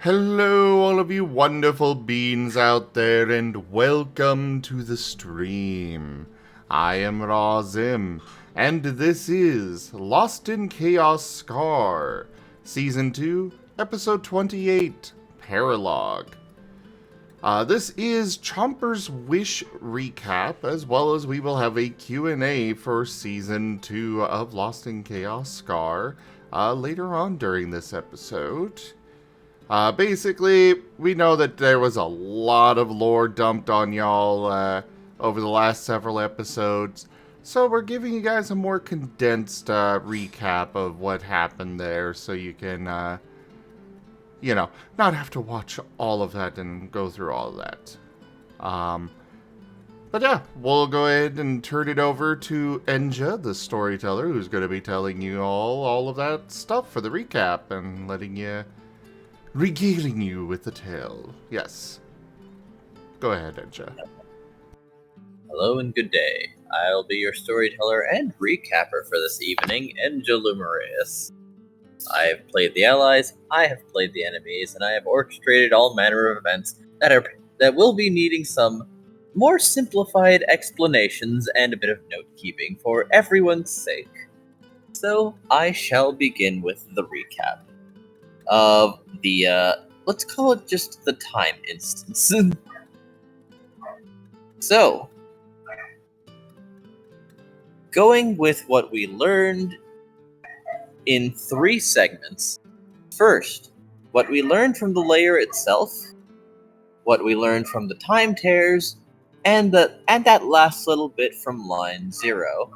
Hello, all of you wonderful beings out there, and welcome to the stream. I am Razim, and this is Lost in Chaos Scar, Season 2, Episode 28, Paralogue. This is Chomper's Wish recap, as well as we will have a Q&A for Season 2 of Lost in Chaos Scar later on during this episode. Basically, we know that there was a lot of lore dumped on y'all over the last several episodes, so we're giving you guys a more condensed recap of what happened there, so you can, not have to watch all of that and go through all of that. But yeah, we'll go ahead and turn it over to Enja, the storyteller, who's going to be telling you all of that stuff for the recap and regaling you with the tale. Yes. Go ahead, Enja. Hello and good day. I'll be your storyteller and recapper for this evening, Enja Lumerias. I have played the allies, I have played the enemies, and I have orchestrated all manner of events that will be needing some more simplified explanations and a bit of note-keeping for everyone's sake. So I shall begin with the recap of the, let's call it just the time instance. So, going with what we learned in 3 segments. First, what we learned from the layer itself, what we learned from the time tears, and that last little bit from line 0.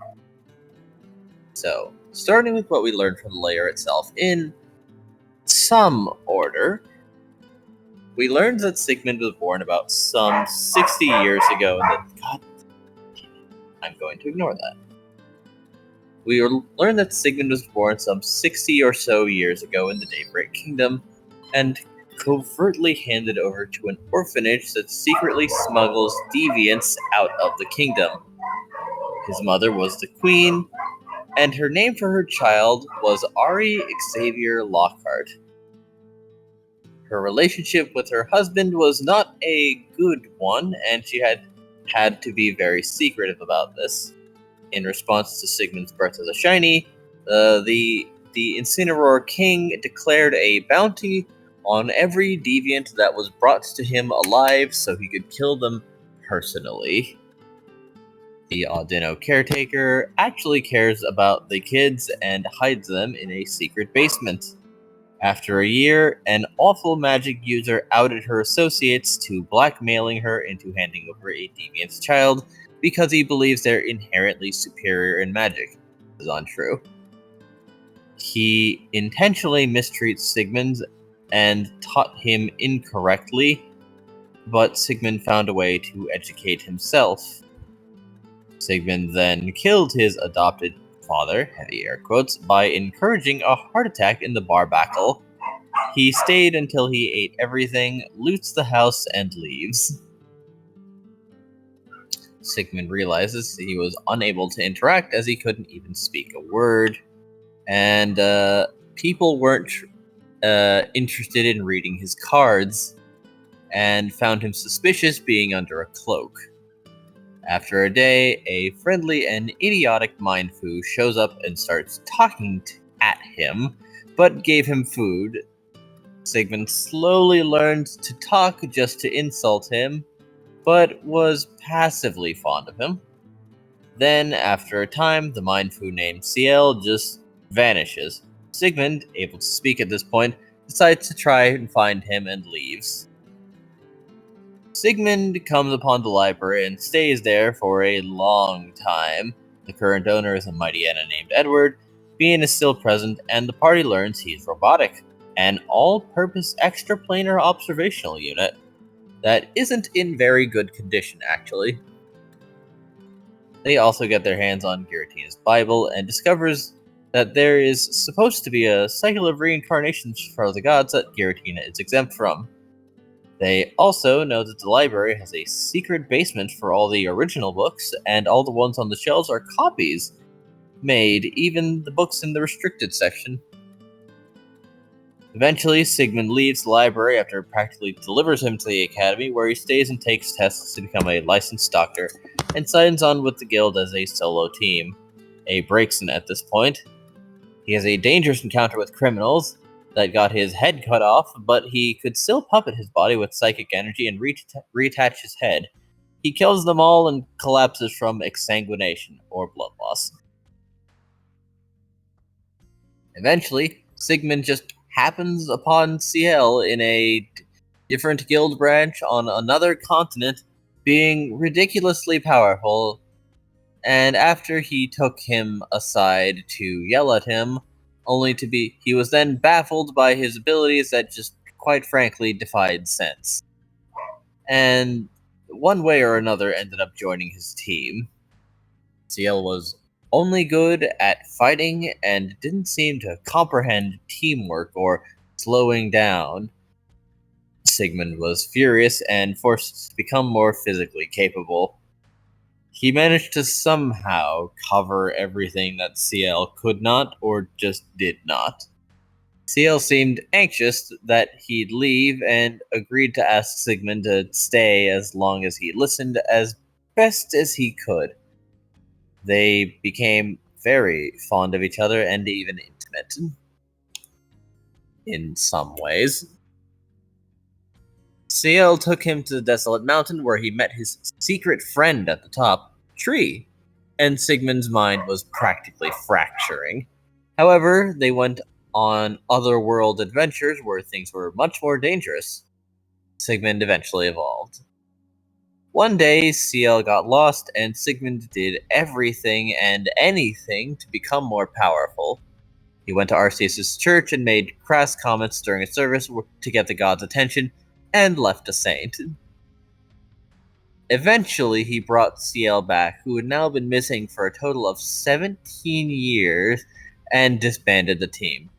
So, starting with what we learned from the layer itself in some order, we learned that Sigmund was born about some 60 years ago, and I'm going to ignore that. We learned that Sigmund was born some 60 or so years ago in the Daybreak Kingdom, and covertly handed over to an orphanage that secretly smuggles deviants out of the kingdom. His mother was the queen, and her name for her child was Ari Xavier Lockhart. Her relationship with her husband was not a good one, and she had to be very secretive about this. In response to Sigmund's birth as a shiny, the Incineroar King declared a bounty on every deviant that was brought to him alive so he could kill them personally. The Audino caretaker actually cares about the kids and hides them in a secret basement. After a year, an awful magic user outed her associates to blackmailing her into handing over a deviant's child because he believes they're inherently superior in magic. This is untrue. He intentionally mistreats Sigmund and taught him incorrectly, but Sigmund found a way to educate himself. Sigmund then killed his adopted father, heavy air quotes, by encouraging a heart attack in the bar battle. He stayed until he ate everything, loots the house, and leaves. Sigmund realizes he was unable to interact as he couldn't even speak a word, and people weren't interested in reading his cards, and found him suspicious being under a cloak. After a day, a friendly and idiotic Mindfu shows up and starts talking at him, but gave him food. Sigmund slowly learned to talk just to insult him, but was passively fond of him. Then, after a time, the Mindfu named Ciel just vanishes. Sigmund, able to speak at this point, decides to try and find him and leaves. Sigmund comes upon the library and stays there for a long time. The current owner is a mighty Anna named Edward. Bean is still present, and the party learns he's robotic, an all-purpose extraplanar observational unit that isn't in very good condition, actually. They also get their hands on Giratina's Bible and discovers that there is supposed to be a cycle of reincarnations for the gods that Giratina is exempt from. They also know that the library has a secret basement for all the original books, and all the ones on the shelves are copies made, even the books in the restricted section. Eventually, Sigmund leaves the library after it practically delivers him to the academy, where he stays and takes tests to become a licensed doctor, and signs on with the guild as a solo team. A breaks in at this point. He has a dangerous encounter with criminals that got his head cut off, but he could still puppet his body with psychic energy and reattach his head. He kills them all and collapses from exsanguination, or blood loss. Eventually, Sigmund just happens upon CL in a different guild branch on another continent, being ridiculously powerful, and after he took him aside to yell at him, he was then baffled by his abilities that just, quite frankly, defied sense. And one way or another ended up joining his team. CL was only good at fighting and didn't seem to comprehend teamwork or slowing down. Sigmund was furious and forced to become more physically capable. He managed to somehow cover everything that CL could not or just did not. CL seemed anxious that he'd leave and agreed to ask Sigmund to stay as long as he listened as best as he could. They became very fond of each other and even intimate. In some ways. CL took him to the desolate mountain where he met his secret friend at the top, Tree, and Sigmund's mind was practically fracturing. However, they went on otherworld adventures where things were much more dangerous. Sigmund eventually evolved. One day, CL got lost, and Sigmund did everything and anything to become more powerful. He went to Arceus' church and made crass comments during a service to get the god's attention, and left a saint. Eventually, he brought CL back, who had now been missing for a total of 17 years, and disbanded the team.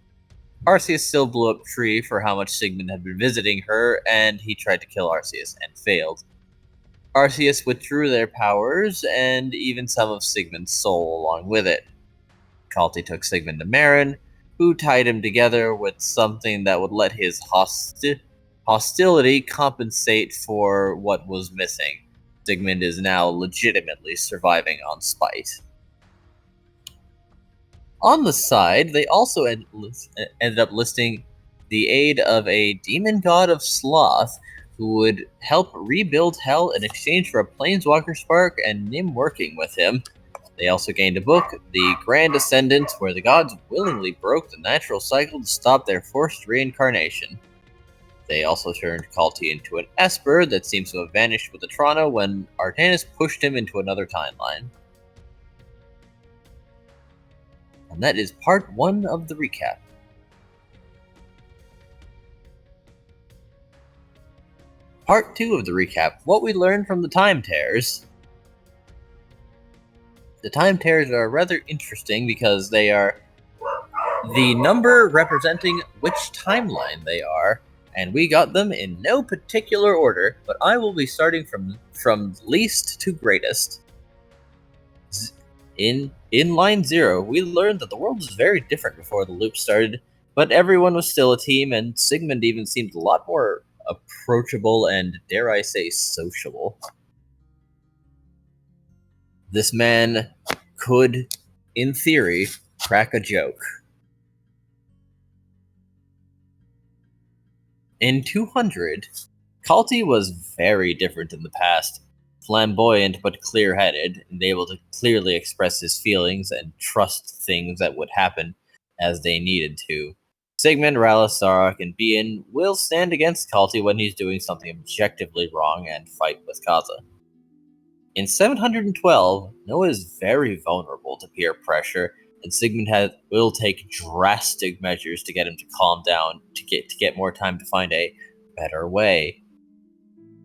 Arceus still blew up Tree for how much Sigmund had been visiting her, and he tried to kill Arceus, and failed. Arceus withdrew their powers, and even some of Sigmund's soul along with it. Kalti took Sigmund to Marten, who tied him together with something that would let his hostility compensate for what was missing. Sigmund is now legitimately surviving on spite. On the side, they also ended up listing the aid of a demon god of sloth who would help rebuild Hell in exchange for a planeswalker spark and Nim working with him. They also gained a book, The Grand Ascendant, where the gods willingly broke the natural cycle to stop their forced reincarnation. They also turned Kalti into an Esper that seems to have vanished with Atrana when Artanis pushed him into another timeline. And that is part 1 of the recap. Part 2 of the recap, what we learned from the Time Tears. The Time Tears are rather interesting because they are the number representing which timeline they are, and we got them in no particular order, but I will be starting from least to greatest. In line 0, we learned that the world was very different before the loop started, but everyone was still a team, and Sigmund even seemed a lot more approachable and, dare I say, sociable. This man could, in theory, crack a joke. In 200, Kalti was very different in the past. Flamboyant but clear-headed, and able to clearly express his feelings and trust things that would happen as they needed to. Sigmund, Rala, Sarok, and Bien will stand against Kalti when he's doing something objectively wrong and fight with Kaza. In 712, Noah is very vulnerable to peer pressure, and Sigmund will take drastic measures to get him to calm down, to get more time to find a better way.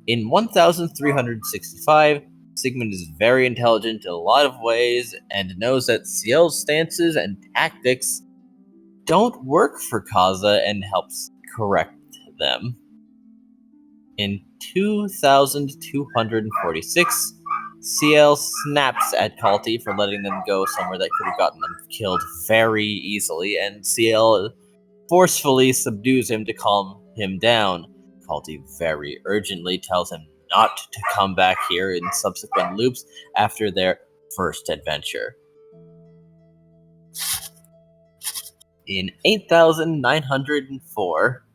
In 1365, Sigmund is very intelligent in a lot of ways, and knows that CL's stances and tactics don't work for Kaza and helps correct them. In 2246, CL snaps at Kalti for letting them go somewhere that could have gotten them killed very easily, and CL forcefully subdues him to calm him down. Kalti very urgently tells him not to come back here in subsequent loops after their first adventure. In 8904,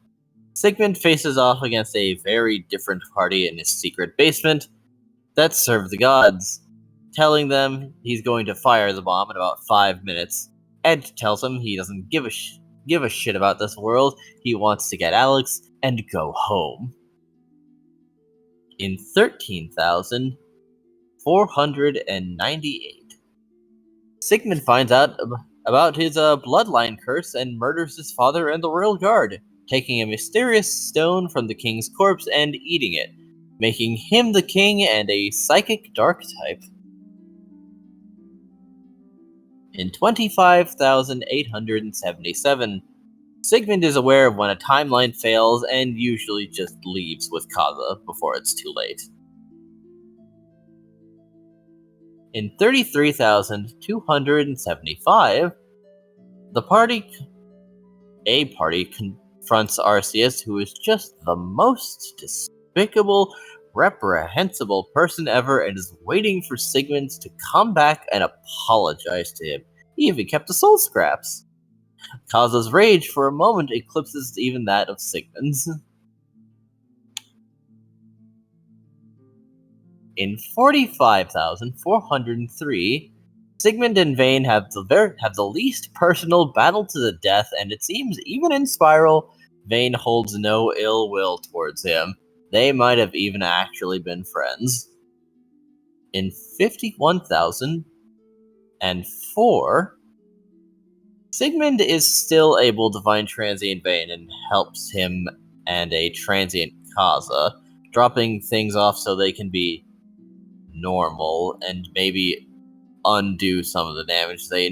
Sigmund faces off against a very different party in his secret basement that served the gods, telling them he's going to fire the bomb in about 5 minutes. Ed tells him he doesn't give a shit about this world, he wants to get Alex and go home. In 13,498, Sigmund finds out about his bloodline curse and murders his father and the royal guard, taking a mysterious stone from the king's corpse and eating it, making him the king and a psychic dark type. In 25,877, Sigmund is aware of when a timeline fails and usually just leaves with Kaza before it's too late. In 33,275, a party confronts Arceus, who is just the most despicable, reprehensible person ever and is waiting for Sigmund to come back and apologize to him. He even kept the soul scraps. Kaza's rage for a moment eclipses even that of Sigmund's. In 45,403, Sigmund and Vayne have the least personal battle to the death, and it seems even in Spiral, Vayne holds no ill will towards him. They might have even actually been friends. In 51,004, Sigmund is still able to find transient Vayne and helps him and a transient Kaza, dropping things off so they can be normal and maybe undo some of the damage they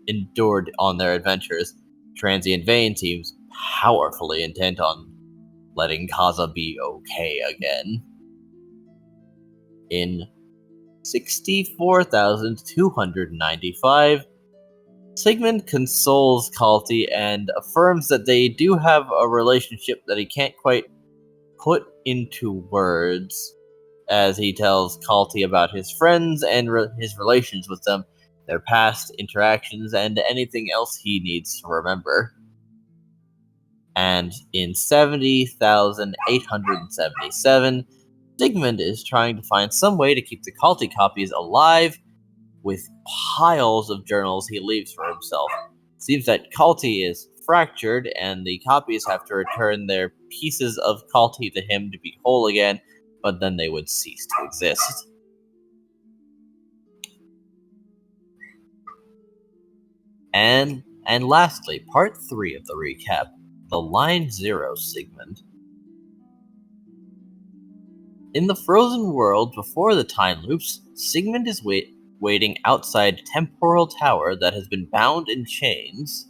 endured on their adventures. Transient Vayne seems powerfully intent on letting Kaza be okay again. In 64,295, Sigmund consoles Kalti and affirms that they do have a relationship that he can't quite put into words, as he tells Kalti about his friends and his relations with them, their past interactions, and anything else he needs to remember. And in 70,877, Sigmund is trying to find some way to keep the Kalti copies alive with piles of journals he leaves for himself. It seems that Kalti is fractured, and the copies have to return their pieces of Kalti to him to be whole again, but then they would cease to exist. And lastly, part 3 of the recap, the Line 0 Sigmund. In the frozen world before the time loops, Sigmund is waiting outside Temporal Tower that has been bound in chains.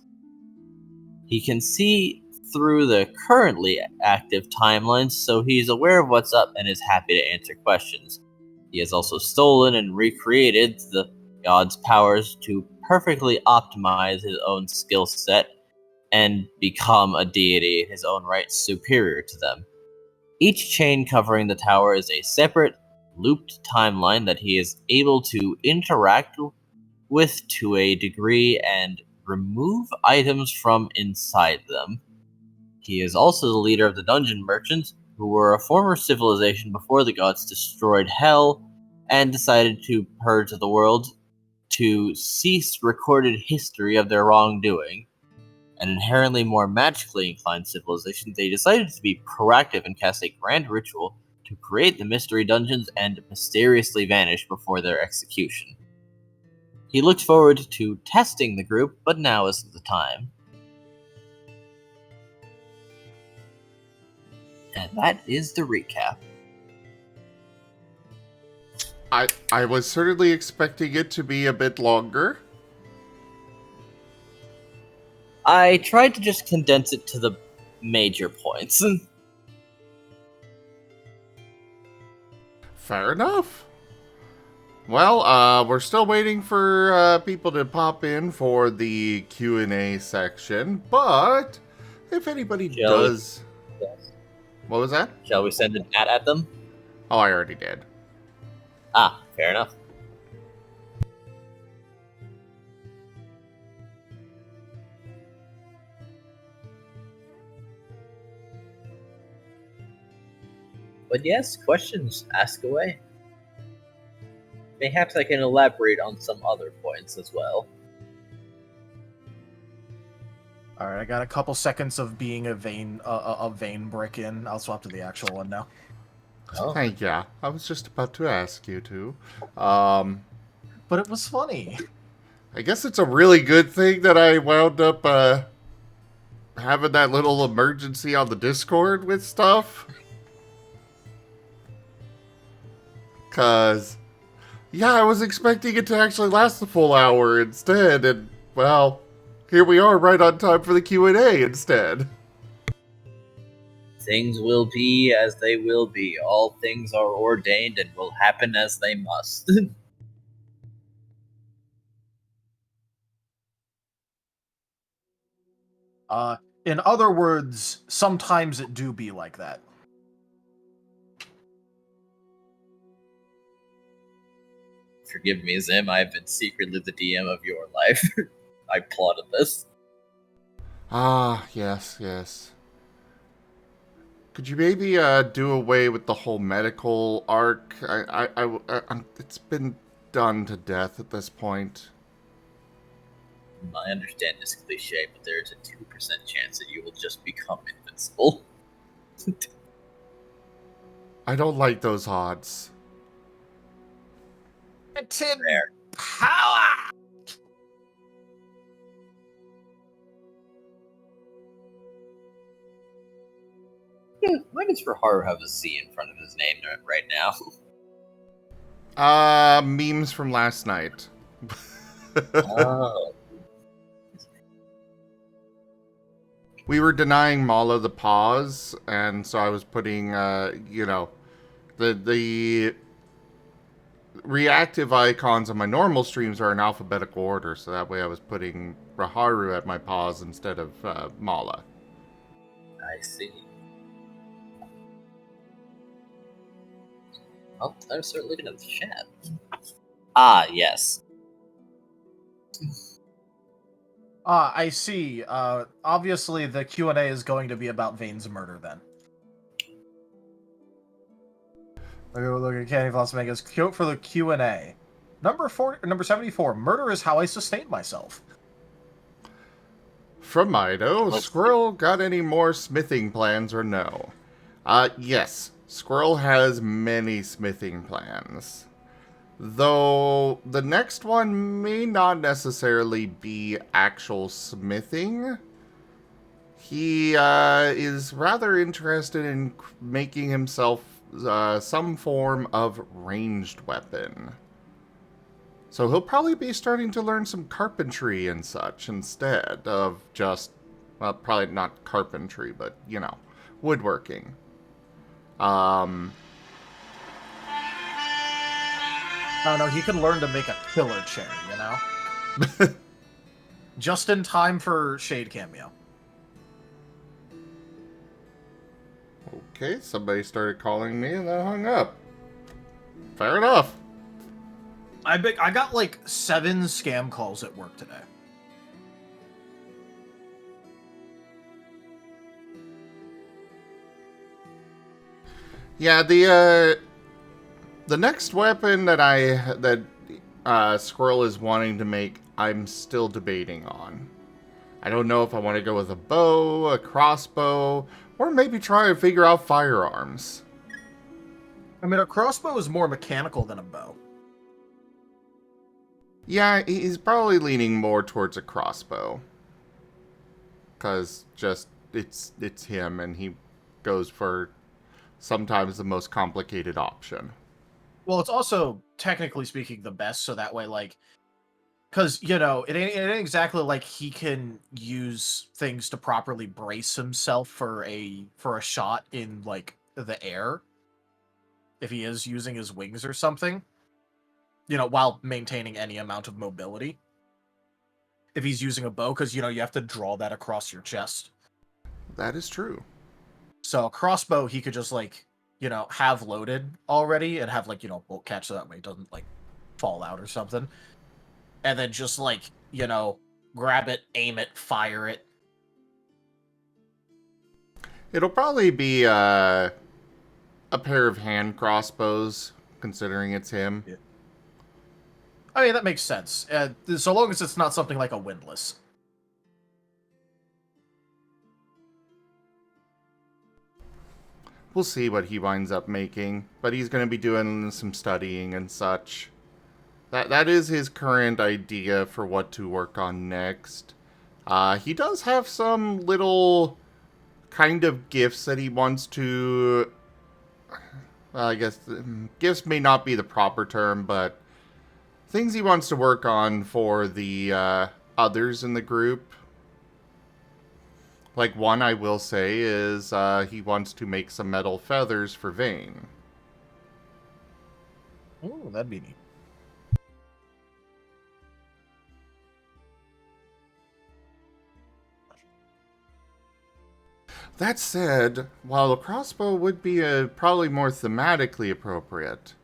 He can see through the currently active timelines, so he's aware of what's up and is happy to answer questions. He has also stolen and recreated the god's powers to perfectly optimize his own skill set and become a deity in his own right superior to them. Each chain covering the tower is a separate, looped timeline that he is able to interact with to a degree and remove items from inside them. He is also the leader of the Dungeon Merchants, who were a former civilization before the gods destroyed Hell and decided to purge the world to cease recorded history of their wrongdoing. An inherently more magically inclined civilization, they decided to be proactive and cast a grand ritual to create the mystery dungeons and mysteriously vanish before their execution. He looked forward to testing the group, but now isn't the time. And that is the recap. I was certainly expecting it to be a bit longer. I tried to just condense it to the major points. Fair enough. Well, we're still waiting for people to pop in for the Q&A section, but If anybody Shall we- does... Yes. What was that? Shall we send an at them? Oh, I already did. Ah, fair enough. But yes, questions, ask away. Perhaps I can elaborate on some other points as well. All right, I got a couple seconds of being a vein brick in. I'll swap to the actual one now. Oh. Thank ya. I was just about to ask you to. But it was funny. I guess it's a really good thing that I wound up having that little emergency on the Discord with stuff. Because, yeah, I was expecting it to actually last the full hour instead, and, well, here we are right on time for the Q&A instead. Things will be as they will be. All things are ordained and will happen as they must. In other words, sometimes it do be like that. Forgive me, Zim, I've been secretly the DM of your life. I plotted this. Ah, yes, yes. Could you maybe do away with the whole medical arc? It's been done to death at this point. I understand this cliche, but there's a 2% chance that you will just become invincible. I don't like those odds. Rare. Power! Why does Raharu have a C in front of his name right now? Memes from last night. Oh. We were denying Mala the pause, and so I was putting, the reactive icons on my normal streams are in alphabetical order, so that way I was putting Raharu at my pause instead of Mala. I see. Oh, time to start looking at the chat. Ah, yes. I see. Obviously, the Q&A is going to be about Vane's murder, then. Look at Candy Floss Mega's quote for the Q&A. Number 74, murder is how I sustain myself. From Mido, Squirrel got any more smithing plans or no? Yes. Squirrel has many smithing plans. Though the next one may not necessarily be actual smithing. He is rather interested in making himself some form of ranged weapon. So he'll probably be starting to learn some carpentry and such instead of just, well, probably not carpentry, but, woodworking. Oh no, he can learn to make a killer chair, Just in time for Shade cameo. Okay, somebody started calling me and then hung up. Fair enough. I got like 7 scam calls at work today. Yeah, the next weapon that Squirrel is wanting to make, I'm still debating on. I don't know if I want to go with a bow, a crossbow, or maybe try and figure out firearms. I mean, a crossbow is more mechanical than a bow. Yeah, he's probably leaning more towards a crossbow. Because just, it's him, and he goes for sometimes the most complicated option. Well, it's also, technically speaking, the best, so that way, like... Because, it ain't exactly like he can use things to properly brace himself for a shot in, like, the air. If he is using his wings or something. While maintaining any amount of mobility. If he's using a bow, because, you have to draw that across your chest. That is true. So a crossbow he could just like, have loaded already and have like, bolt catch so that way it doesn't like fall out or something. And then just like, grab it, aim it, fire it. It'll probably be a pair of hand crossbows, considering it's him. Yeah. I mean, that makes sense. So long as it's not something like a windlass. We'll see what he winds up making, but he's going to be doing some studying and such. That is his current idea for what to work on next. He does have some little kind of gifts that he wants to... Well, I guess gifts may not be the proper term, but things he wants to work on for the others in the group. Like, one I will say is he wants to make some metal feathers for Vane. Oh, that'd be neat. That said, while a crossbow would be probably more thematically appropriate,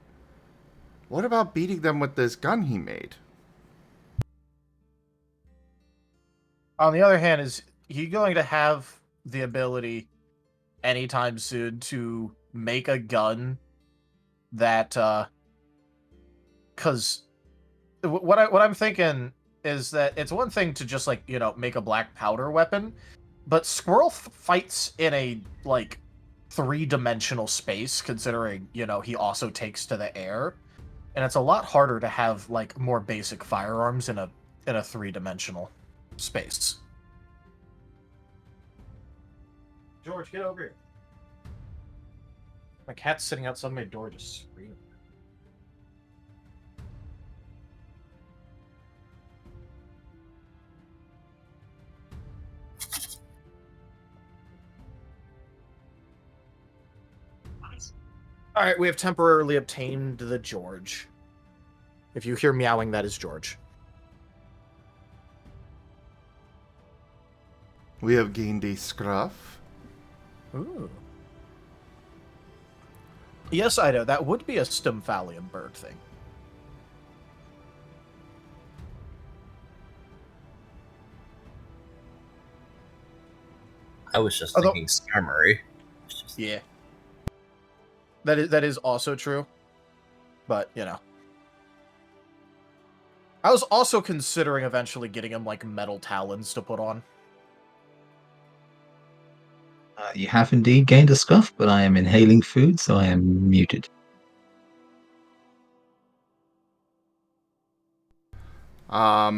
what about beating them with this gun he made? On the other hand, is he going to have the ability anytime soon to make a gun that because what I'm thinking is that it's one thing to just like, make a black powder weapon, but Squirrel fights in a like 3-dimensional space, considering, he also takes to the air. And it's a lot harder to have like more basic firearms in a 3-dimensional space. George, get over here. My cat's sitting outside my door just screaming. Alright, we have temporarily obtained the George. If you hear meowing, that is George. We have gained a Scruff. Ooh. Yes, I know. That would be a Stymphalian bird thing. I was just thinking Skarmory. Yeah. That is also true. But, I was also considering eventually getting him, like, metal talons to put on. You have indeed gained a Scruff, but I am inhaling food, so I am muted. But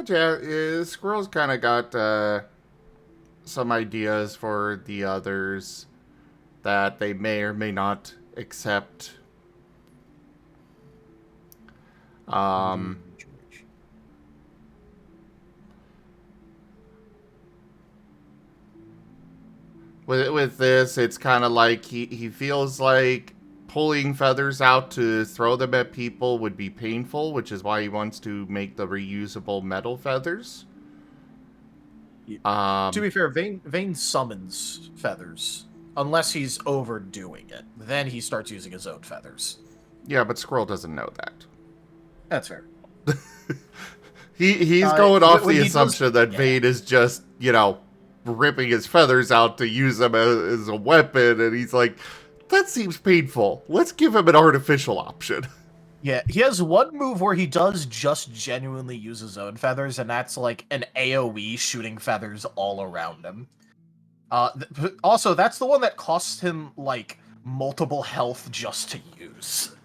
yeah, Squirrel's kind of got some ideas for the others that they may or may not accept. With this, it's kind of like he feels like pulling feathers out to throw them at people would be painful, which is why he wants to make the reusable metal feathers. To be fair, Vane summons feathers. Unless he's overdoing it. Then he starts using his own feathers. Yeah, but Squirrel doesn't know that. That's fair. He's going off the assumption that Vane is just, ripping his feathers out to use them as a weapon, and he's like, that seems painful. Let's give him an artificial option. Yeah, he has one move where he does just genuinely use his own feathers, and that's like an AoE shooting feathers all around him. Also, that's the one that costs him, like, multiple health just to use.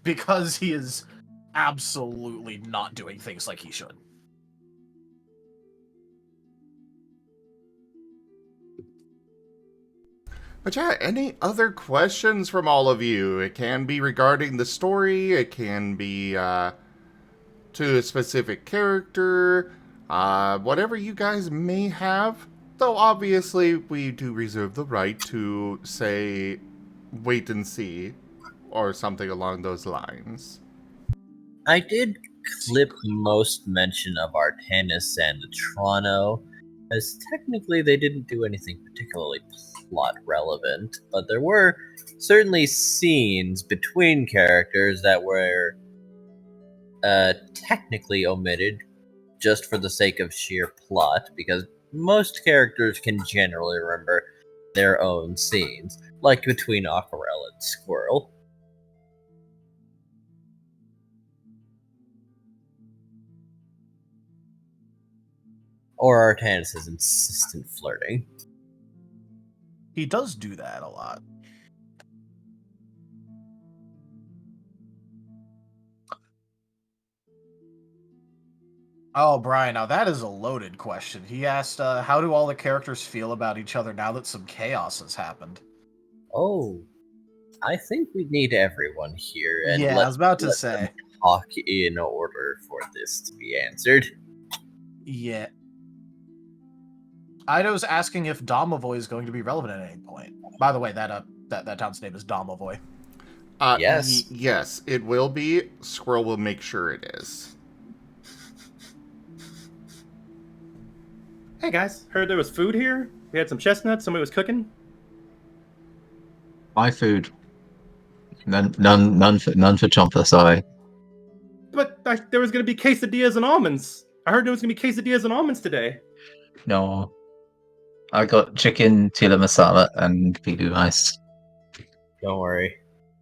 Because he is absolutely not doing things like he should. But yeah, any other questions from all of you? It can be regarding the story, it can be to a specific character, whatever you guys may have. Though obviously we do reserve the right to say wait and see or something along those lines. I did clip most mention of Artanis and the Toronto, As technically they didn't do anything particularly plot relevant, but there were certainly scenes between characters that were technically omitted just for the sake of sheer plot, because most characters can generally remember their own scenes, like between Aquarelle and Squirrel. Or Artanis' insistent flirting. He does do that a lot. Oh, Brian, now that is a loaded question. He asked, how do all the characters feel about each other now that some chaos has happened? Oh, I think we need everyone here, and Yeah, I was about to say. Talk in order for this to be answered. Yeah. Ido's asking if Domovoy is going to be relevant at any point. By the way, that town's name is Domovoy. Yes. Yes, it will be. Squirrel will make sure it is. Hey guys, heard there was food here. We had some chestnuts. Somebody was cooking. My food. None for Chomper. Sorry. But there was gonna be quesadillas and almonds. I heard there was gonna be quesadillas and almonds today. No. I got chicken, tila masala, and pidu rice. Don't worry.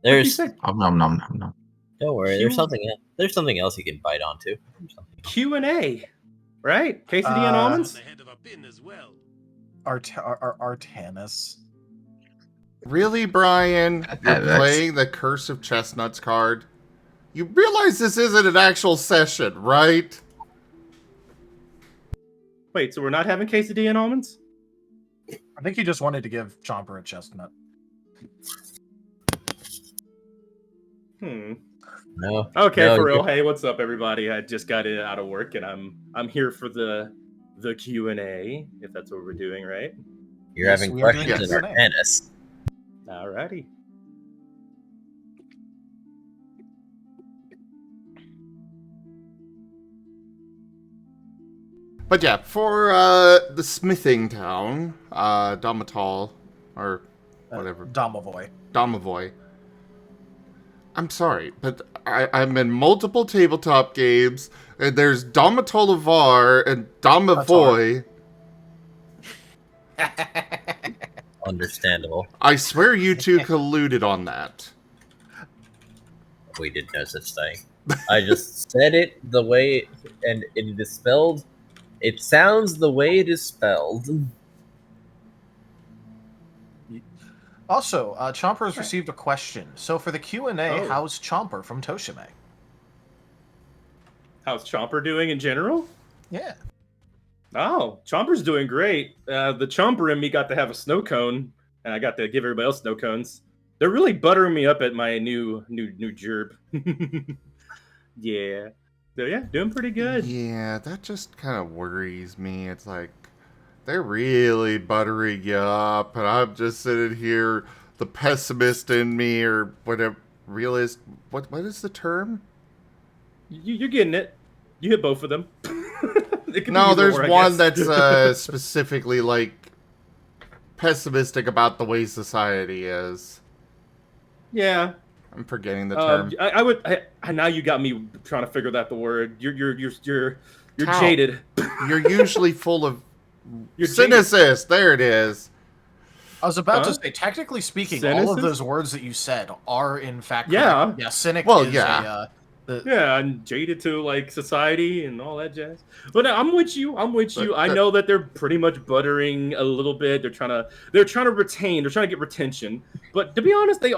There's Don't worry. Q- There's something else you can bite onto. Q&A, right? Quesadilla and almonds. Artanis. Really, Brian? You're That's- playing the Curse of Chestnuts card? You realize this isn't an actual session, right? Wait, so we're not having quesadilla and almonds? I think he just wanted to give Chomper a chestnut. No. Okay, no, for real. Hey, what's up, everybody? I just got out of work, and I'm here for the Q&A, if that's what we're doing, right? You're Yes, having we are doing questions in Q&A. Artanis. Alrighty. But yeah, for the smithing town, Domital, or whatever, Domovoy. I'm sorry, but I'm in multiple tabletop games, and there's Domitolavar and Domovoy. Understandable. I swear you two colluded on that. We did no such thing. I just said it the way, and it is spelled. It sounds the way it is spelled. Also, Chomper has received a question. So for the Q&A, Oh. how's Chomper from Toshime? How's Chomper doing in general? Yeah. Oh, Chomper's doing great. The Chomper and me got to have a snow cone, and I got to give everybody else snow cones. They're really buttering me up at my new gerb. Yeah. So yeah, doing pretty good. Yeah, that just kind of worries me. It's like, they're really buttering you up, and I'm just sitting here, the pessimist in me, or whatever, realist, what is the term? You're getting it. You hit both of them. It could be No, either there's or, I one guess. that's specifically, like, pessimistic about the way society is. Yeah. I'm forgetting the term. I now you got me trying to figure out the word. You're How? jaded. You're usually full of You're cynicism. There it is. I was about Huh? to say, technically speaking, all Cynicism? of those words that you said are in fact Yeah. correct. Yeah, cynic Well, is yeah. Yeah, I'm jaded to like society and all that jazz. But I'm with you. But I know that they're pretty much buttering a little bit. They're trying to retain. They're trying to get retention. But to be honest, they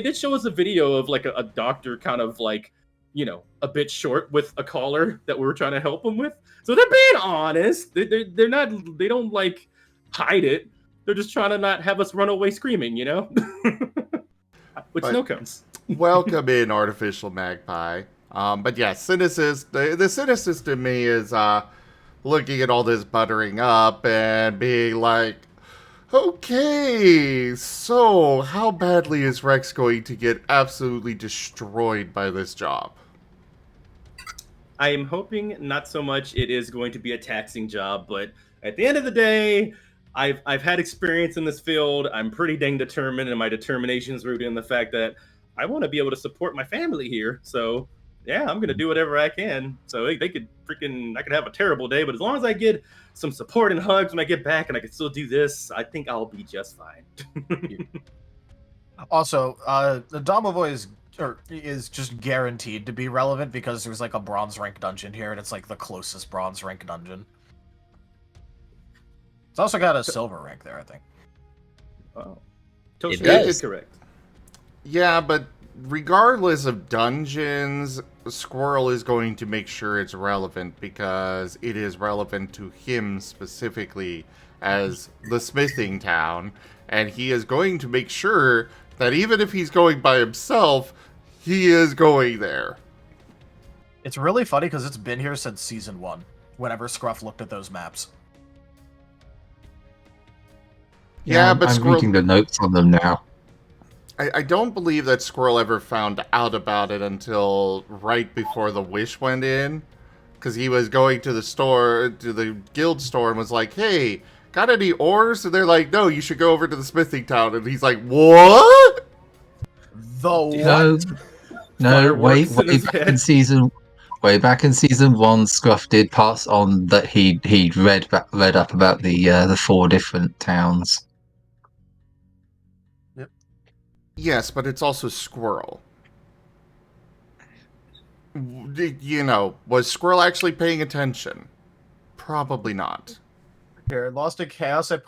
did show us a video of like a doctor kind of like, you know, a bit short with a collar that we were trying to help him with. So they're being honest. They're not. They don't like hide it. They're just trying to not have us run away screaming, you know, with snow cones. Welcome in, artificial magpie. But yeah, cynicism. The cynicist in me is looking at all this buttering up and being like, okay, so how badly is Rex going to get absolutely destroyed by this job? I am hoping not so much it is going to be a taxing job, but At the end of the day, I've had experience in this field. I'm pretty dang determined, and my determination is rooted in the fact that I want to be able to support my family here. So yeah, I'm gonna do whatever I can. So they could I could have a terrible day, but as long as I get some support and hugs when I get back, and I can still do this, I think I'll be just fine. Also, the Domovoy is just guaranteed to be relevant because there's like a bronze rank dungeon here, and it's like the closest bronze rank dungeon. It's also got a silver rank there, I think. Oh, It Toshi does. is correct. Yeah, but regardless of dungeons, Squirrel is going to make sure it's relevant because it is relevant to him specifically as the smithing town, and he is going to make sure that even if he's going by himself, he is going there. It's really funny because it's been here since Season 1, whenever Scruff looked at those maps. Yeah, but I'm Squirrel... reading the notes on them now. I don't believe that Squirrel ever found out about it until right before the wish went in. Because he was going to the store, to the guild store, and was like, hey, got any ores? And they're like, no, you should go over to the smithing town. And he's like, what? The No, what? no, way Fireworks in his back head. in season 1, Scruff did pass on that he'd read up about the 4 different towns. Yes, but it's also Squirrel. You know, was Squirrel actually paying attention? Probably not. Here, Lost in Chaos, I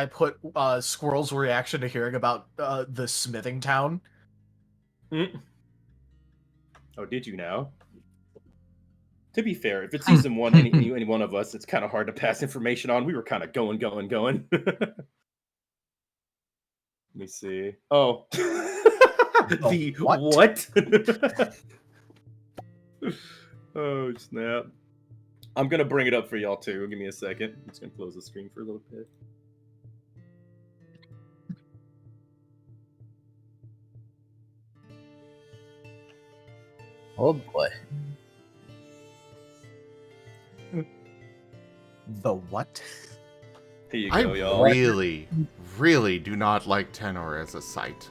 put Squirrel's reaction to hearing about the smithing town. Mm. Oh, did you now? To be fair, if it's season 1, any one of us, it's kind of hard to pass information on. We were kind of going. Let me see. Oh. The what? Oh, snap. I'm going to bring it up for y'all, too. Give me a second. I'm just going to close the screen for a little bit. Oh boy. The what? Here you I go, y'all. really do not like Tenor as a site.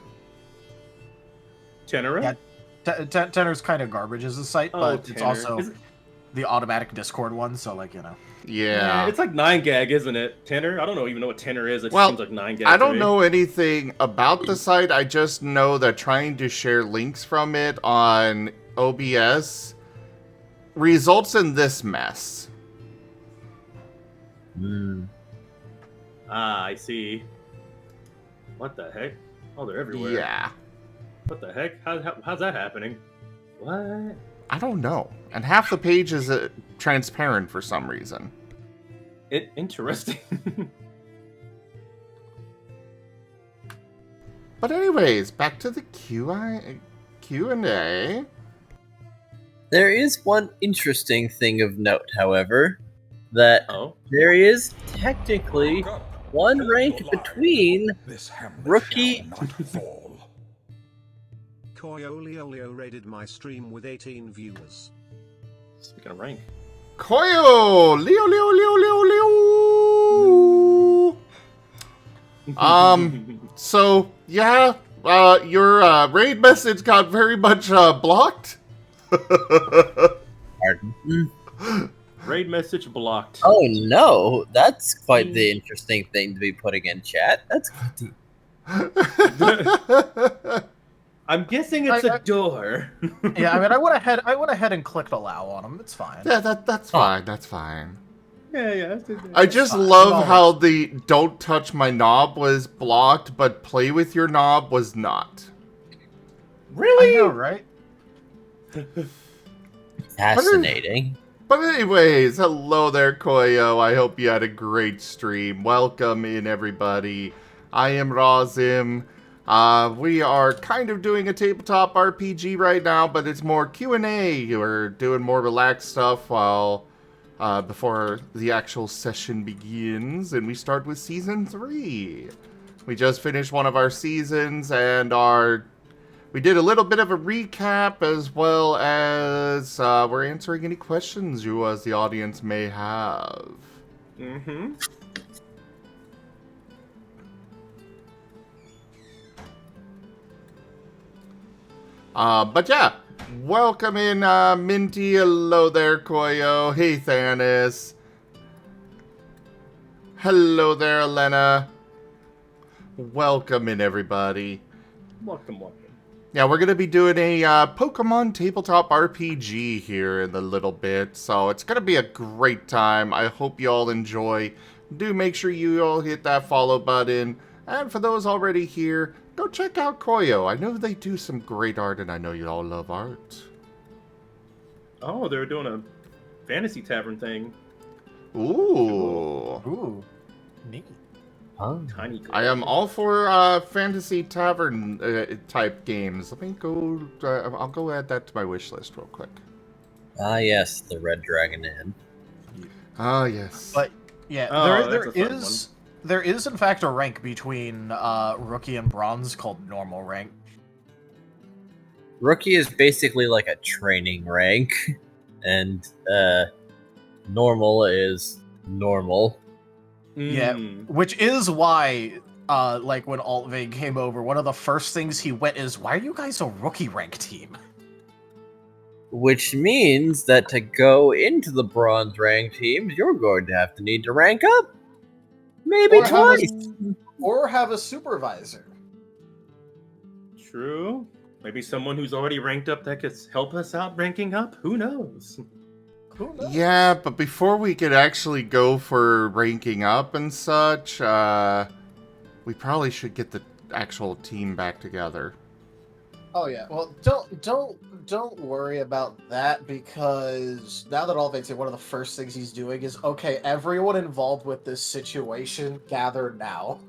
Tenora? Yeah. Tenor's kind of garbage as a site, Oh, but it's Tenor. also Is it- the automatic Discord one, so like, you know. Yeah. It's like 9gag, isn't it? Tenor? I don't even know what Tenor is. It just Well, seems like 9gag. I to don't me. know anything about the site. I just know that trying to share links from it on OBS results in this mess. Ah, I see. What the heck? Oh, they're everywhere. Yeah. What the heck? How's that happening? What? I don't know. And half the page is transparent for some reason. Interesting. But anyways, back to the Q&A. There is one interesting thing of note, however, that Oh. there is technically one rank between Rookie. Koyoliolio raided my stream with 18 viewers. Speaking of rank. Koyo! Leo, Leo, Leo, Leo, Leo! So, yeah, your raid message got very much blocked. Marten. Raid message blocked. Oh no, that's quite the interesting thing to be putting in chat. That's I'm guessing it's a door. Yeah, I mean, I went ahead and clicked allow on him. It's fine. Yeah, that's fine, that's fine. Yeah. I just fine. love No, how the don't touch my knob was blocked, but play with your knob was not. Really? I know, right? fascinating. But anyways, hello there, Koyo. I hope you had a great stream. Welcome in, everybody. I am Razim. We are kind of doing a tabletop RPG right now, but it's more Q&A. We're doing more relaxed stuff while before the actual session begins, and we start with Season 3. We just finished one of our seasons, and we did a little bit of a recap, as well as we're answering any questions you as the audience may have. Mm-hmm. But yeah, welcome in, Minty. Hello there, Koyo. Hey, Thanos. Hello there, Elena. Welcome in, everybody. Welcome. Yeah, we're going to be doing a Pokemon tabletop RPG here in a little bit, so it's going to be a great time. I hope you all enjoy. Do make sure you all hit that follow button. And for those already here, go check out Koyo. I know they do some great art, and I know you all love art. Oh, they're doing a fantasy tavern thing. Ooh. Ooh, neat. Tiny. I am all for fantasy tavern type games. Let me go. I'll go add that to my wish list real quick. Ah, yes, the Red Dragon Inn. Ah, yes. But yeah, Oh, there that's a fun is in fact a rank between rookie and bronze called normal rank. Rookie is basically like a training rank, and normal is normal. Yeah, which is why, like when Altvig came over, one of the first things he went is, "Why are you guys a rookie rank team?" Which means that to go into the bronze rank teams, you're going to have to need to rank up. Maybe Or have a- twice. Or have a supervisor. True. Maybe someone who's already ranked up that could help us out ranking up. Who knows? Who knows? Yeah, but before we could actually go for ranking up and such, we probably should get the actual team back together. Oh yeah. Well, don't worry about that, because now that Altvig's here, one of the first things he's doing is, okay, everyone involved with this situation, gather now.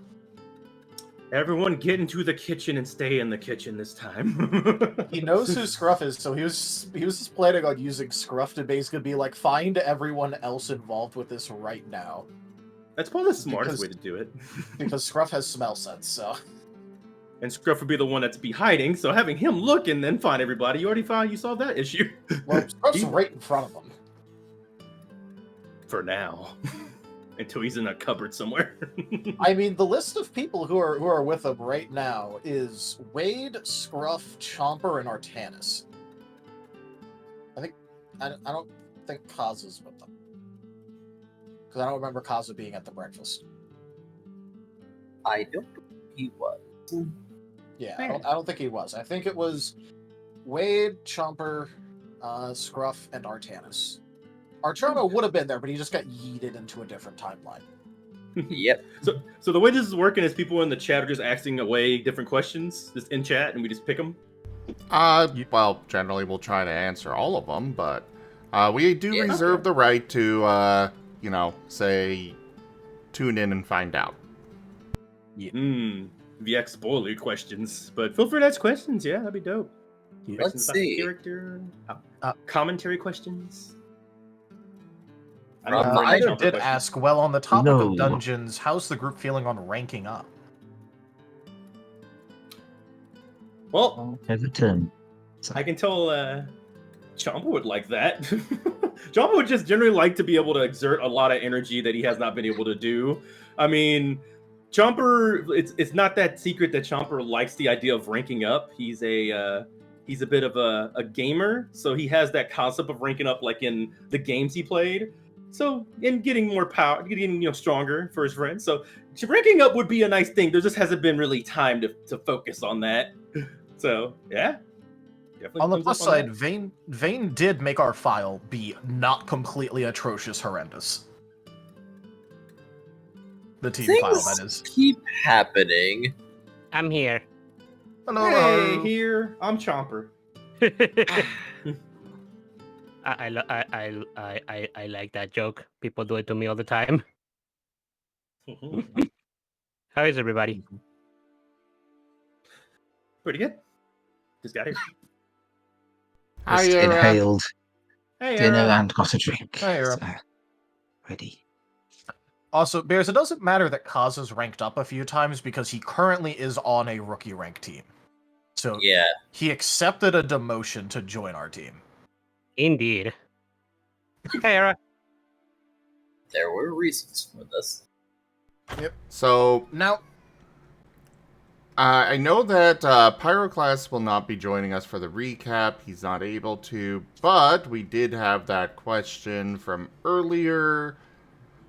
Everyone get into the kitchen and stay in the kitchen this time. He knows who Scruff is, so he was just planning on using Scruff to basically be like, find everyone else involved with this right now. That's probably the smartest Because- way to do it. Because Scruff has smell sense, so. And Scruff would be the one that's be hiding, so having him look and then find everybody, you solved that issue. Well, Scruff's right in front of him. For now. Until he's in a cupboard somewhere. I mean, the list of people who are with him right now is Wade, Scruff, Chomper, and Artanis. I don't think Kaza's with them. Because I don't remember Kaza being at the breakfast. I don't think he was. Yeah, I don't think he was. I think it was Wade, Chomper, Scruff, and Artanis. Archana would have been there, but he just got yeeted into a different timeline. Yep. So the way this is working is people in the chat are just asking away different questions, just in chat, and we just pick them. Well, generally we'll try to answer all of them, but we do reserve the right to, say, tune in and find out. VX spoiler questions, but feel free to ask questions. Yeah, that'd be dope. Questions about the see. character, commentary questions. Either did ask, well, on the topic No. of dungeons, how's the group feeling on ranking up? Well, Everton. I can tell Chomper would like that. Chomper would just generally like to be able to exert a lot of energy that he has not been able to do. I mean, Chomper, it's not that secret that Chomper likes the idea of ranking up. He's a bit of a gamer, so he has that concept of ranking up like in the games he played. So, in getting more power, getting stronger for his friends. So, ranking up would be a nice thing. There just hasn't been really time to focus on that. So, yeah. Definitely On the thumbs plus up on side, that. Vane did make our file be not completely atrocious horrendous. The team file, Things that is. keep happening. I'm here. Hello, Hey, Raharu. here I'm Chomper. I like that joke. People do it to me all the time. How is everybody? Pretty good. Just got here. Hi, Just Era. inhaled Hey, dinner Era. and got a drink. Hi, Era. So, ready. Also, Bears, it doesn't matter that Kaza's ranked up a few times because he currently is on a rookie rank team. So Yeah. he accepted a demotion to join our team. Indeed. Hey, Era. there were reasons for this. So Now, I know that Pyroclast will not be joining us for the recap. He's not able to, but we did have that question from earlier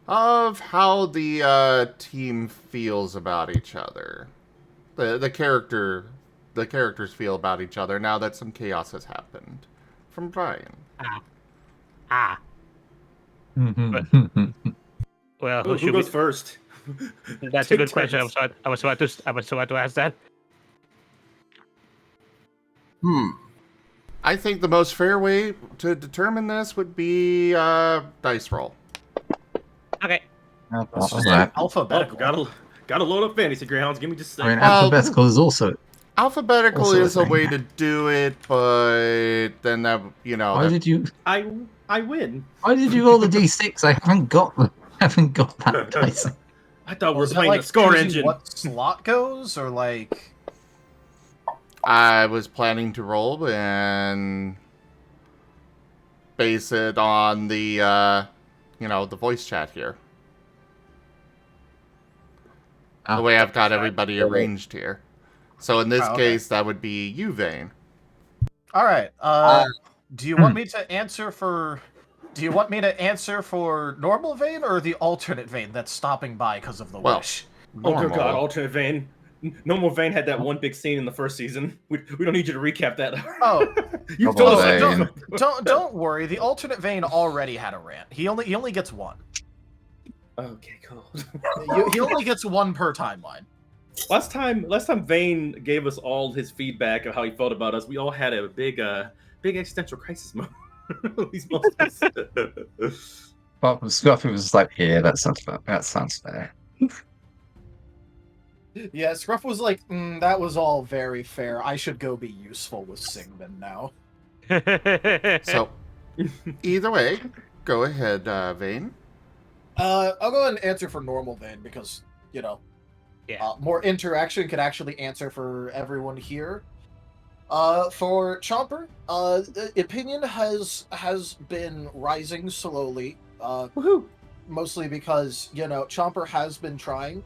of how the team feels about each other. The characters feel about each other now that some chaos has happened. From Brian. Ah. Well, Who goes first? That's a good question. I was about to ask that. I think the most fair way to determine this would be dice roll. Okay. let's just Alright. do alphabetical. Gotta load up fantasy grounds. Give me just a I mean, second. alphabetical is also. Alphabetical Also a is a thing. way to do it, but then that Why did you? I win. Why did you roll the d6? I haven't got that dice. I thought we were Was that playing like the score choosing engine. what slot goes, or like? I was planning to roll and base it on the the voice chat here. The way I've got everybody arranged here. So in this Oh, okay. case, that would be you, Vane. All right. Do you want me to answer for? Do you want me to answer for normal vein or the alternate vein that's stopping by because of the Well, wish? Oh good Normal. god, alternate Vane. Normal Vane had that one big scene in the first season. We don't need you to recap that. Oh, You've Normal told us. Vane. don't worry. The alternate vein already had a rant. He only gets one. Okay, cool. He only gets one per timeline. Last time Vane gave us all his feedback of how he felt about us. We all had a big existential crisis moment. These moments. Apart from Scruff, it was just like, yeah, that sounds fair. Yeah, Scruff was like, that was all very fair. I should go be useful with Singman now. So either way, go ahead, Vane. I'll go ahead and answer for normal vein because, Yeah. more interaction could actually answer for everyone here. For Chomper, the opinion has been rising slowly. Woohoo! Mostly because, Chomper has been trying.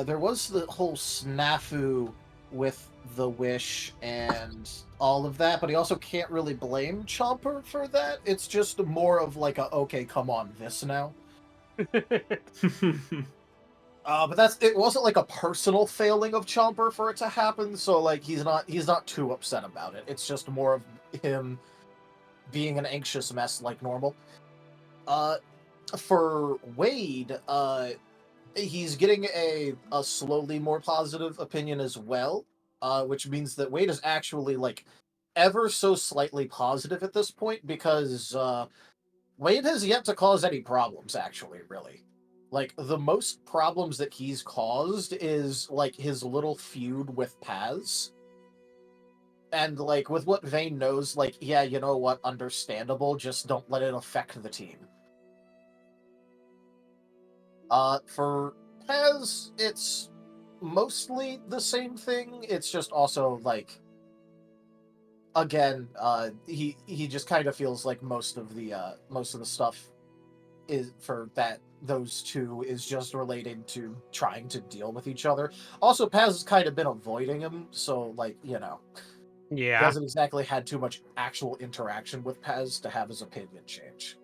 There was the whole snafu with the wish and all of that, but he also can't really blame Chomper for that. It's just more of like okay, come on, this now. But it wasn't like a personal failing of Chomper for it to happen, so like he's not too upset about it. It's just more of him being an anxious mess like normal. For Wade, he's getting a slowly more positive opinion as well, which means that Wade is actually like ever so slightly positive at this point because Wade has yet to cause any problems, actually, really. Like, the most problems that he's caused is, like, his little feud with Paz. And, like, with what Vane knows, like, yeah, you know what, understandable, just don't let it affect the team. For Paz, it's mostly the same thing, it's just also, like, again, he just kind of feels like most of the stuff is for those two is just related to trying to deal with each other. Also, Paz has kind of been avoiding him, so like he Yeah. hasn't exactly had too much actual interaction with Paz to have his opinion change.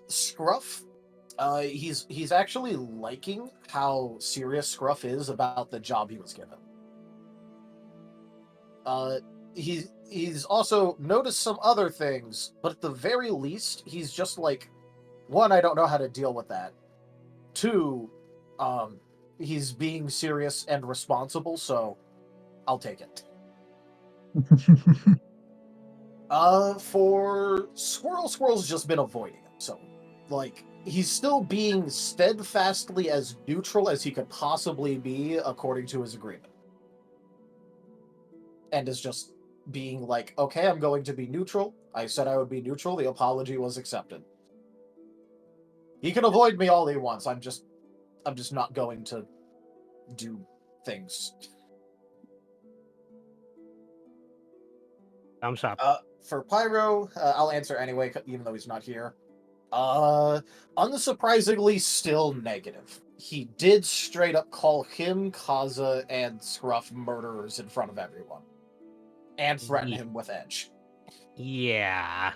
Scruff, he's actually liking how serious Scruff is about the job he was given. He's also noticed some other things, but at the very least, he's just like, one, I don't know how to deal with that. Two, he's being serious and responsible, so I'll take it. For Squirrel's just been avoiding him, so like he's still being steadfastly as neutral as he could possibly be according to his agreement. And is just being like, okay, I'm going to be neutral. I said I would be neutral. The apology was accepted. He can avoid me all he wants. I'm just not going to do things. Thumbs up. For Pyro, I'll answer anyway, even though he's not here. Unsurprisingly, still negative. He did straight up call him, Kaza, and Scruff murderers in front of everyone. And threaten him with Edge. Yeah.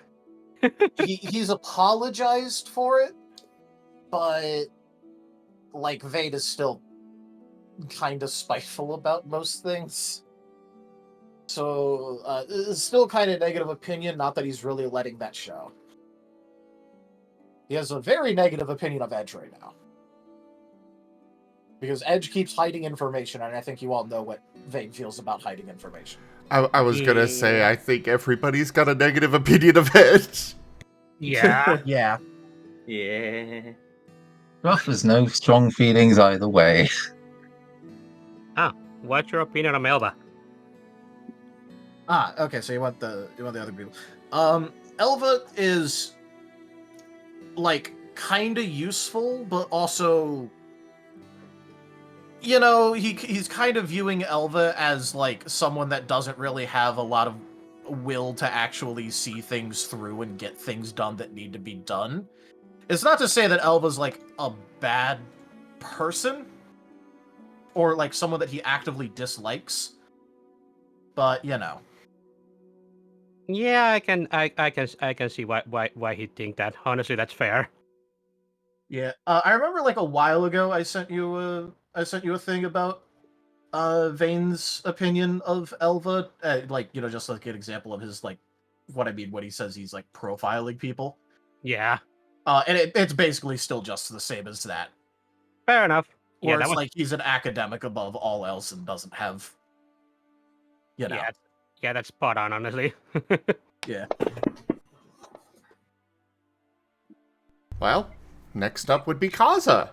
He's apologized for it, but like Vade is still kind of spiteful about most things. So it's still kind of negative opinion, not that he's really letting that show. He has a very negative opinion of Edge right now. Because Edge keeps hiding information, and I think you all know what Vade feels about hiding information. I was gonna say, I think everybody's got a negative opinion of Edge. Yeah. Yeah. Yeah. Scruff has no strong feelings either way. What's your opinion on Elva? Okay, so you want the other people. Elva is like kinda useful, but also, you know, he's kind of viewing Elva as like someone that doesn't really have a lot of will to actually see things through and get things done that need to be done. It's not to say that Elva's like a bad person or like someone that he actively dislikes, but you know. Yeah, I can see why he'd think that. Honestly, that's fair. Yeah, I remember like a while ago I sent you a thing about Vane's opinion of Elva, like, you know, just like an example of his like what I mean when he says he's like profiling people. Yeah. And it's basically still just the same as that. Fair enough. Where Yeah, it's like he's an academic above all else and doesn't have, you know. Yeah, that's spot on, honestly. Yeah. Well, next up would be Kaza.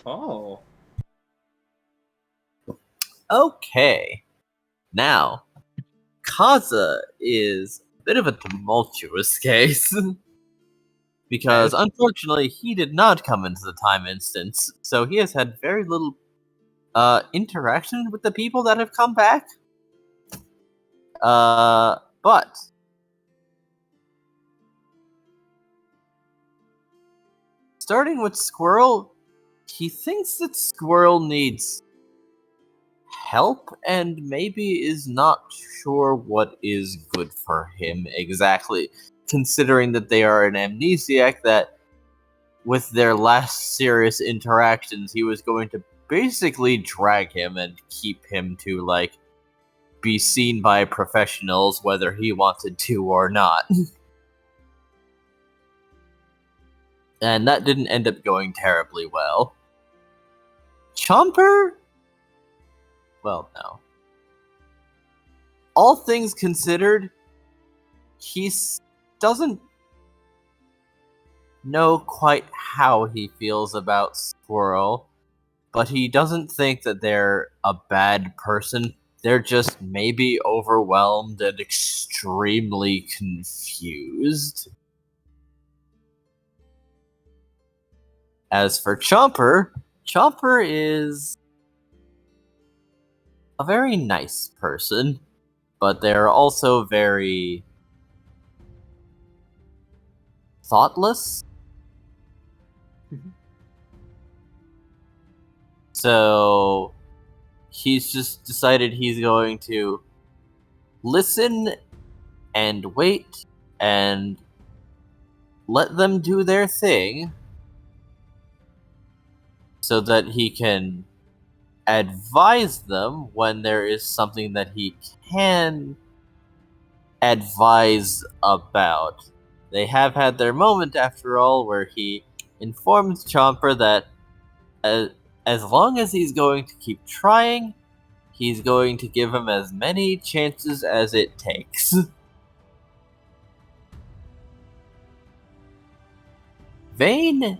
Oh. Okay. Now, Kaza is a bit of a tumultuous case. Because, unfortunately, he did not come into the time instance, so he has had very little interaction with the people that have come back. But starting with Squirrel, he thinks that Squirrel needs help and maybe is not sure what is good for him exactly, considering that they are an amnesiac that with their last serious interactions he was going to basically drag him and keep him to like be seen by professionals whether he wanted to or not. And that didn't end up going terribly well. Chomper? Well, no. All things considered, he doesn't know quite how he feels about Squirrel, but he doesn't think that they're a bad person. They're just maybe overwhelmed and extremely confused. As for Chomper, Chomper is a very nice person, but they're also very thoughtless. So he's just decided he's going to listen and wait and let them do their thing so that he can advise them when there is something that he can advise about. They have had their moment, after all, where he informs Chomper that as long as he's going to keep trying, he's going to give him as many chances as it takes. Vane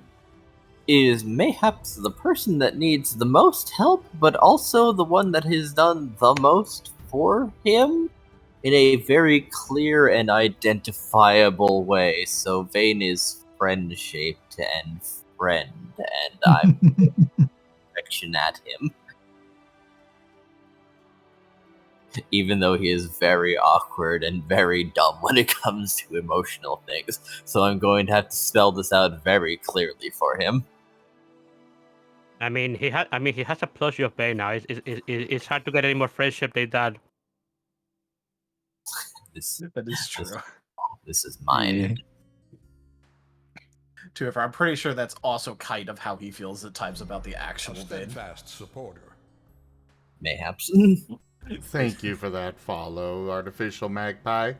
is mayhaps the person that needs the most help, but also the one that has done the most for him in a very clear and identifiable way. So Vane is friend-shaped and friend, and I'm affection at him. even though he is very awkward and very dumb when it comes to emotional things. So I'm going to have to spell this out very clearly for him. I mean, he has a plushie of Bay now. It's hard to get any more friendship than that. That is true. This is mine. To if I'm pretty sure that's also kind of how he feels at times about the actual Vin. Steadfast supporter. Mayhaps. Thank you for that follow, Artificial Magpie.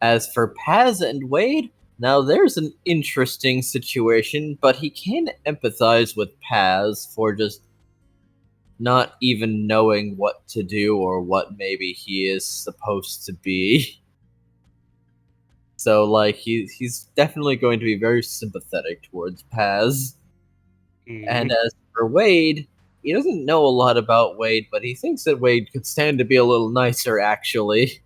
As for Paz and Wade, now there's an interesting situation, but he can empathize with Paz for just not even knowing what to do or what maybe he is supposed to be. So, like, he's definitely going to be very sympathetic towards Paz. And as for Wade, he doesn't know a lot about Wade, but he thinks that Wade could stand to be a little nicer, actually.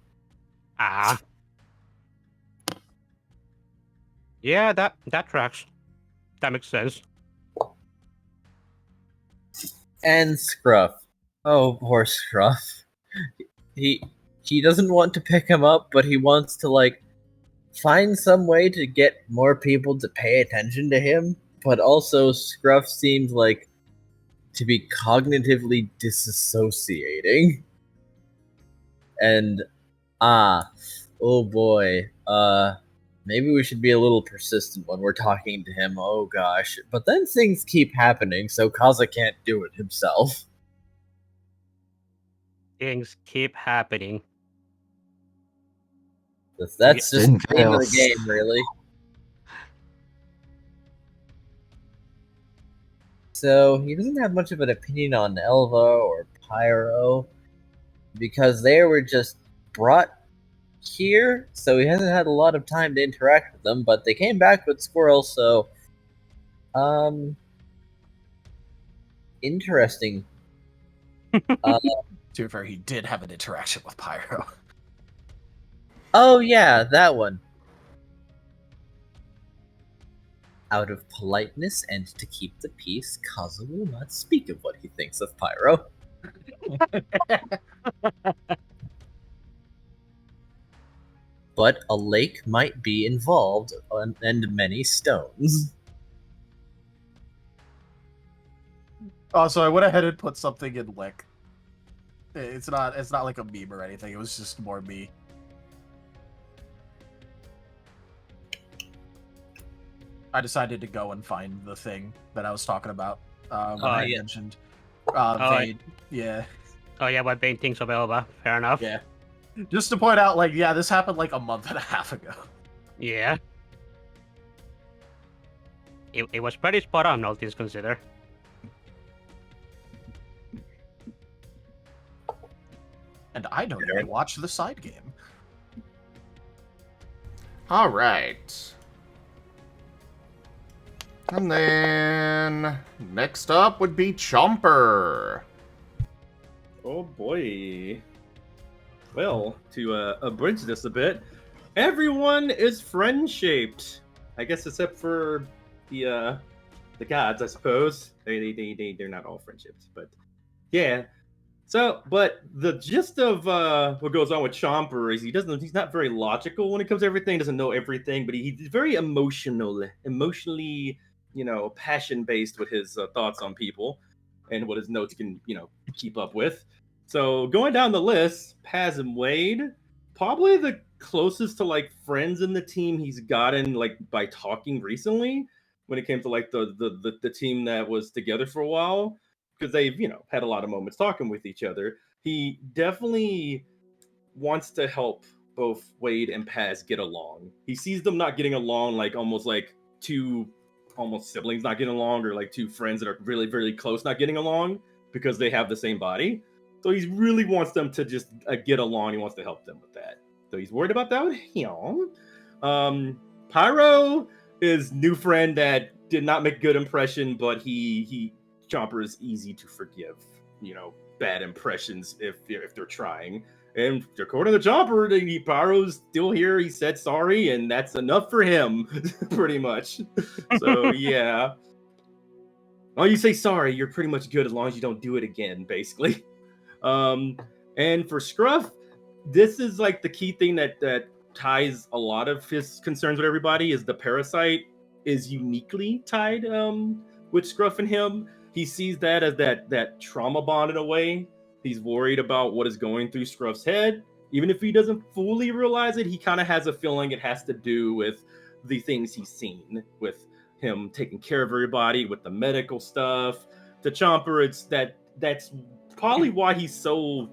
Yeah, that tracks. That makes sense. And Scruff. Oh, poor Scruff. He doesn't want to pick him up, but he wants to, like, find some way to get more people to pay attention to him. But also, Scruff seems like to be cognitively disassociating. And, oh boy, maybe we should be a little persistent when we're talking to him, oh gosh. But then things keep happening, so Kaza can't do it himself. Things keep happening. That's just the name of the game, really. So, he doesn't have much of an opinion on Elva or Pyro, because they were just brought here, so he hasn't had a lot of time to interact with them, but they came back with Squirrel, so... interesting. To be fair, he did have an interaction with Pyro. Oh yeah, that one. Out of politeness and to keep the peace, Kaza will not speak of what he thinks of Pyro. But a lake might be involved, and many stones. So I went ahead and put something in lick. It's not like a meme or anything. It was just more me. I decided to go and find the thing that I was talking about when I mentioned Vade. Yeah. Oh yeah, what Bane thinks of Elva. Fair enough. Yeah. Just to point out, like, yeah, this happened like a month and a half ago. Yeah. It was pretty spot on, all things considered. And I don't even watch the side game. All right. And then next up would be Chomper. Oh boy. Well, to abridge this a bit, everyone is friend-shaped. I guess except for the gods, I suppose. They're not all friend-shaped, but yeah. So, but the gist of what goes on with Chomper is he's not very logical when it comes to everything, doesn't know everything, but he's very emotionally, passion-based with his thoughts on people and what his notes can, keep up with. So going down the list, Paz and Wade, probably the closest to like friends in the team he's gotten like by talking recently when it came to like the team that was together for a while. Because they've, had a lot of moments talking with each other. He definitely wants to help both Wade and Paz get along. He sees them not getting along like almost like two almost siblings not getting along, or like two friends that are really, really close not getting along because they have the same body. So he really wants them to just get along. He wants to help them with that. So he's worried about that with him. Pyro is new friend that did not make a good impression, but Chomper is easy to forgive, bad impressions if they're trying. And according to Chomper, Pyro's still here. He said sorry, and that's enough for him, pretty much. So yeah. When you say sorry, you're pretty much good as long as you don't do it again, basically. And for Scruff, this is like the key thing that ties a lot of his concerns with everybody is the parasite is uniquely tied with Scruff and him. He sees that as that trauma bond in a way. He's worried about what is going through Scruff's head. Even if he doesn't fully realize it, he kind of has a feeling it has to do with the things he's seen, with him taking care of everybody, with the medical stuff. To Chomper, that's probably why he's so,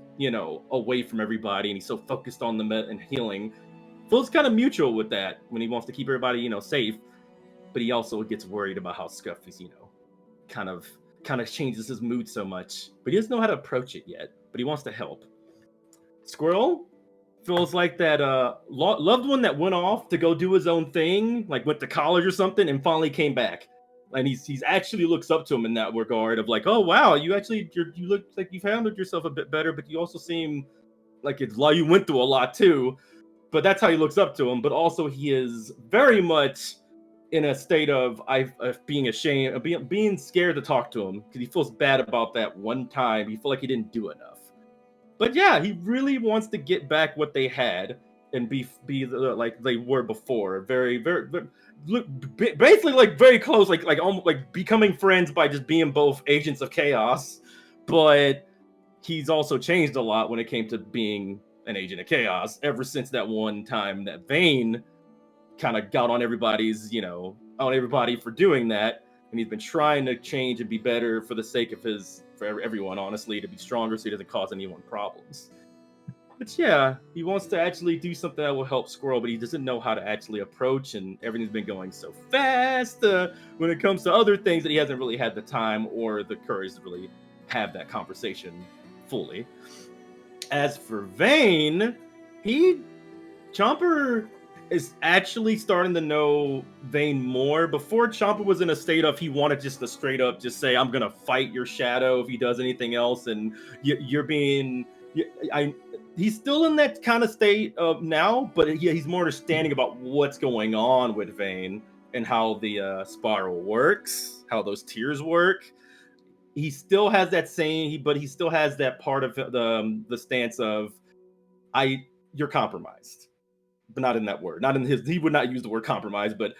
away from everybody and he's so focused on the and healing. Feels kind of mutual with that when he wants to keep everybody, safe, but he also gets worried about how Scruff is, kind of changes his mood so much, but he doesn't know how to approach it yet, but he wants to help. Squirrel feels like that loved one that went off to go do his own thing, like went to college or something, and finally came back. And he's actually looks up to him in that regard of like, oh wow, you look like you've handled yourself a bit better, but you also seem like you went through a lot too. But that's how he looks up to him. But also he is very much in a state of being ashamed, of being scared to talk to him because he feels bad about that one time. He felt like he didn't do enough. But yeah, he really wants to get back what they had and be like they were before. Very, very, basically like very close, like almost like becoming friends by just being both agents of chaos. But he's also changed a lot when it came to being an agent of chaos ever since that one time that Vane kind of got on everybody's, on everybody for doing that. And he's been trying to change and be better for the sake of for everyone, honestly, to be stronger so he doesn't cause anyone problems. But yeah, he wants to actually do something that will help Squirrel, but he doesn't know how to actually approach, and everything's been going so fast when it comes to other things that he hasn't really had the time or the courage to really have that conversation fully. As for Vane, Chomper is actually starting to know Vane more. Before, Chomper was in a state of he wanted just to straight up just say, I'm gonna fight your shadow if he does anything else, and he's still in that kind of state of now, but he's more understanding about what's going on with Vane and how the spiral works, how those tiers work. He still has that but he still has that part of the stance of you're compromised, but not in that word. Not in his. He would not use the word compromise, but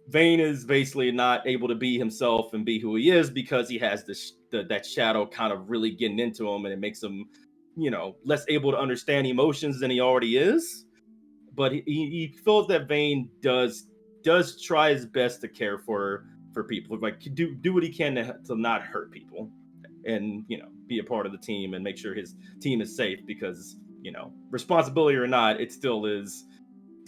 Vane is basically not able to be himself and be who he is because he has that shadow kind of really getting into him, and it makes him, less able to understand emotions than he already is. But he feels that Vane does try his best to care for people, like do what he can to not hurt people, and be a part of the team and make sure his team is safe because responsibility or not, it still is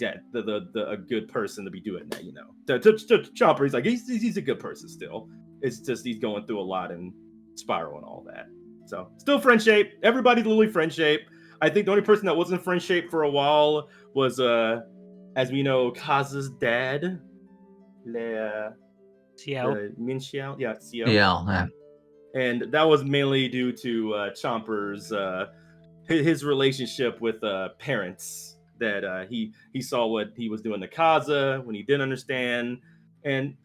a good person to be doing that. To Chomper, he's like he's a good person still. It's just he's going through a lot and spiral and all that. So still friend shape. Everybody's literally friend shape. I think the only person that wasn't friend shape for a while was as we know, Kaza's dad. Min Xiao, yeah, Xiao. Yeah. And that was mainly due to Chomper's his relationship with parents. That he saw what he was doing to Kaza when he didn't understand, and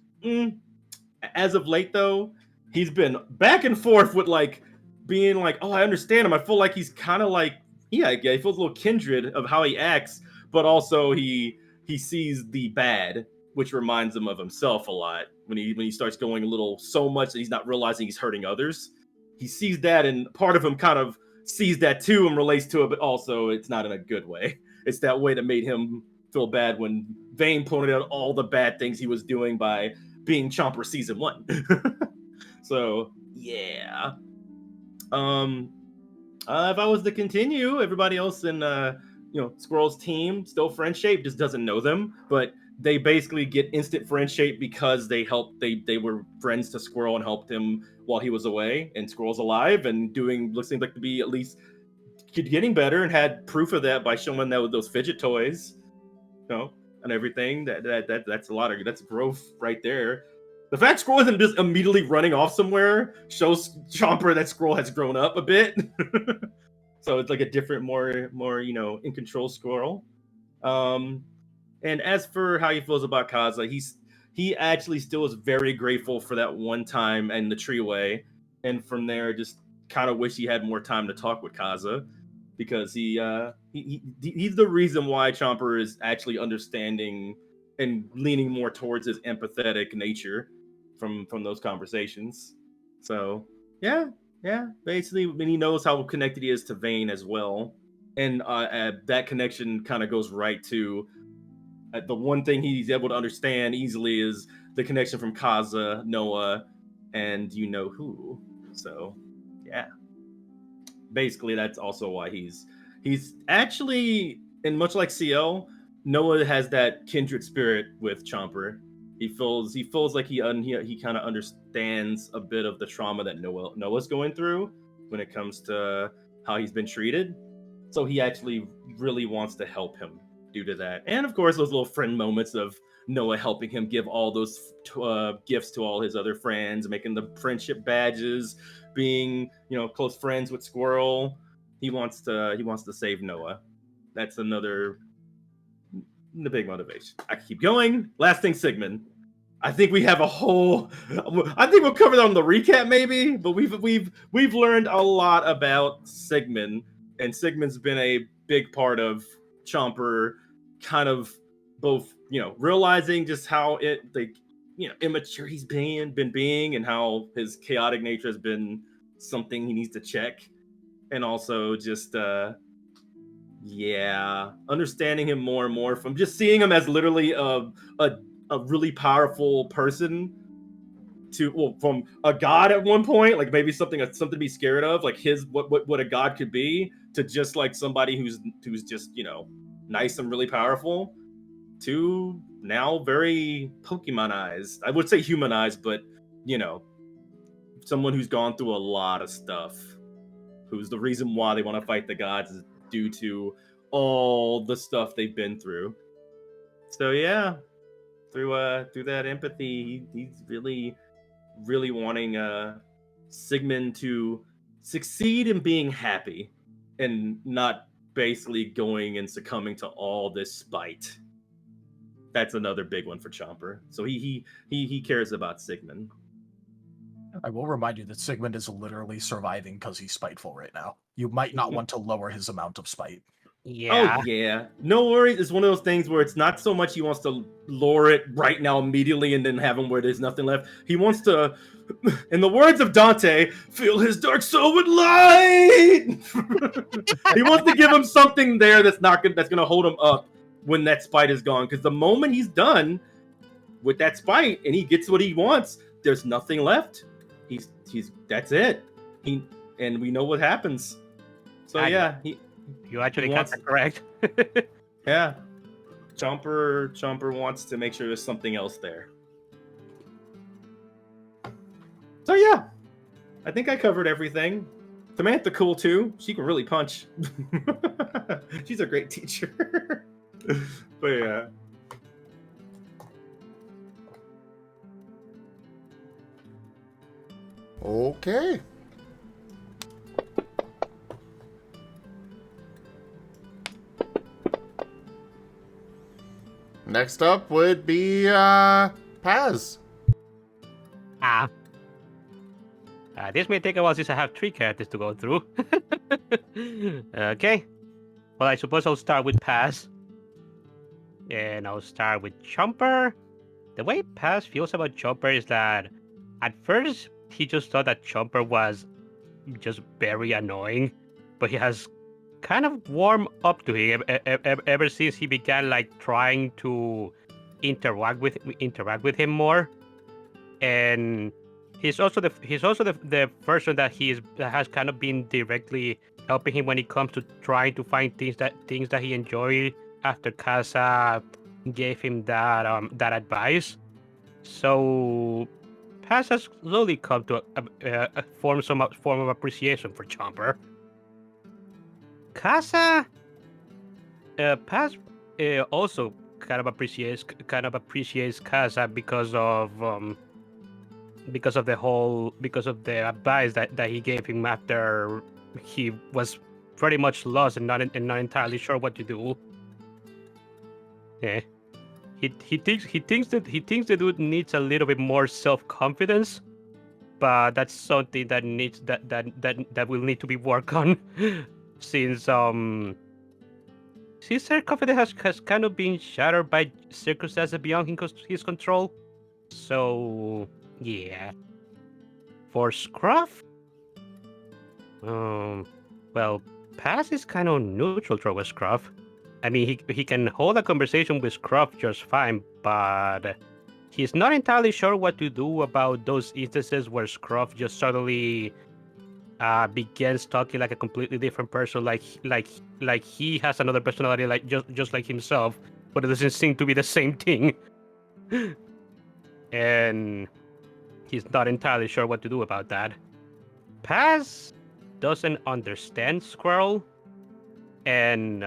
as of late though, he's been back and forth with like being like, oh, I understand him. I feel like he's kind of like he feels a little kindred of how he acts, but also he sees the bad, which reminds him of himself a lot when he starts going a little so much that he's not realizing he's hurting others. He sees that, and part of him kind of sees that too and relates to it, but also it's not in a good way. It's that way that made him feel bad when Vane pointed out all the bad things he was doing by being Chomper season 1. So yeah. If I was to continue, everybody else in Squirrel's team still friend shape, just doesn't know them, but they basically get instant friend shape because they were friends to Squirrel and helped him while he was away, and Squirrel's alive and seems like to be at least getting better, and had proof of that by showing that with those fidget toys, and everything. That's growth right there. The fact Squirrel isn't just immediately running off somewhere shows Chomper that Squirrel has grown up a bit. So it's like a different, more in control Squirrel. And as for how he feels about Kaza, he actually still is very grateful for that one time and the treeway, and from there just kind of wish he had more time to talk with Kaza, because he's the reason why Chomper is actually understanding and leaning more towards his empathetic nature from those conversations. So yeah, basically, when he knows how connected he is to Vane as well, and that connection kind of goes right to the one thing he's able to understand easily is the connection from Kaza, Noah, and you know who. So yeah, basically that's also why he's actually, and much like CL, Noah has that kindred spirit with Chomper. He feels like he kind of understands a bit of the trauma that Noah's going through when it comes to how he's been treated. So he actually really wants to help him due to that. And of course, those little friend moments of Noah helping him give all those gifts to all his other friends, making the friendship badges, being, you know, close friends with Squirrel. He wants to save Noah. That's the big motivation. I can keep going. Last thing, Sigmund. I think we have a whole. I think we'll cover that on the recap, maybe. But we've learned a lot about Sigmund, and Sigmund's been a big part of Chomper, kind of both, you know, realizing just how immature he's been being, and how his chaotic nature has been something he needs to check, and also just understanding him more and more from just seeing him as literally a really powerful person from a god at one point, like maybe something to be scared of, like what a god could be, to just like somebody who's just, you know, nice and really powerful, to now very Pokemonized. I would say humanized, but you know, someone who's gone through a lot of stuff, who's the reason why they want to fight the gods is due to all the stuff they've been through. So yeah, through that empathy, he's really wanting Sigmund to succeed in being happy and not basically going and succumbing to all this spite. That's another big one for Chomper. So he cares about Sigmund. I will remind you that Sigmund is literally surviving because he's spiteful right now. You might not want to lower his amount of spite. Yeah. Oh yeah, no worries. It's one of those things where it's not so much he wants to lower it right now immediately and then have him where there's nothing left. He wants to, in the words of Dante, fill his dark soul with light. He wants to give him something there that's gonna hold him up when that spite is gone. Because the moment he's done with that spite and he gets what he wants, there's nothing left. He's that's it. And we know what happens. So yeah, you actually got that correct. Yeah, Chomper wants to make sure there's something else there. So yeah, I think I covered everything. Samantha cool too. She can really punch. She's a great teacher. But yeah. Okay. Next up would be Paz. This may take a while since I have 3 characters to go through. Okay. Well, I suppose I'll start with Paz. And I'll start with Chomper. The way Paz feels about Chomper is that at first he just thought that Chomper was just very annoying, but he has kind of warmed up to him ever since he began like trying to interact with him more. And he's also the person that has kind of been directly helping him when it comes to trying to find things that he enjoyed after Kaza gave him that advice. So Paz has slowly come to form some form of appreciation for Chomper. Kaza, Paz also kind of appreciates Kaza because of the advice that he gave him after he was pretty much lost and not entirely sure what to do. Yeah. he thinks the dude needs a little bit more self-confidence, but that's something that needs that will need to be worked on, since their confidence has kind of been shattered by circumstances beyond his control. So yeah, for Scruff, well, Pass is kind of neutral towards Scruff. I mean, he can hold a conversation with Scruff just fine, but he's not entirely sure what to do about those instances where Scruff just suddenly begins talking like a completely different person, like he has another personality, like just like himself, but it doesn't seem to be the same thing. And he's not entirely sure what to do about that. Paz doesn't understand Squirrel, and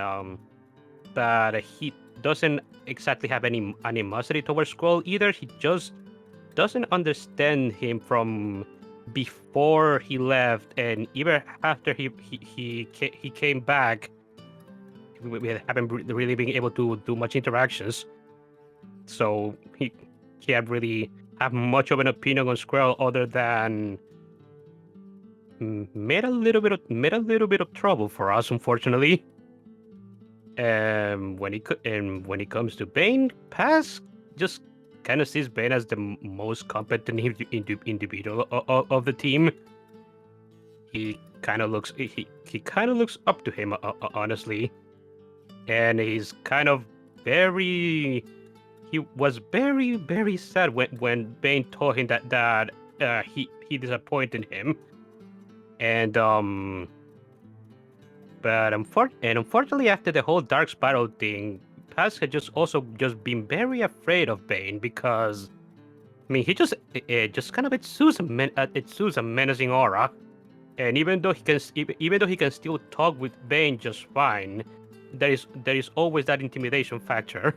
but he doesn't exactly have any animosity towards Squirrel either. He just doesn't understand him from before he left, and even after he came back. We haven't really been able to do much interactions, so he can't really have much of an opinion on Squirrel other than made a little bit of trouble for us, unfortunately. When it comes to Bane, Paz just kind of sees Bane as the most competent individual of the team. He kind of looks up to him, honestly, and he's kind of he was very sad when Bane told him that he disappointed him. And but unfortunately, after the whole Dark Spiral thing, Paz had just been very afraid of Bane, because I mean, he just kind of exudes a menacing aura, and even though he can still talk with Bane just fine, there is always that intimidation factor.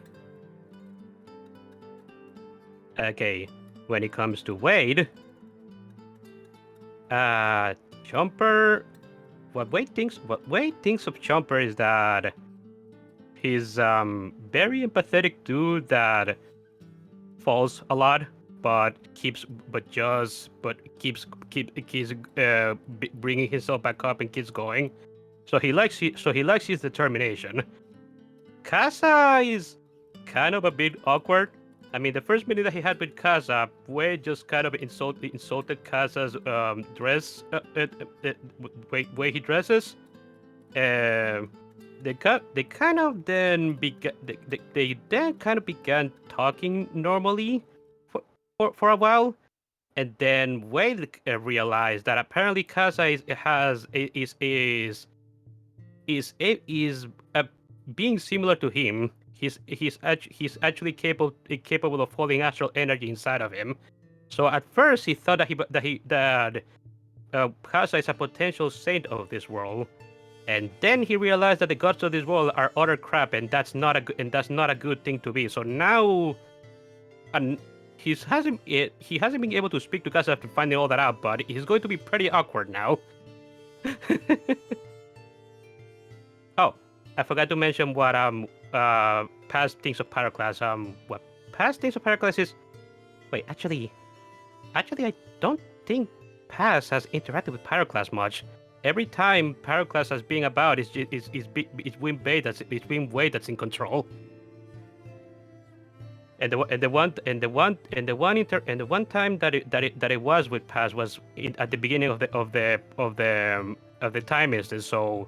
Okay, when it comes to Wade, Chomper, what Wade thinks of Chomper is that he's very empathetic dude that falls a lot, but keeps bringing himself back up and keeps going. So he likes his determination. Casa is kind of a bit awkward. I mean, the first minute that he had with Casa, Wade just kind of insulted Casa's dress, way he dresses. They kind of then began talking normally for a while, and then Wade realized that apparently Casa is being similar to him. He's actually capable of holding astral energy inside of him. So at first he thought that Casa is a potential saint of this world, and then he realized that the gods of this world are utter crap, and that's not a good thing to be. So now, he hasn't been able to speak to Casa after finding all that out, but he's going to be pretty awkward now. Oh, I forgot to mention what Paz thinks of Pyroclast. What Paz thinks of Pyroclast is... Wait, actually, I don't think Paz has interacted with Pyroclast much. Every time Pyroclast has been about, it's been Wade that's in control. And the one time that it was with Paz was at the beginning of the time instance. So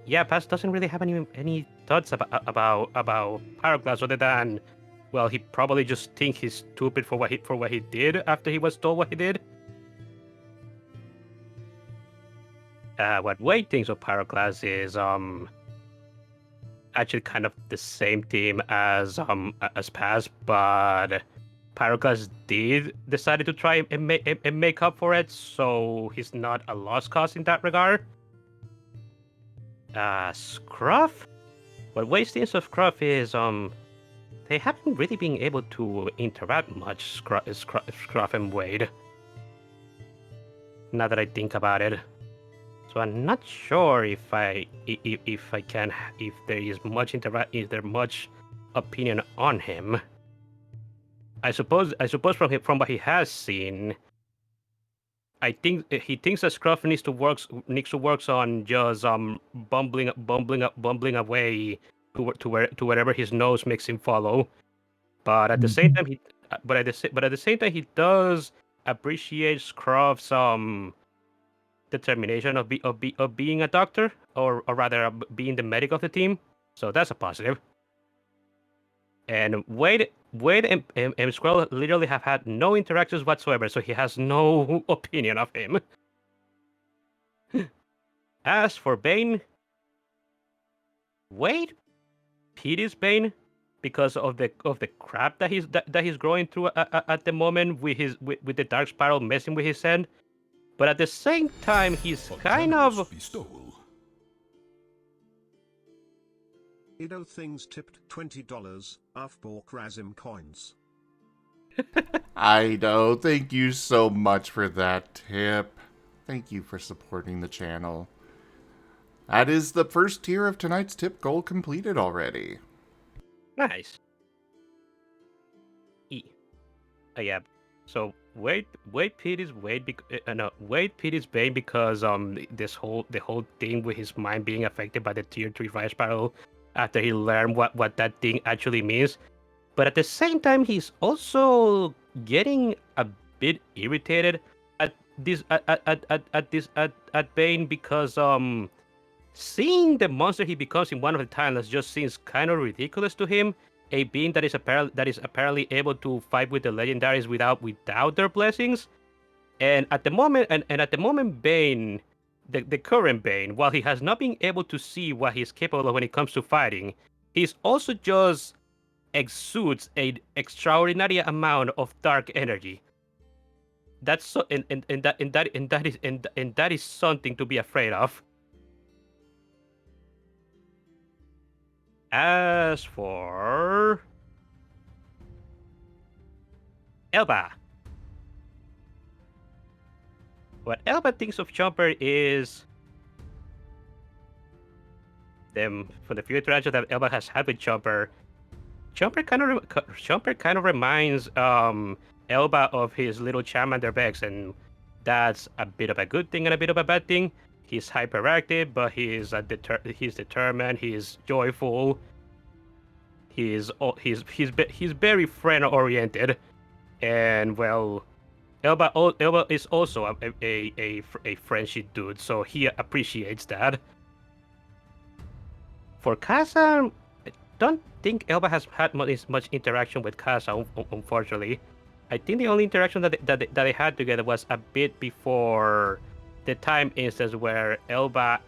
yeah, Paz doesn't really have any thoughts about Pyroclast other than, well, he probably just thinks he's stupid for what he did after he was told what he did. What Wade thinks of Pyroclast is actually kind of the same theme as Paz, but Pyroclast did decide to try and make up for it, so he's not a lost cause in that regard. Scruff? What Wade thinks of Scruff is they haven't really been able to interact much, Scruff and Wade. Now that I think about it. So I'm not sure if there is much opinion on him. I suppose from what he has seen, I think he thinks that Scruff needs to work on just bumbling away to wherever his nose makes him follow. But at the same time, at the same time, he does appreciate Scruff's determination of being a doctor, or rather being the medic of the team. So that's a positive. And Wade and Squirrel literally have had no interactions whatsoever, so he has no opinion of him. As for Bane, Wade pities Bane because of the crap that he's going through at the moment with the Dark Spiral messing with his head. But at the same time, he's kind of Ido Things tipped $20 Afbork Razim coins. Ido, thank you so much for that tip. Thank you for supporting the channel. That is the first tier of tonight's tip goal completed already. nice. Yeah. So Wade pities Bane because the whole thing with his mind being affected by the tier 3 fire spiral after he learned what that thing actually means. But at the same time, he's also getting a bit irritated at Bane because seeing the monster he becomes in one of the timelines just seems kind of ridiculous to him. A being that is apparently able to fight with the legendaries without their blessings. And at the moment, Bane, the current Bane, while he has not been able to see what he's capable of when it comes to fighting, he's also just exudes an extraordinary amount of dark energy. That's so, and that is something to be afraid of. As for Elba, what Elba thinks of Chomper is for the few interactions that Elba has had with Chomper. Chomper kind of reminds Elba of his little Charmander Vex, and that's a bit of a good thing and a bit of a bad thing. He's hyperactive, but he's determined. He's joyful. He's very friend oriented, and well, Elba is also a friendship dude, so he appreciates that. For Casa, I don't think Elba has had much interaction with Casa, unfortunately. I think the only interaction that they had together was a bit before the time instance where Elba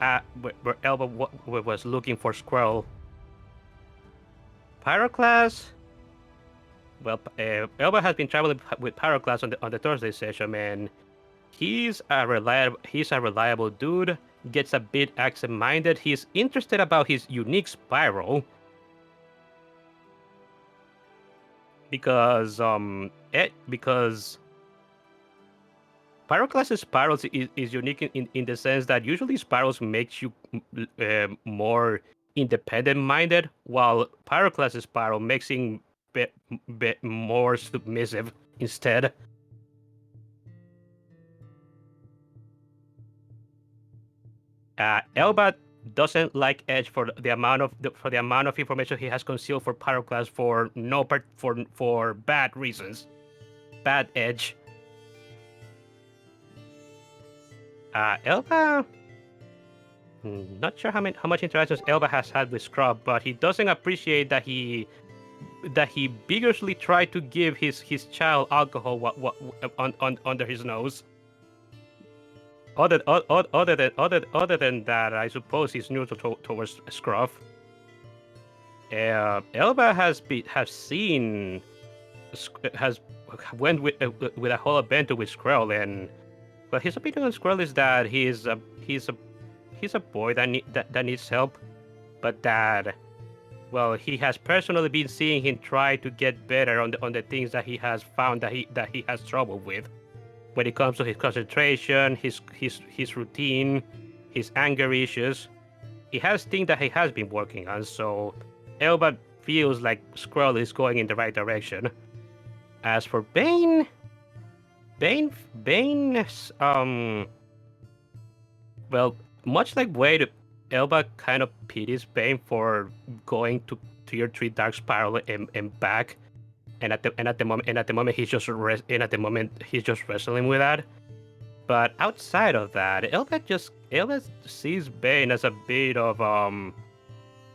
was looking for Squirrel. Pyroclast. Well, Elba has been traveling with Pyroclast on the Thursday session, and he's a reliable dude. Gets a bit absent-minded. He's interested about his unique spiral because Pyroclast's spirals is unique in the sense that usually spirals makes you more independent-minded, while Pyroclast's spiral makes him bit more submissive instead. Elba doesn't like Edge for the amount of information he has concealed for Pyroclast for bad reasons. Bad Edge. Elba, not sure how much interactions Elba has had with Scruff, but he doesn't appreciate that he vigorously tried to give his child alcohol under his nose. Other than that, I suppose he's neutral towards Scruff. Elba has went with a whole adventure with Squirrel, and well, his opinion on Squirrel is that he's a boy that needs help, but that, well, he has personally been seeing him try to get better on the things that he has found that he has trouble with. When it comes to his concentration, his routine, his anger issues, he has things that he has been working on. So Elba feels like Squirrel is going in the right direction. as for Bane, Bane, well, much like Wade, Elba kind of pities Bane for going to tier 3 Dark Spiral and back, and at the moment he's just wrestling with that. But outside of that, Elba sees Bane as a bit of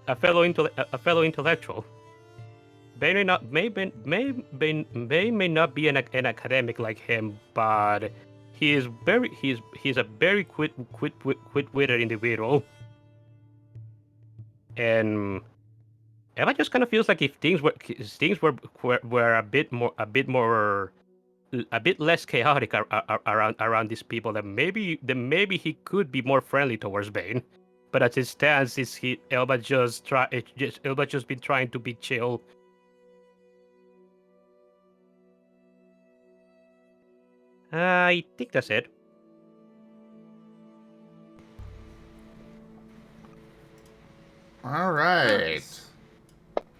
a fellow intellectual. Bane may not be an academic like him, but he's a very quick-witted individual. And Eva just kind of feels like if things were a bit less chaotic around these people, then maybe he could be more friendly towards Bane. But as it stands, Elba just been trying to be chill. I think that's it. All right.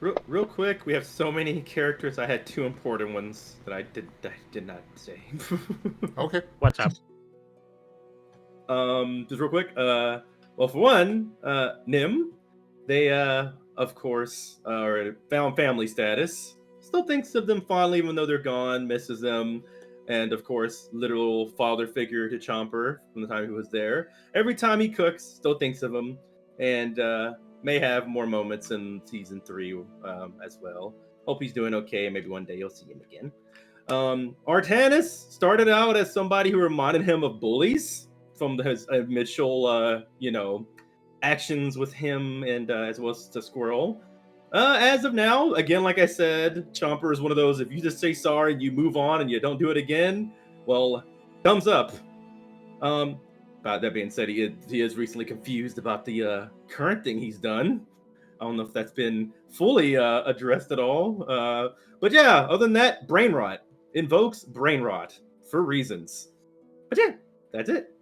Real quick, we have so many characters. I had 2 important ones that I did not say. Okay. What's up? Just real quick. Well, for one, Nim, they of course are found family status. Still thinks of them fondly, even though they're gone. Misses them, and of course, literal father figure to Chomper from the time he was there. Every time he cooks, still thinks of him, and may have more moments in season 3 as well. Hope he's doing okay. Maybe one day you'll see him again. Artanis started out as somebody who reminded him of bullies from his initial, actions with him and as well as the squirrel. As of now, again, like I said, Chomper is one of those, if you just say sorry and you move on and you don't do it again, well, thumbs up. That being said, he is recently confused about the current thing he's done. I don't know if that's been fully addressed at all. But yeah, other than that, brain rot. Invokes brain rot for reasons. But yeah, that's it.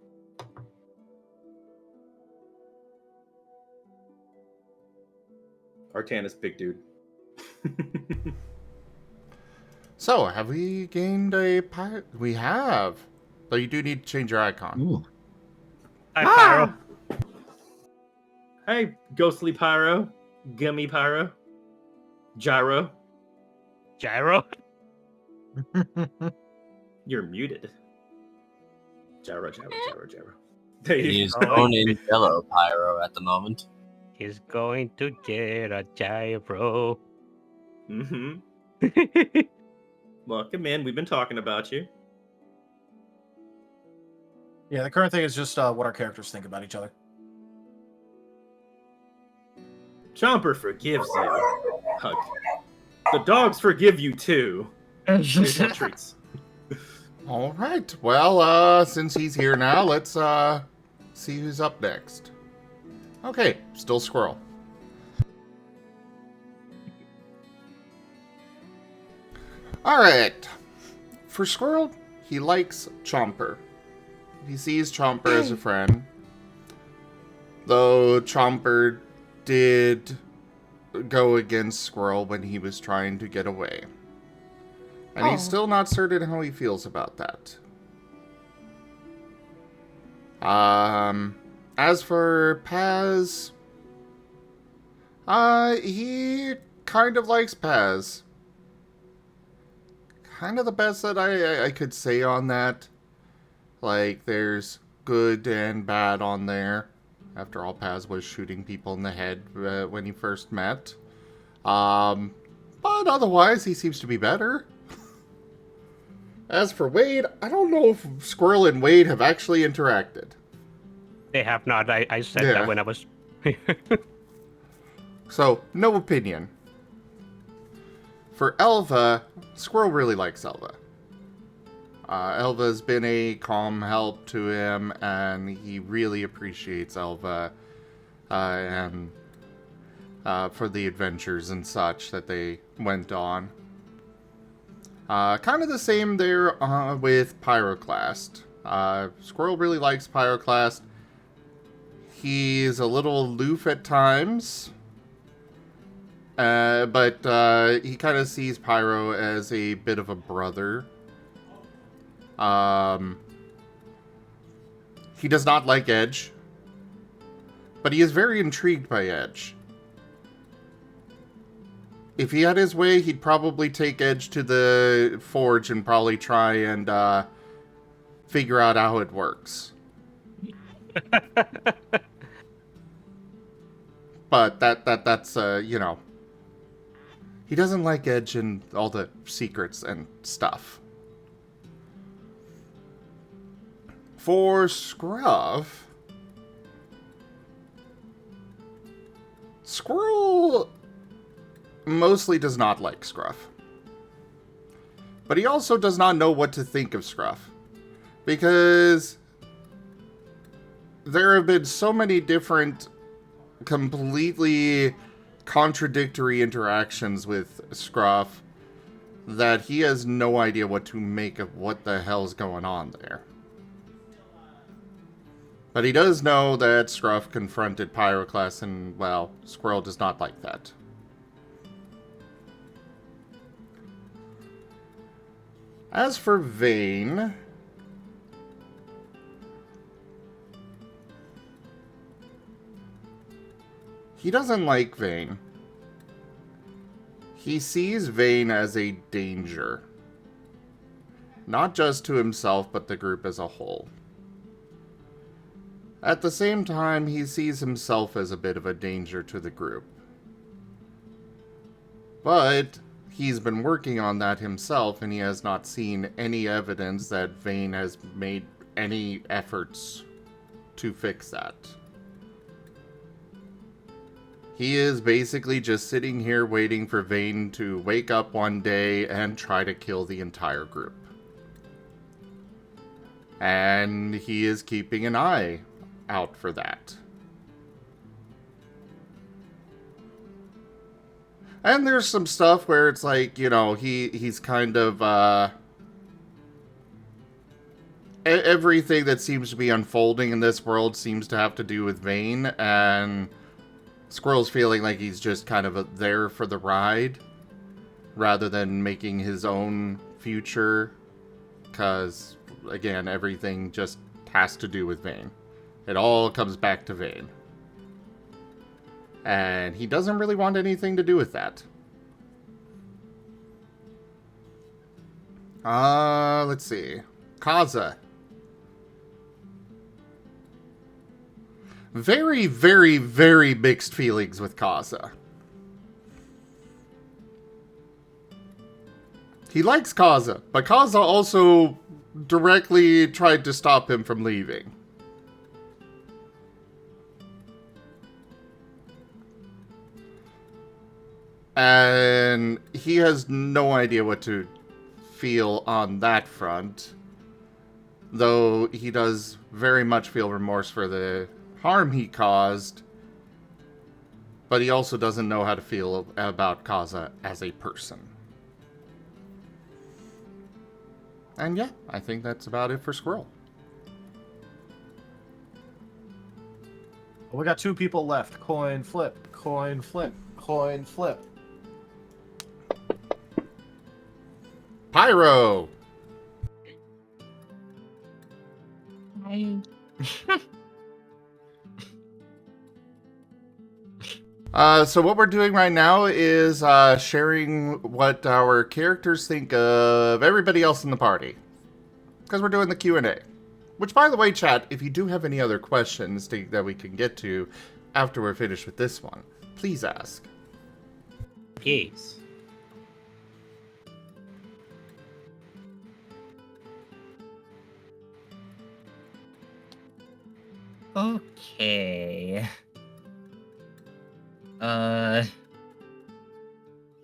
Artanis, big dude. So, have we gained a pirate? We have. Though you do need to change your icon. Ooh. Hi, Pyro. Hey, ghostly Pyro. Gummy Pyro. Gyro. Gyro. You're muted. Gyro. There you He's go. going in yellow Pyro at the moment. He's going to get a gyro. Mm-hmm. Welcome in. We've been talking about you. Yeah, the current thing is just what our characters think about each other. Chomper forgives you. Hug. The dogs forgive you too. Here's your treats. All right. Well, since he's here now, let's see who's up next. Okay, still Squirrel. All right. For Squirrel, he likes Chomper. He sees Chomper as a friend. Though Chomper did go against Squirrel when he was trying to get away. And he's still not certain how he feels about that. As for Paz, he kind of likes Paz. Kind of the best that I could say on that. Like, there's good and bad on there. After all, Paz was shooting people in the head when he first met. But otherwise, he seems to be better. As for Wade, I don't know if Squirrel and Wade have actually interacted. They have not. I said Yeah. that when I was... So, no opinion. For Elva, Squirrel really likes Elva. Elva's been a calm help to him, and he really appreciates Elva and for the adventures and such that they went on. Kind of the same there with Pyroclast. Squirrel really likes Pyroclast. He's a little aloof at times. But he kind of sees Pyro as a bit of a brother. He does not like Edge, but he is very intrigued by Edge. If he had his way, he'd probably take Edge to the forge and probably try and figure out how it works. But that's you know, he doesn't like Edge and all the secrets and stuff. For Scruff, Squirrel mostly does not like Scruff. But he also does not know what to think of Scruff. Because there have been so many different, completely contradictory interactions with Scruff that he has no idea what to make of what the hell's going on there. But he does know that Scruff confronted Pyroclast, and, well, Squirrel does not like that. As for Vane, he doesn't like Vane. He sees Vane as a danger. Not just to himself, but the group as a whole. At the same time, he sees himself as a bit of a danger to the group. But he's been working on that himself, and he has not seen any evidence that Vane has made any efforts to fix that. He is basically just sitting here waiting for Vane to wake up one day and try to kill the entire group. And he is keeping an eye out for that. And there's some stuff where it's like, you know, he's kind of, everything that seems to be unfolding in this world seems to have to do with Vane, and Squirrel's feeling like he's just kind of there for the ride, rather than making his own future, because, again, everything just has to do with Vane. It all comes back to Vane. And he doesn't really want anything to do with that. Let's see. Kaza. Very, very, very mixed feelings with Kaza. He likes Kaza, but Kaza also directly tried to stop him from leaving. And he has no idea what to feel on that front. Though he does very much feel remorse for the harm he caused. But he also doesn't know how to feel about Kaza as a person. And yeah, I think that's about it for Squirrel. We got 2 people left. Coin flip, coin flip, coin flip. Pyro! So what we're doing right now is sharing what our characters think of everybody else in the party. Because we're doing the Q&A. Which, by the way, chat, if you do have any other questions that we can get to after we're finished with this one, please ask. Yes. Okay.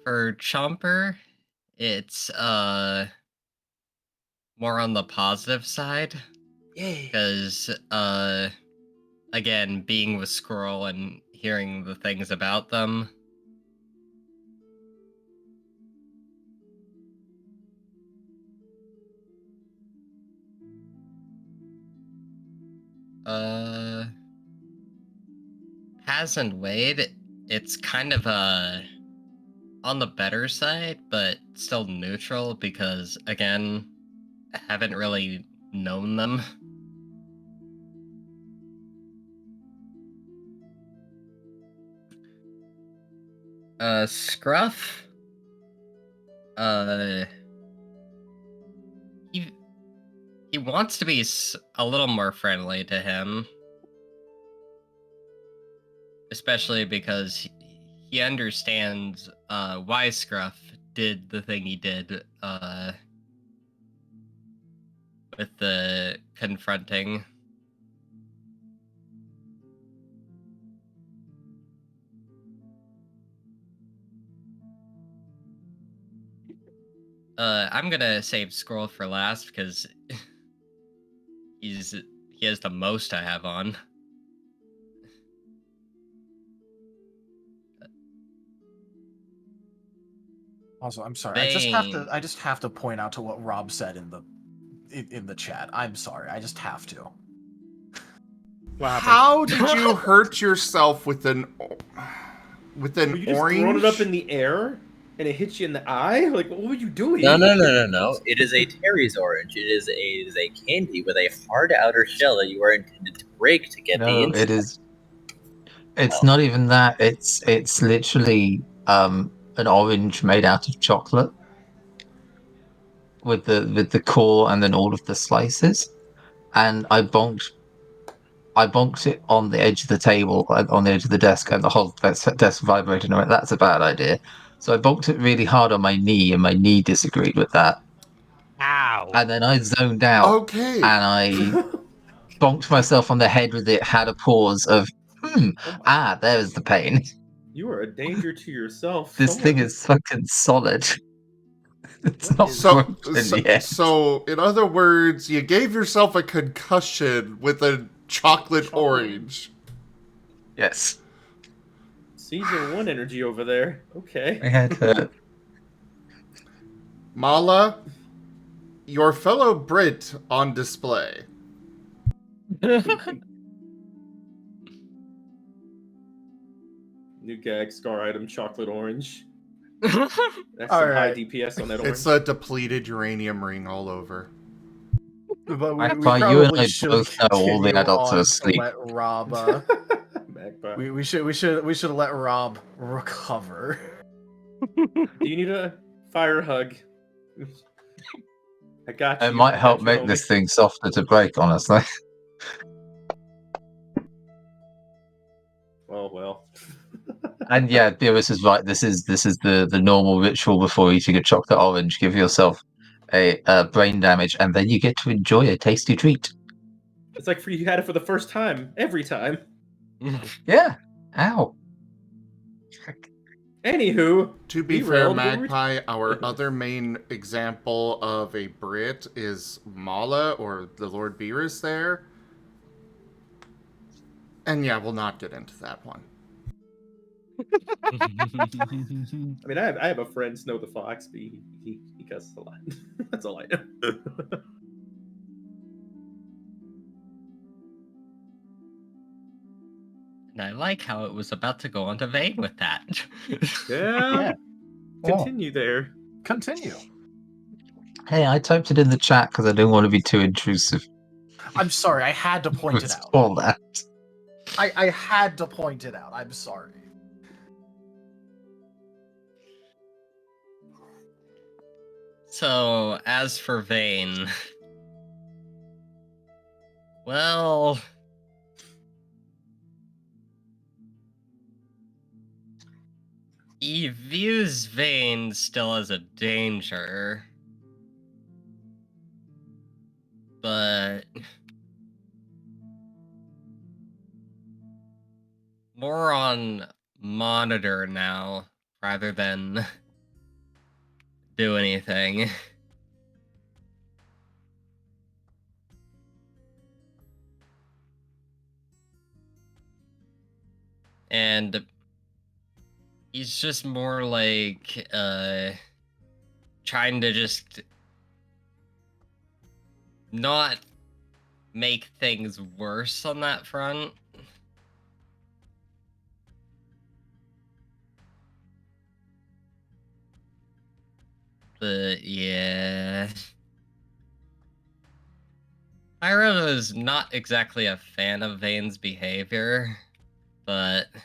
For Chomper, it's more on the positive side. Yay. Because again, being with Squirrel and hearing the things about them. Has and Wade, it's kind of a on the better side, but still neutral because, again, I haven't really known them. Scruff, he wants to be a little more friendly to him, especially because he understands why Scruff did the thing he did with the confronting. I'm gonna save Scroll for last because he has the most I have on. Also, I'm sorry. Bane. I just have to point out to what Rob said in the chat. I'm sorry. I just have to. What happened? How did you hurt yourself with an Were you just orange? throwing it up in the air and it hits you in the eye? Like, what were you doing? No. It is a Terry's orange. It is a candy with a hard outer shell that you are intended to break to get the No, inside. it is. It's Oh. not even that. It's literally an orange made out of chocolate with the core and then all of the slices. And I bonked it on the edge of the table, on the edge of the desk, and the whole desk vibrated. And I went, "That's a bad idea." So I bonked it really hard on my knee, and my knee disagreed with that. Ow. And then I zoned out, Okay. and I bonked myself on the head with it. Had a pause of, there's the pain. You are a danger to yourself. This thing is fucking solid. It's What not is- broken yet. So, in other words, you gave yourself a concussion with a chocolate orange. Yes. Season 1 energy over there. Okay. My head hurt. Mala, your fellow Brit on display. New gag, scar item, chocolate orange. That's some high Alright. DPS on that orange. It's a depleted uranium ring all over. But Magpie, you and I both know all the adults are asleep. Let Rob. Magpie. we should let Rob recover. Do you need a fire hug? I got you. It might I help got you, make homie. this thing softer to break, honestly. Well. And yeah, Beerus is right. This is the normal ritual before eating a chocolate orange. Give yourself a brain damage, and then you get to enjoy a tasty treat. It's like you had it for the first time, every time. Yeah. Ow. Anywho, To be fair, derailed, what were we Magpie, our other main example of a Brit is Mala, or the Lord Beerus there. And yeah, we'll not get into that one. I mean, I have a friend, Snow the Fox, but he cusses a lot. That's all I know. And I like how it was about to go on to Vane with that. Yeah. Yeah. Continue there. Continue. Hey, I typed it in the chat because I didn't want to be too intrusive. I'm sorry. I had to point it With out. all that. I had to point it out. I'm sorry. So, as for Vane, well, he views Vane still as a danger, but more on monitor now rather than do anything. And he's just more like trying to just not make things worse on that front. Yeah. Pyro is not exactly a fan of Vane's behavior, but he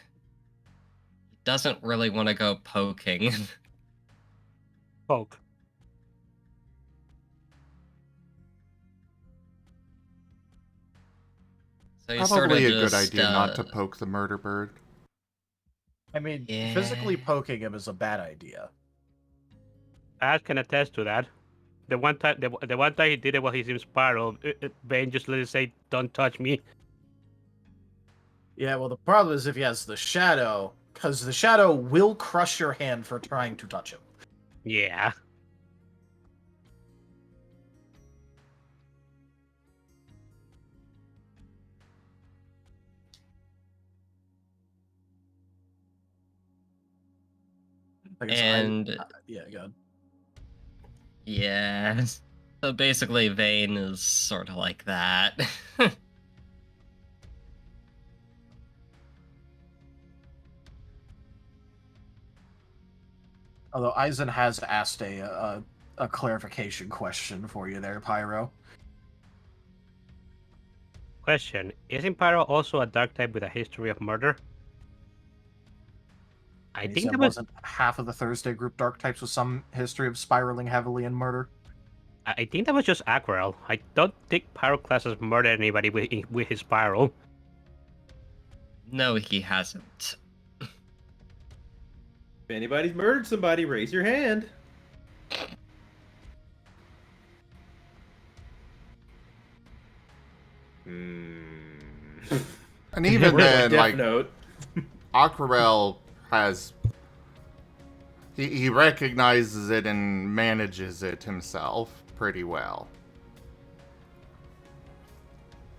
doesn't really want to go poking. Poke. So he's Probably sort a of good just, idea not to poke the murder bird. I mean, Yeah. physically poking him is a bad idea. Ash can attest to that. The one time, the one time he did it while he's in Spiral, Bane just let it say, "Don't touch me." Yeah, well, the problem is if he has the shadow, because the shadow will crush your hand for trying to touch him. Yeah. I guess And yeah, good. yeah. So basically, Vane is sort of like that. Although Eisen has asked a clarification question for you there, Pyro. Question: isn't Pyro also a dark type with a history of murder? I And he think said that was. wasn't half of the Thursday group dark types with some history of spiraling heavily in murder. I think that was just Aquarel. I don't think Pyroclast has murdered anybody with his Spiral. No, he hasn't. If anybody's murdered somebody, raise your hand. And even then, Death like, Note. Aquarel has... He recognizes it and manages it himself pretty well.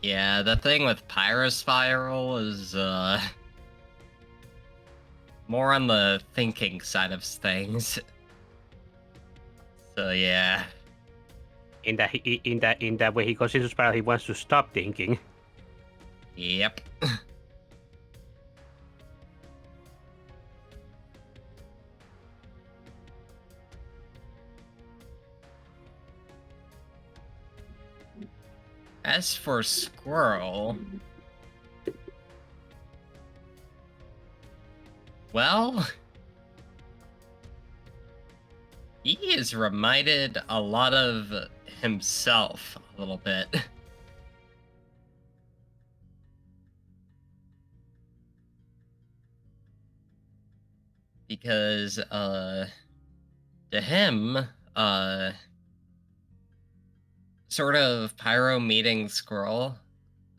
Yeah, the thing with Pyrospiral is, more on the thinking side of things. So yeah. In that way, he goes into Spiral. He wants to stop thinking. Yep. As for Squirrel, well, he is reminded a lot of himself a little bit. Because, to him, sort of Pyro meeting Squirrel,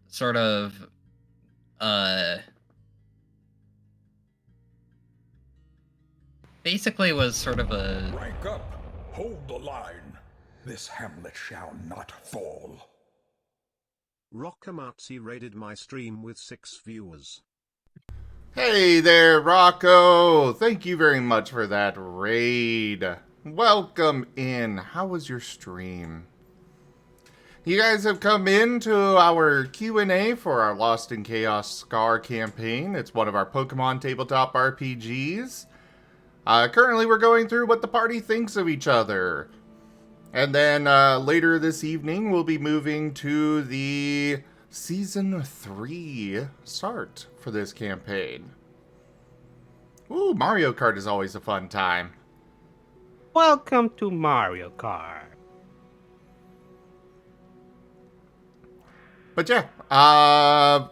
sort of, basically was sort of a... Rank up! Hold the line! This hamlet shall not fall. Rockamatzi raided my stream with 6 viewers. Hey there, Rocco! Thank you very much for that raid. Welcome in. How was your stream? You guys have come into our Q&A for our Lost in Chaos Scar campaign. It's one of our Pokemon tabletop RPGs. Currently, we're going through what the party thinks of each other. And then later this evening, we'll be moving to the Season 3 start for this campaign. Ooh, Mario Kart is always a fun time. Welcome to Mario Kart. But yeah, I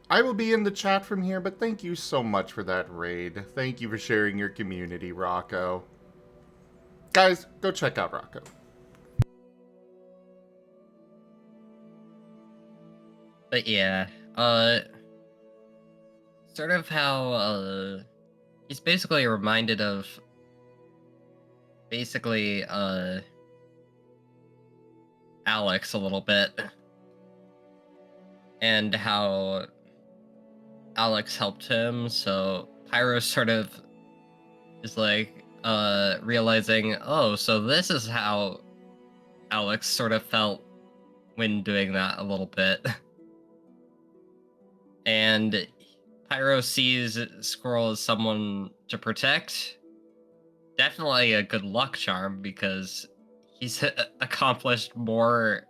will be in the chat from here, but thank you so much for that raid. Thank you for sharing your community, Rocco. Guys, go check out Rocco. But yeah, sort of how, he's basically reminded of, Alex a little bit. And how Alex helped him, so Pyro sort of is like, realizing, oh, so this is how Alex sort of felt when doing that a little bit. And Pyro sees Squirrel as someone to protect, definitely a good luck charm because he's accomplished more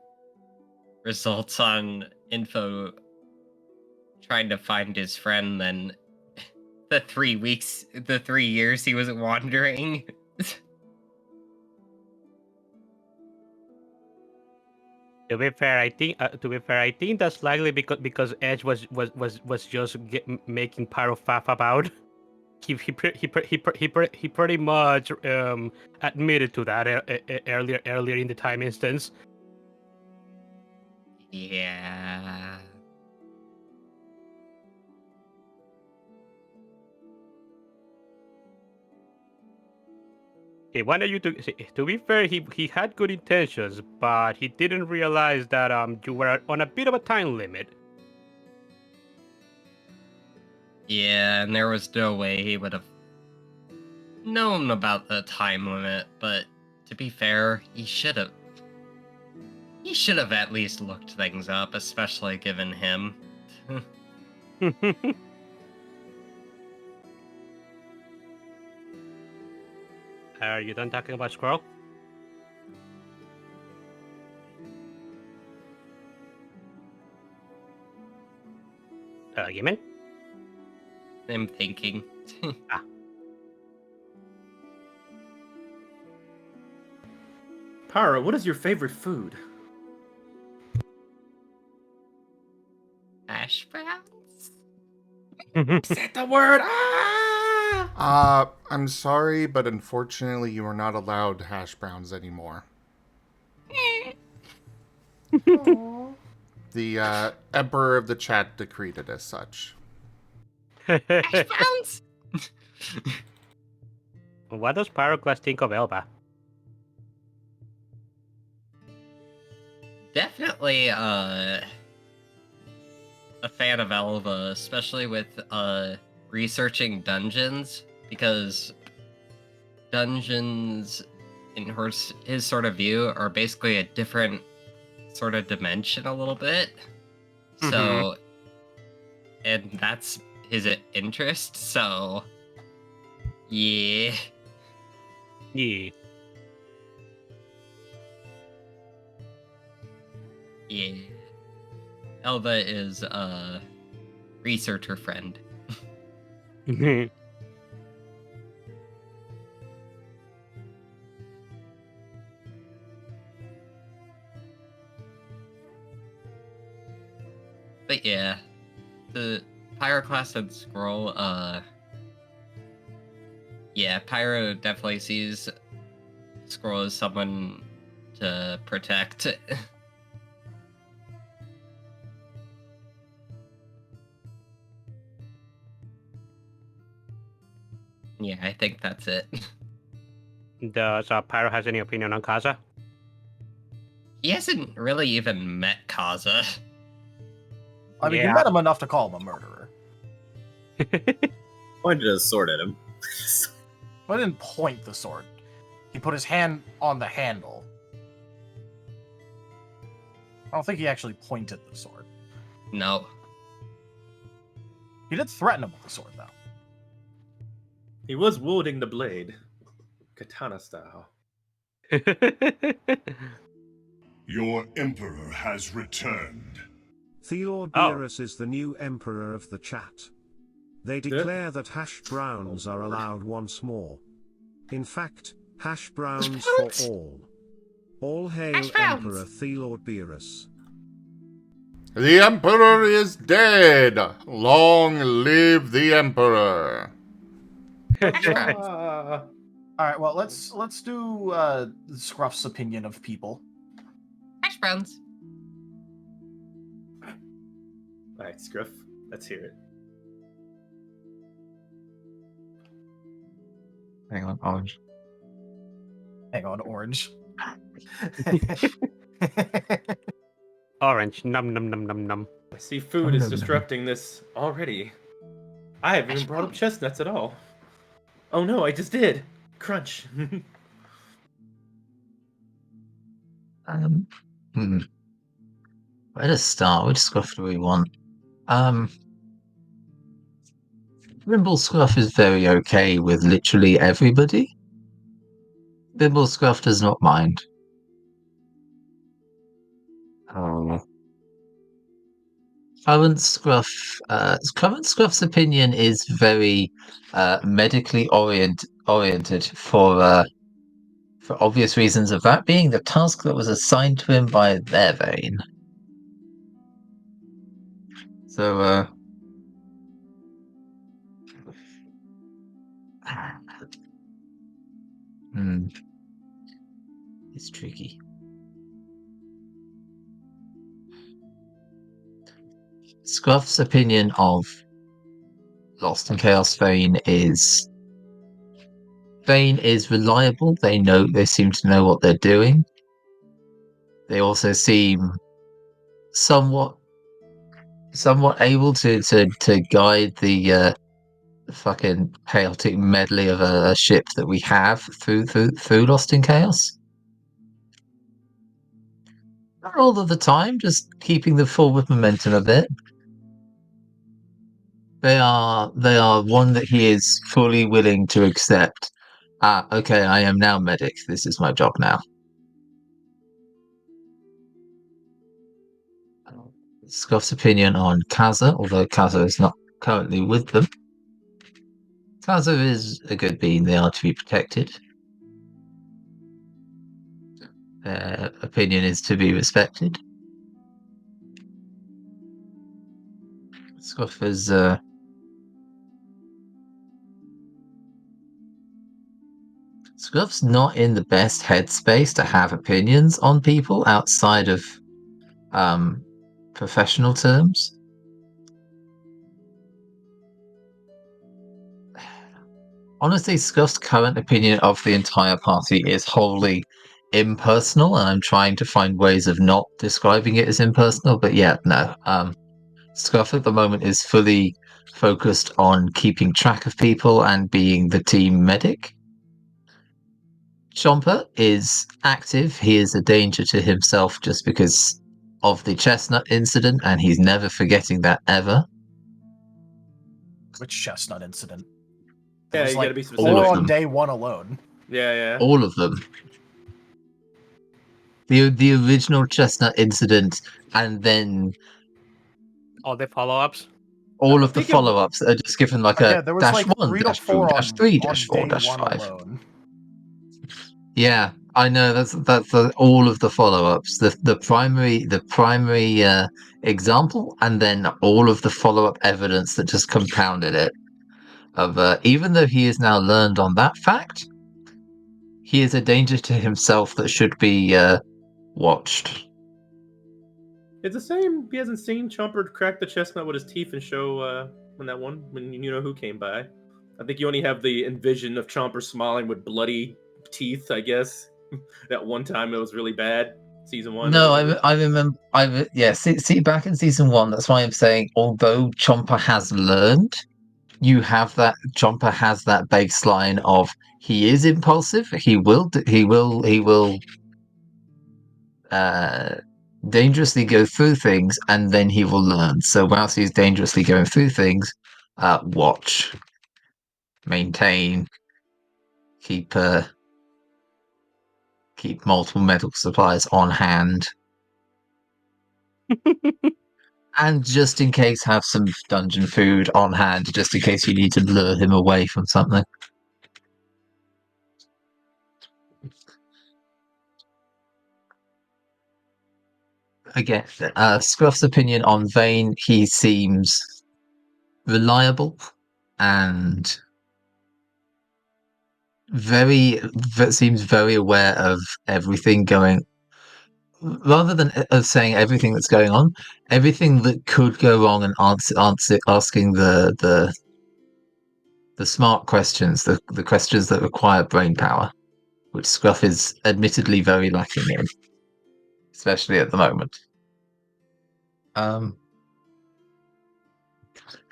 results on info trying to find his friend than the 3 years he was wandering. To be fair, I think that's likely because Edge was just making Pyro faff about. He pretty much admitted to that earlier in the time instance. Yeah. He wanted you to be fair. He had good intentions, but he didn't realize that you were on a bit of a time limit. Yeah, and there was no way he would have known about the time limit, but to be fair, he should have. He should have at least looked things up, especially given him. Are you done talking about Squirrel? Gimund? I'm thinking. Pyro, what is your favorite food? Hash browns? Said the word! Ah! I'm sorry, but unfortunately you are not allowed hash browns anymore. The Emperor of the Chat decreed it as such. Hash browns? What does Pyroclast think of Elba? Definitely a fan of Elva, especially with researching dungeons, because dungeons in his sort of view are basically a different sort of dimension a little bit. So, and that's his interest, so yeah. Yeah. Yeah. Elva is a researcher friend. But yeah, the Pyroclast and Scroll, yeah, Pyro definitely sees Scroll as someone to protect. Yeah, I think that's it. Does Pyro has any opinion on Kaza? He hasn't really even met Kaza. I mean, Yeah. you met him enough to call him a murderer. Pointed a sword at him. But I didn't point the sword. He put his hand on the handle. I don't think he actually pointed the sword. No. He did threaten him with the sword, though. He was wielding the blade, katana style. Your emperor has returned. Thelord Beerus is the new emperor of the chat. They declare that hash browns are allowed once more. In fact, hash browns for all. All hail Emperor Thelord Beerus. The Emperor is dead! Long live the Emperor! Ah. Alright, well, let's do Scruff's opinion of people. Hash browns. Alright, Scruff, let's hear it. Hang on, orange. Hang on, orange. Orange, num num num num num. I see food is disrupting this already. I haven't even brought up chestnuts at all. Oh no, I just did. Crunch. Where to start? Which Scruff do we want? Rimble Scruff is very okay with literally everybody. Bibble Scruff does not mind. Current Scruff's opinion is very medically oriented for obvious reasons of that being the task that was assigned to him by their vein. So, it's tricky. Scruff's opinion of Lost in Chaos Vein is reliable. They seem to know what they're doing. They also seem somewhat able to guide the fucking chaotic medley of a ship that we have through Lost in Chaos. Not all of the time, just keeping the forward momentum a bit. They are one that he is fully willing to accept. Okay, I am now medic. This is my job now. Scott's opinion on Kaza, although Kaza is not currently with them. Kaza is a good being. They are to be protected. Their opinion is to be respected. Scruff is Scruff's not in the best headspace to have opinions on people outside of professional terms. Honestly, Scruff's current opinion of the entire party is wholly impersonal, and I'm trying to find ways of not describing it as impersonal, but yeah, no. Scruff at the moment is fully focused on keeping track of people and being the team medic. Chomper is active. He is a danger to himself just because of the chestnut incident, and he's never forgetting that ever. Which chestnut incident? Yeah, was you like gotta be four specific. on day one alone. Yeah. All of them. The original chestnut incident, and then all the follow-ups. all of the follow-ups are just given like a there was dash like 1, 3 or dash 2, 4 dash 3, on dash 4, day dash 1 5. alone. Yeah, I know that's all of the follow-ups. The primary example, and then all of the follow-up evidence that just compounded it. Of even though he has now learned on that fact, he is a danger to himself that should be watched. It's the same. He hasn't seen Chomper crack the chestnut with his teeth and show when you know who came by. I think you only have the envision of Chomper smiling with bloody teeth, I guess. That one time it was really bad. Season 1. No, I remember. See back in season 1. That's why I'm saying, although Chomper has learned, you have that Chomper has that baseline of he is impulsive. He will dangerously go through things, and then he will learn. So whilst he's dangerously going through things, watch, maintain, keep multiple medical supplies on hand, and just in case have some dungeon food on hand, just in case you need to lure him away from something. Again, Scruff's opinion on Vane, he seems reliable and seems very aware of everything going. Rather than saying everything that's going on, everything that could go wrong, and asking the smart questions, the questions that require brain power, which Scruff is admittedly very lacking in, especially at the moment.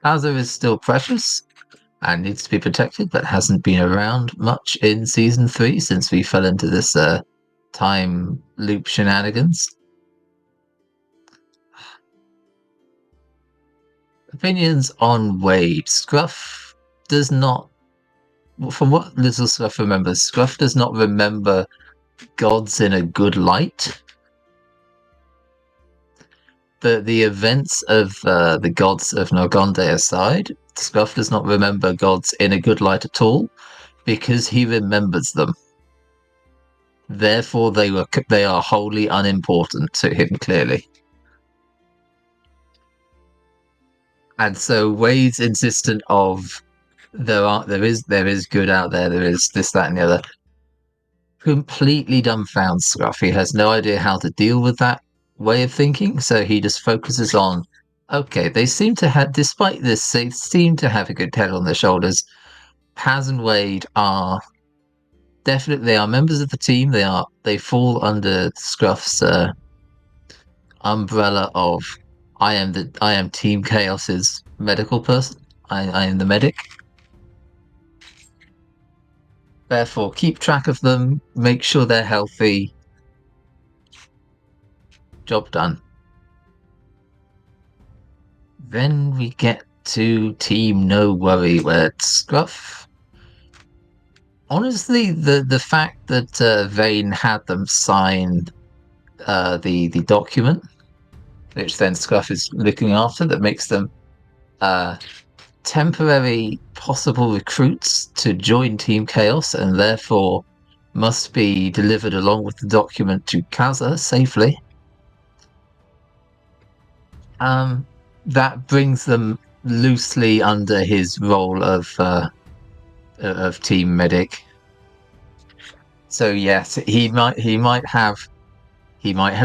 Hauser is still precious and needs to be protected, but hasn't been around much in season 3 since we fell into this time loop shenanigans. Opinions on Wade. Scruff does not from what little Scruff remembers, Scruff does not remember gods in a good light. The events of the gods of Nargonde aside, Scruff does not remember gods in a good light at all, because he remembers them. Therefore, they are wholly unimportant to him, clearly. And so Wade's insistent of there is good out there, there is this, that, and the other, completely dumbfounds Scruff. He has no idea how to deal with that way of thinking, so he just focuses on, okay, they seem to have, despite this, they seem to have a good head on their shoulders. Paz and Wade are definitely, they are members of the team. They fall under Scruff's umbrella of I am Team Chaos's medical person. I am the medic. Therefore, keep track of them, make sure they're healthy. Job done. Then we get to Team No Worry, where Scruff. Honestly, the fact that Vane had them sign the document, which then Scruff is looking after, that makes them temporary possible recruits to join Team Chaos, and therefore must be delivered along with the document to Kaza safely. That brings them loosely under his role of team medic. So yes, he might have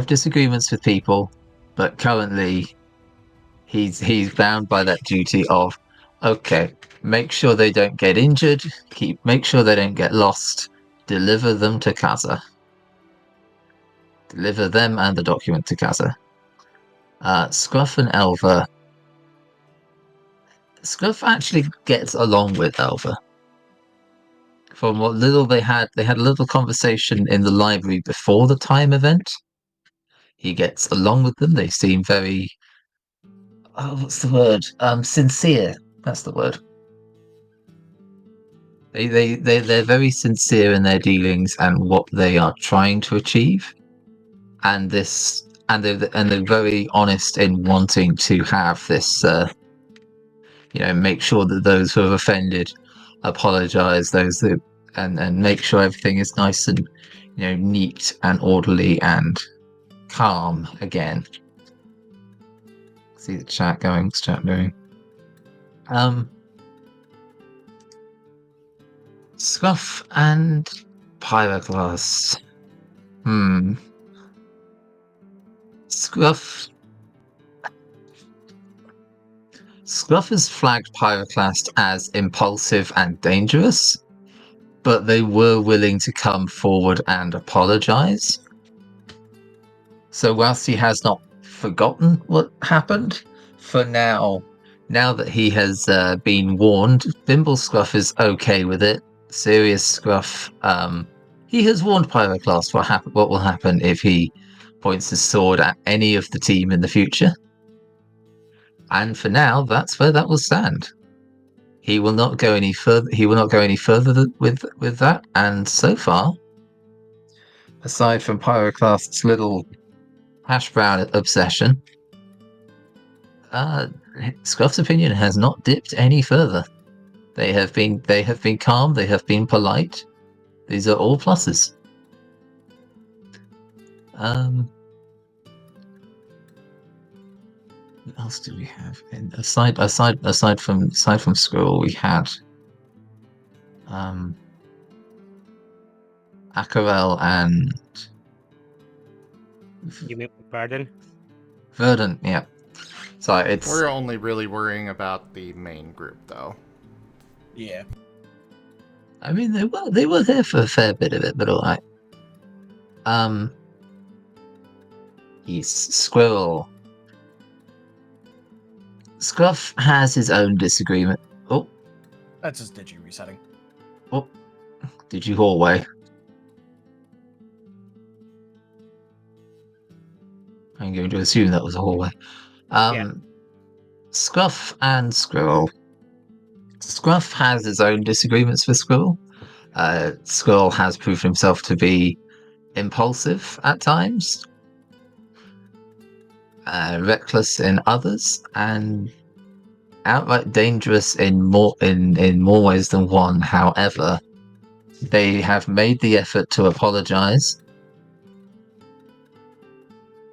disagreements with people, but currently he's bound by that duty of, okay, make sure they don't get injured, make sure they don't get lost, deliver them to Kaza. Deliver them and the document to Kaza. Scruff and Elva. Scruff actually gets along with Elva. From what little they had a little conversation in the library before the time event. He gets along with them. They seem very, what's the word? Sincere. That's the word. They're very sincere in their dealings and what they are trying to achieve, and they're very honest in wanting to have this. Make sure that those who have offended apologize. Those that and make sure everything is nice and neat and orderly and calm again. See the chat going. Chat moving. Scruff and Pyroclast. Scruff has flagged Pyroclast as impulsive and dangerous, but they were willing to come forward and apologize. So whilst he has not forgotten what happened, for now that he has been warned, Thimble Scruff is okay with it. Serious Scruff, he has warned Pyroclast what will happen if he points his sword at any of the team in the future. And for now, that's where that will stand. He will not go any further. With that. And so far, aside from Pyroclast's little hash brown obsession, Scruff's opinion has not dipped any further. They have been calm. They have been polite. These are all pluses. What else do we have? Aside from Squirrel, we had Acarel and You mean Marten? Verdant, yeah. So We're only really worrying about the main group, though. Yeah. I mean, they were there for a fair bit of it, but all right. He's Squirrel. Scruff has his own disagreement. Oh, That's his digi resetting. oh, did you hallway? I'm going to assume that was a hallway. Yeah. Scruff and Squirrel. Scruff has his own disagreements with Squirrel. Squirrel has proven himself to be impulsive at times, reckless in others, and outright dangerous in more ways than one. However, they have made the effort to apologize.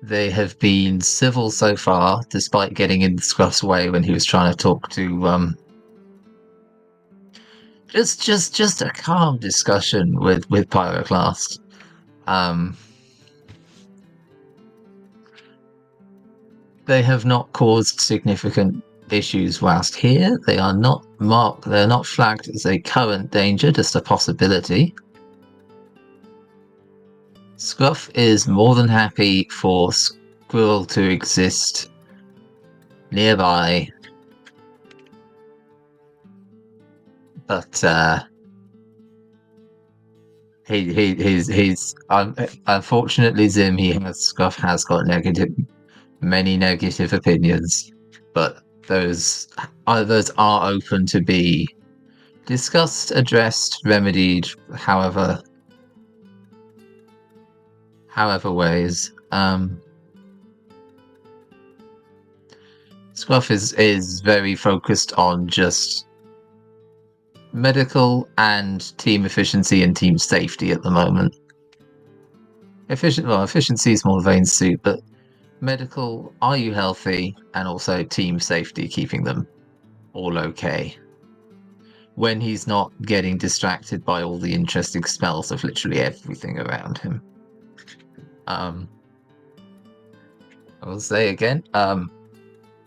They have been civil so far, despite getting in Scruff's way when he was trying to talk to just a calm discussion with Pyroclast. They have not caused significant issues whilst here. They are not marked. They're not flagged as a current danger, just a possibility. Scruff is more than happy for Squirrel to exist nearby, but he's unfortunately Zim. Scruff has got many negative opinions, but those are open to be discussed, addressed, remedied, however ways. Scruff is very focused on just medical and team efficiency and team safety at the moment. Efficiency is more Vane's suit, but medical, are you healthy, and also team safety, keeping them all okay. When he's not getting distracted by all the interesting smells of literally everything around him. I will say again,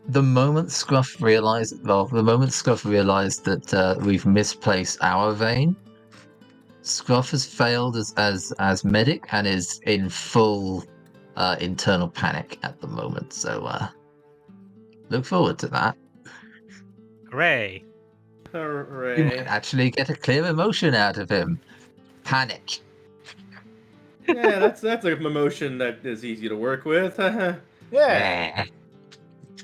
the moment Scruff realized that we've misplaced our Vane, Scruff has failed as medic and is in full internal panic at the moment. So look forward to that. Hooray! Hooray. You might actually get a clear emotion out of him. Panic. Yeah, that's an emotion that is easy to work with. Yeah.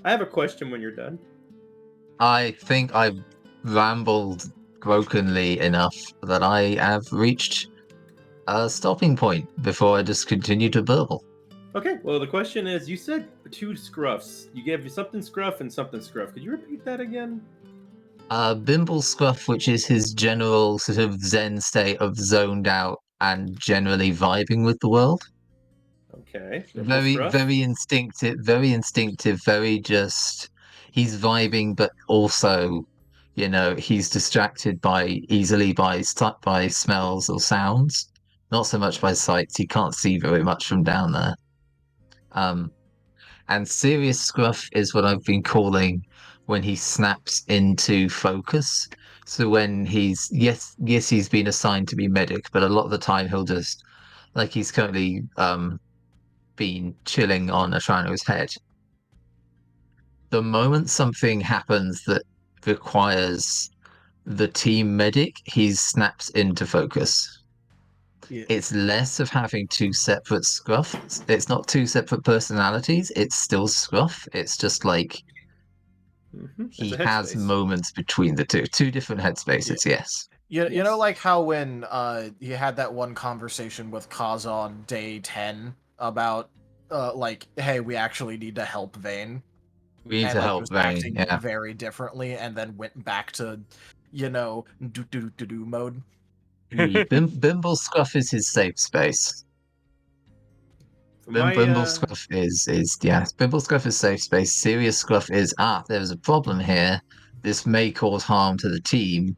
I have a question when you're done. I think I've rambled brokenly enough that I have reached a stopping point before I just continue to burble. Okay, well, the question is, you said 2 Scruffs. You gave something Scruff and something Scruff. Could you repeat that again? Bimble Scruff, which is his general sort of zen state of zoned out and generally vibing with the world. Okay. Very instinctive, very just, he's vibing, but also, he's distracted easily by smells or sounds, not so much by sights. He can't see very much from down there. And serious Scruff is what I've been calling when he snaps into focus. So when he's been assigned to be medic, but a lot of the time he'll just, like he's currently been chilling on Atrano's head. The moment something happens that requires the team medic, he snaps into focus. Yeah. It's less of having 2 separate Scruffs. It's not 2 separate personalities. It's still Scruff. It's just like he has moments between the two different headspaces. Yeah. Yes. You know, like how when you had that one conversation with Kaz on day 10 about like, hey, we actually need to help Vane. We need to help Vane. Yeah. Very differently, and then went back to, do mode. Bimble Scruff is his safe space. Bimble Scruff is Bimble Scruff is safe space. Serious Scruff is there's a problem here. This may cause harm to the team.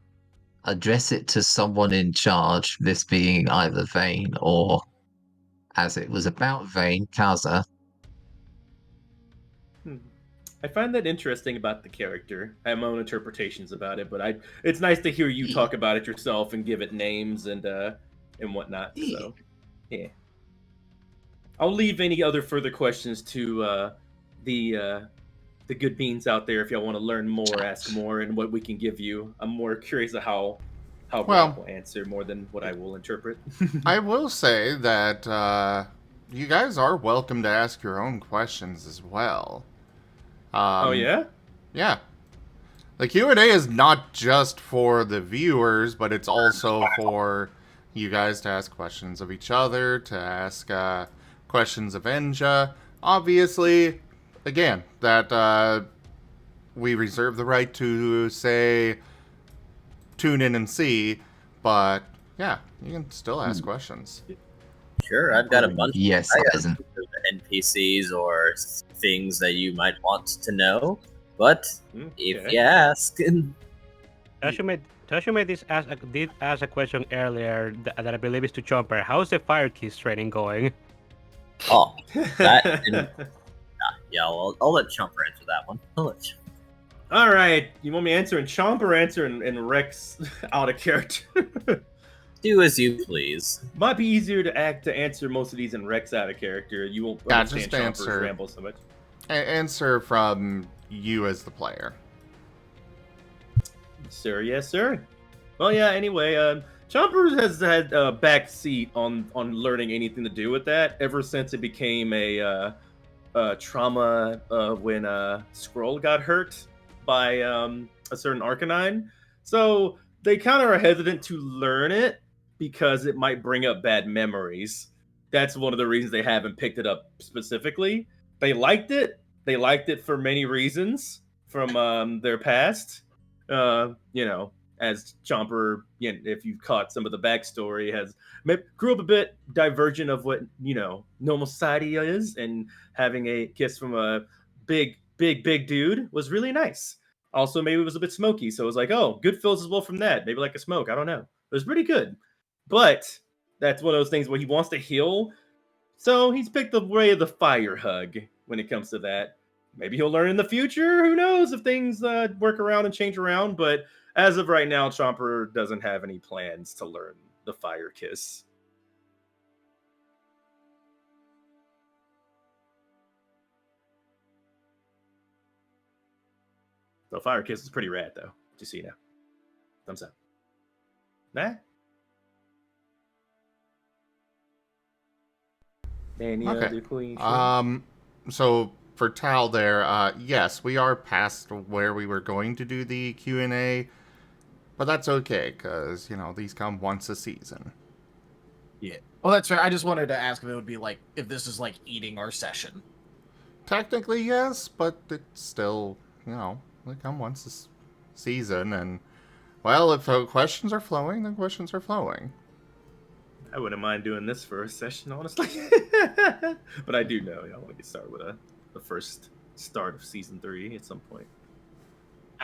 Address it to someone in charge. This being either Vane or, as it was about Vane, Kaza. I find that interesting about the character. I have my own interpretations about it, but it's nice to hear you talk about it yourself and give it names and whatnot. So, yeah. I'll leave any other further questions to the good beans out there if y'all want to learn more, ask more, and what we can give you. I'm more curious of how Rob will answer more than what I will interpret. I will say that you guys are welcome to ask your own questions as well. Oh, yeah? Yeah. The Q&A is not just for the viewers, but it's also for you guys to ask questions of each other, to ask questions of Enja. Obviously, again, that we reserve the right to say tune in and see, but yeah, you can still ask questions. Sure, I've got a bunch. Yes, I got Eisen. NPCs or things that you might want to know, but if Okay. you ask, Tashu did ask a question earlier that I believe is to Chomper. How's the Fire Keys training going? oh, that didn't. Yeah, I'll let Chomper answer that one. I'll let Chomper. All right, you want me to answer in Chomp or answer in Rex out of character? Do as you please. Might be easier to answer most of these in Rex out of character. You won't Yeah, understand just Chomper's answer. ramble so much. Answer from you as the player. Sir, yes, sir. Well, yeah. Anyway, Chomper has had a back seat on learning anything to do with that ever since it became a trauma when Skrull got hurt by a certain Arcanine. So they kind of are hesitant to learn it because it might bring up bad memories. That's one of the reasons they haven't picked it up specifically. They liked it. They liked it for many reasons from their past. As Chomper, if you've caught some of the backstory, grew up a bit divergent of what normal society is, and having a kiss from a big dude was really nice. Also, maybe it was a bit smoky, so it was like, oh, good feels as well from that. Maybe like a smoke. I don't know. It was pretty good, but that's one of those things where he wants to heal, so he's picked the way of the fire hug when it comes to that. Maybe he'll learn in the future. Who knows if things work around and change around, but as of right now, Chomper doesn't have any plans to learn the Fire Kiss. The Fire Kiss is pretty rad, though. Just so you know. Thumbs up. Nah? Any other questions? So for Tal there, yes, we are past where we were going to do the Q&A, but that's okay, because, these come once a season. Yeah. Well, that's fair. I just wanted to ask if it would be like, if this is like eating our session. Technically, yes, but it's still, they come once a season, and, well, if questions are flowing, then questions are flowing. I wouldn't mind doing this for a session, honestly. But I do know I want to start with the first start of season 3 at some point.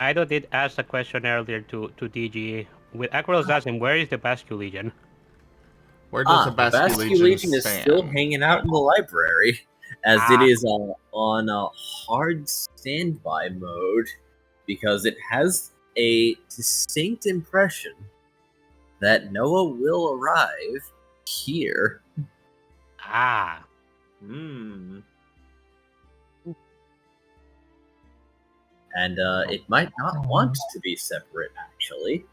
Ido did ask a question earlier to DG. With Akros asking, where is the Basque Legion? Where does the Basque Legion is stand? still hanging out in the library, as it is on a hard standby mode, because it has a distinct impression that Noah will arrive here. Ah. Hmm. And it might not want to be separate, actually.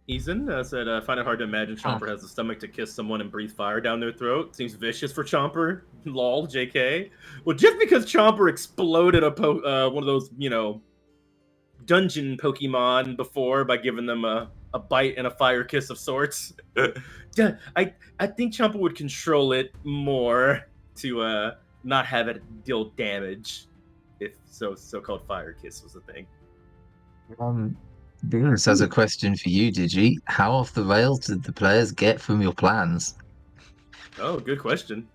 Eason said, I find it hard to imagine Chomper has the stomach to kiss someone and breathe fire down their throat. Seems vicious for Chomper. Lol, JK. Well, just because Chomper exploded one of those, dungeon Pokemon before by giving them a bite and a fire kiss of sorts, I think Chomper would control it more to not have it deal damage if so-called fire kiss was a thing. Venus has a question for you, Digi. How off the rails did the players get from your plans? Oh, good question.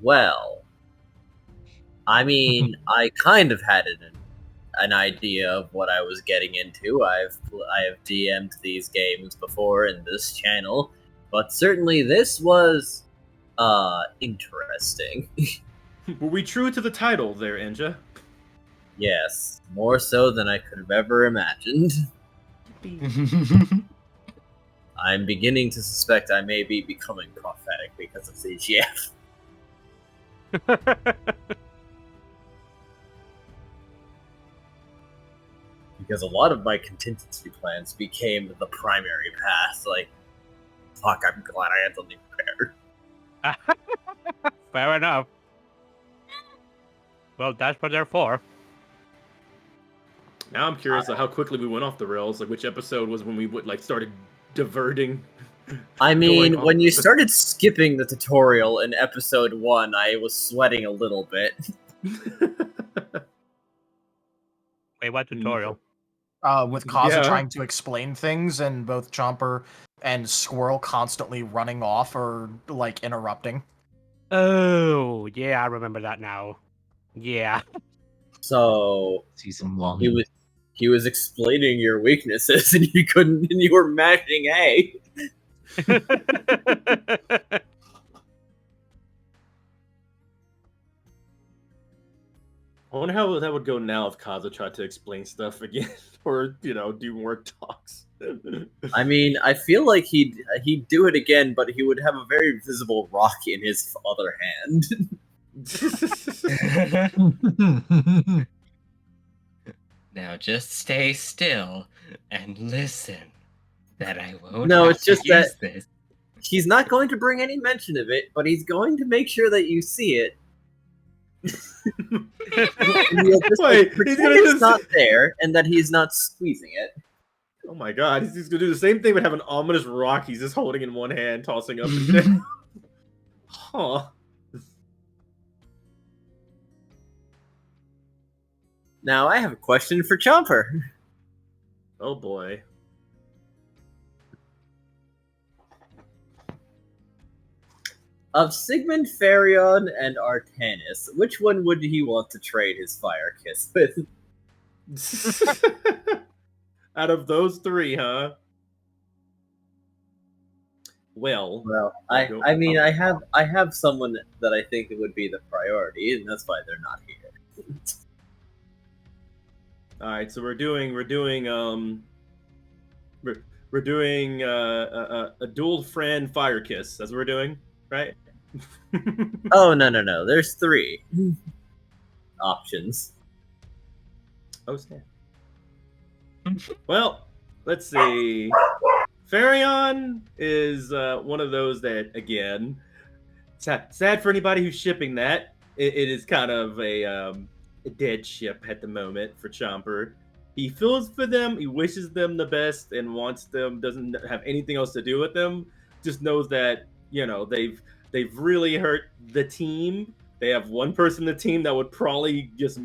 Well, I mean, I kind of had an idea of what I was getting into. I have DM'd these games before in this channel, but certainly this was interesting. Were we true to the title there, Enja? Yes, more so than I could have ever imagined. I'm beginning to suspect I may be becoming prophetic because of CGF. Because a lot of my contingency plans became the primary path. Like, fuck, I'm glad I had something prepared. Fair enough. Well, that's what they're for. Now I'm curious how quickly we went off the rails. Like, which episode was when we started diverting? I mean, when you started skipping the tutorial in episode 1, I was sweating a little bit. Wait, what tutorial? With Kaza trying to explain things, and both Chomper and Squirrel constantly running off or, like, interrupting. Oh, yeah, I remember that now. Yeah. So Season 1. he was explaining your weaknesses, and you couldn't, and you were mashing A. I wonder how that would go now if Kaza tried to explain stuff again, or do more talks. I mean, I feel like he'd do it again, but he would have a very visible rock in his other hand. Now just stay still and listen. That I won't. No, have it's just to use that this. He's not going to bring any mention of it, but he's going to make sure that you see it. And he'll just, Wait, pretend he's gonna it's just- not there, and that he's not squeezing it. Oh my god, he's gonna do the same thing but have an ominous rock he's just holding in one hand, tossing up and down. Huh. Now, I have a question for Chomper. Oh boy. Of Sigmund, Farion, and Artanis, which one would he want to trade his fire kiss with? Out of those three, huh? Well, I have someone that I think would be the priority, and that's why they're not here. all right. So we're doing a dual friend fire kiss. That's what we're doing, right? Oh, no. There's 3 options. Oh, snap. Well, let's see. Farion is one of those that, again, sad for anybody who's shipping that. It is kind of a dead ship at the moment for Chomper. He feels for them, he wishes them the best, and wants them, doesn't have anything else to do with them. Just knows that, they've really hurt the team. They have one person in the team that would probably just,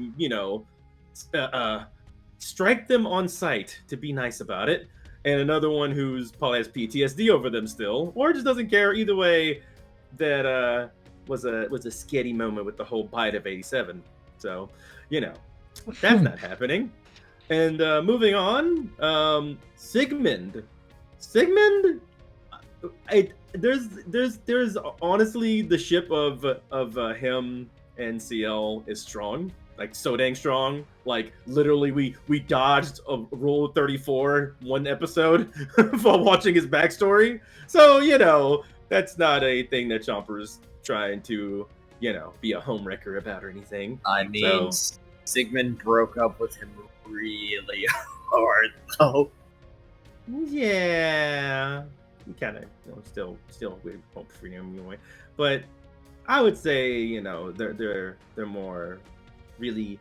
strike them on sight to be nice about it, and another one who's probably has PTSD over them still, or just doesn't care. Either way, that was a sketty moment with the whole bite of 87. So, that's not happening. And moving on, Sigmund. There's honestly the ship of him and CL is strong, like so dang strong. Like literally, we dodged a roll 34 one episode while watching his backstory. So that's not a thing that Chomper's trying to be a homewrecker about or anything. I mean, Sigmund broke up with him really hard, though. Yeah, kind of still we hope for him anyway. But I would say they're more really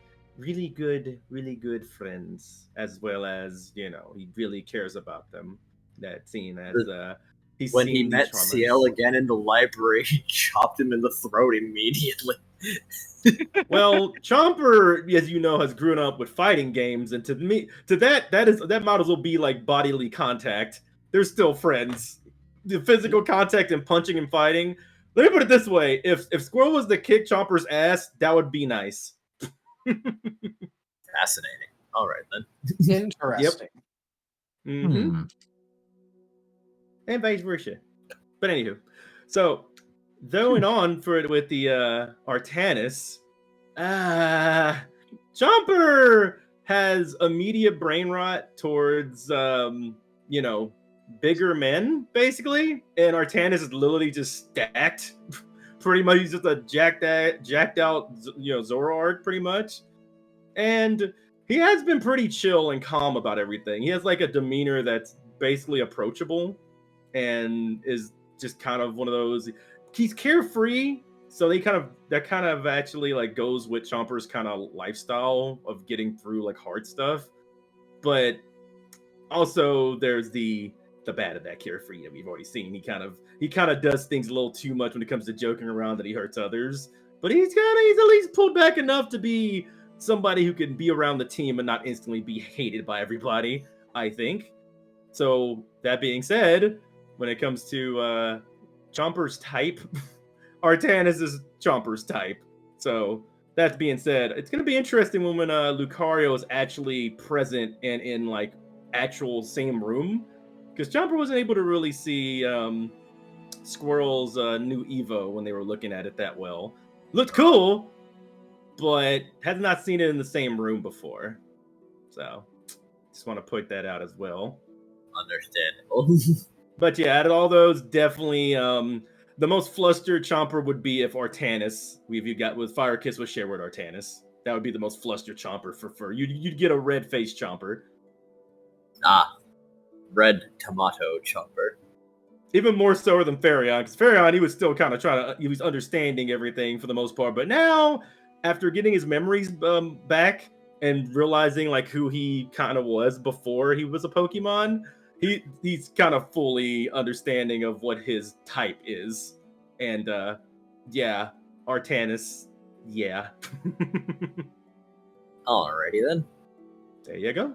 good friends, as well as he really cares about them. That scene as when he met CL again in the library, he chopped him in the throat immediately. Well, Chomper, as you know, has grown up with fighting games, and that might as well be like bodily contact. They're still friends. The physical contact and punching and fighting. Let me put it this way: if Squirrel was to kick Chomper's ass, that would be nice. Fascinating. All right then. Interesting. Yep. Mm-hmm. And vice versa. But anywho, so going on with the Artanis, Chomper has immediate brain rot towards bigger men, basically, and Artanis is literally just stacked. Pretty much, he's just a jacked out Zoroark, pretty much. And he has been pretty chill and calm about everything. He has like a demeanor that's basically approachable. and is just kind of one of those. He's carefree, so that kind of actually like goes with Chomper's kind of lifestyle of getting through like hard stuff. But also there's the bad of that carefree that we've already seen. He kind of does things a little too much when it comes to joking around that he hurts others. But he's at least pulled back enough to be somebody who can be around the team and not instantly be hated by everybody, I think. So that being said, when it comes to Chomper's type, Artanis is Chomper's type. So that being said, it's going to be interesting when Lucario is actually present and in like actual same room, because Chomper wasn't able to really see Squirrel's new Evo when they were looking at it that well. Looked cool, but had not seen it in the same room before. So just want to point that out as well. Understandable. But yeah, out of all those, definitely the most flustered Chomper would be if Artanis, with Fire Kiss was shared with Artanis. That would be the most flustered Chomper for Fur. You'd get a red-faced Chomper. Red tomato Chomper. Even more so than Furryon, because Furryon, he was still kind of he was understanding everything for the most part. But now, after getting his memories back and realizing like who he kind of was before he was a Pokemon, he's kind of fully understanding of what his type is. And yeah, Artanis, yeah. Alrighty then. There you go.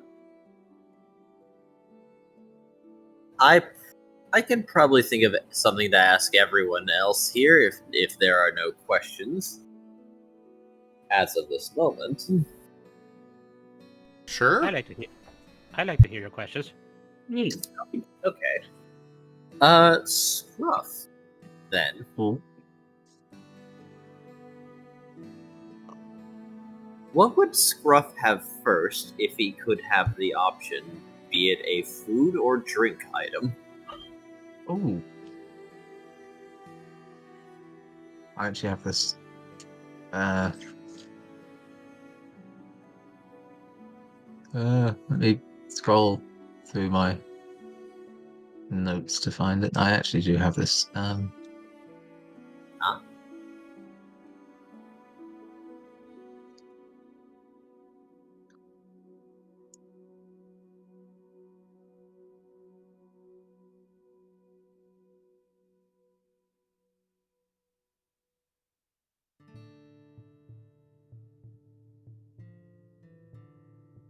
I can probably think of something to ask everyone else here if there are no questions as of this moment. Sure. I like to hear your questions. Okay. Scruff, then. What would Scruff have first if he could have the option, be it a food or drink item? Ooh. I actually have this. Let me scroll through my notes to find it. I actually do have this.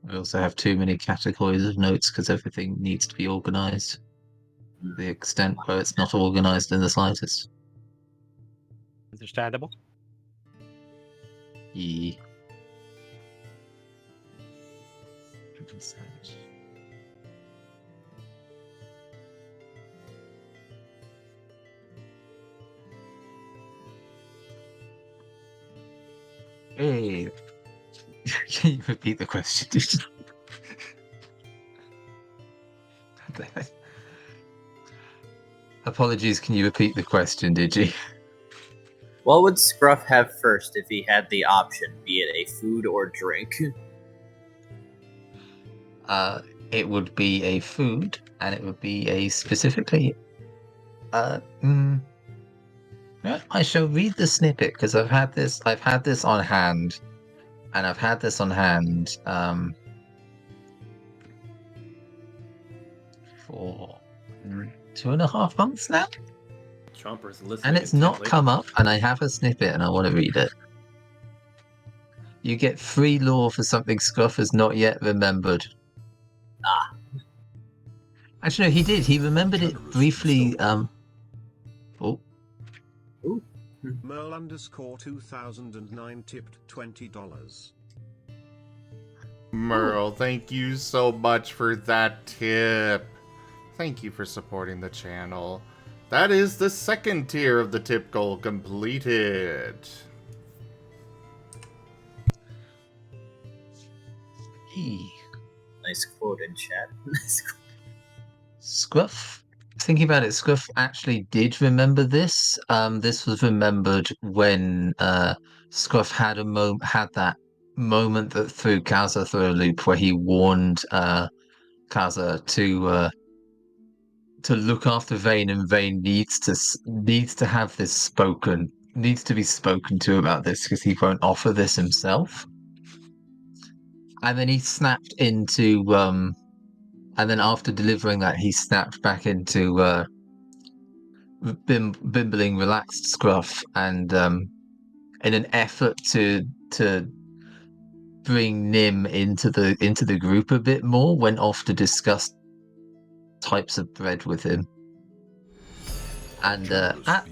I also have too many categories of notes because everything needs to be organized. To the extent where it's not organized in the slightest. Understandable. Yeah. Hey. Can you repeat the question? Apologies, can you repeat the question, did you? What would Scruff have first if he had the option, be it a food or drink? It would be a food, and it would be a specifically... I shall read the snippet, because I've had this on hand, and I've had this on hand for 2.5 months now. Chomper's listening. And it's not come up, and I have a snippet, and I want to read it. You get free lore for something Scruff has not yet remembered. Actually, no, he did. He remembered it briefly. Merle_2009 tipped $20. Merle, thank you so much for that tip. Thank you for supporting the channel. That is the second tier of the tip goal completed. Nice quote in chat. Scruff, thinking about it, Scruff actually did remember this. This was remembered when Scruff had that moment that threw Kaza through a loop where he warned Kaza to look after Vane, and Vane needs to have this spoken, needs to be spoken to about this because he won't offer this himself. And then he snapped into and then after delivering that, he snapped back into bimbling, relaxed Scruff, and in an effort to bring Nim into the group a bit more, went off to discuss types of bread with him. And another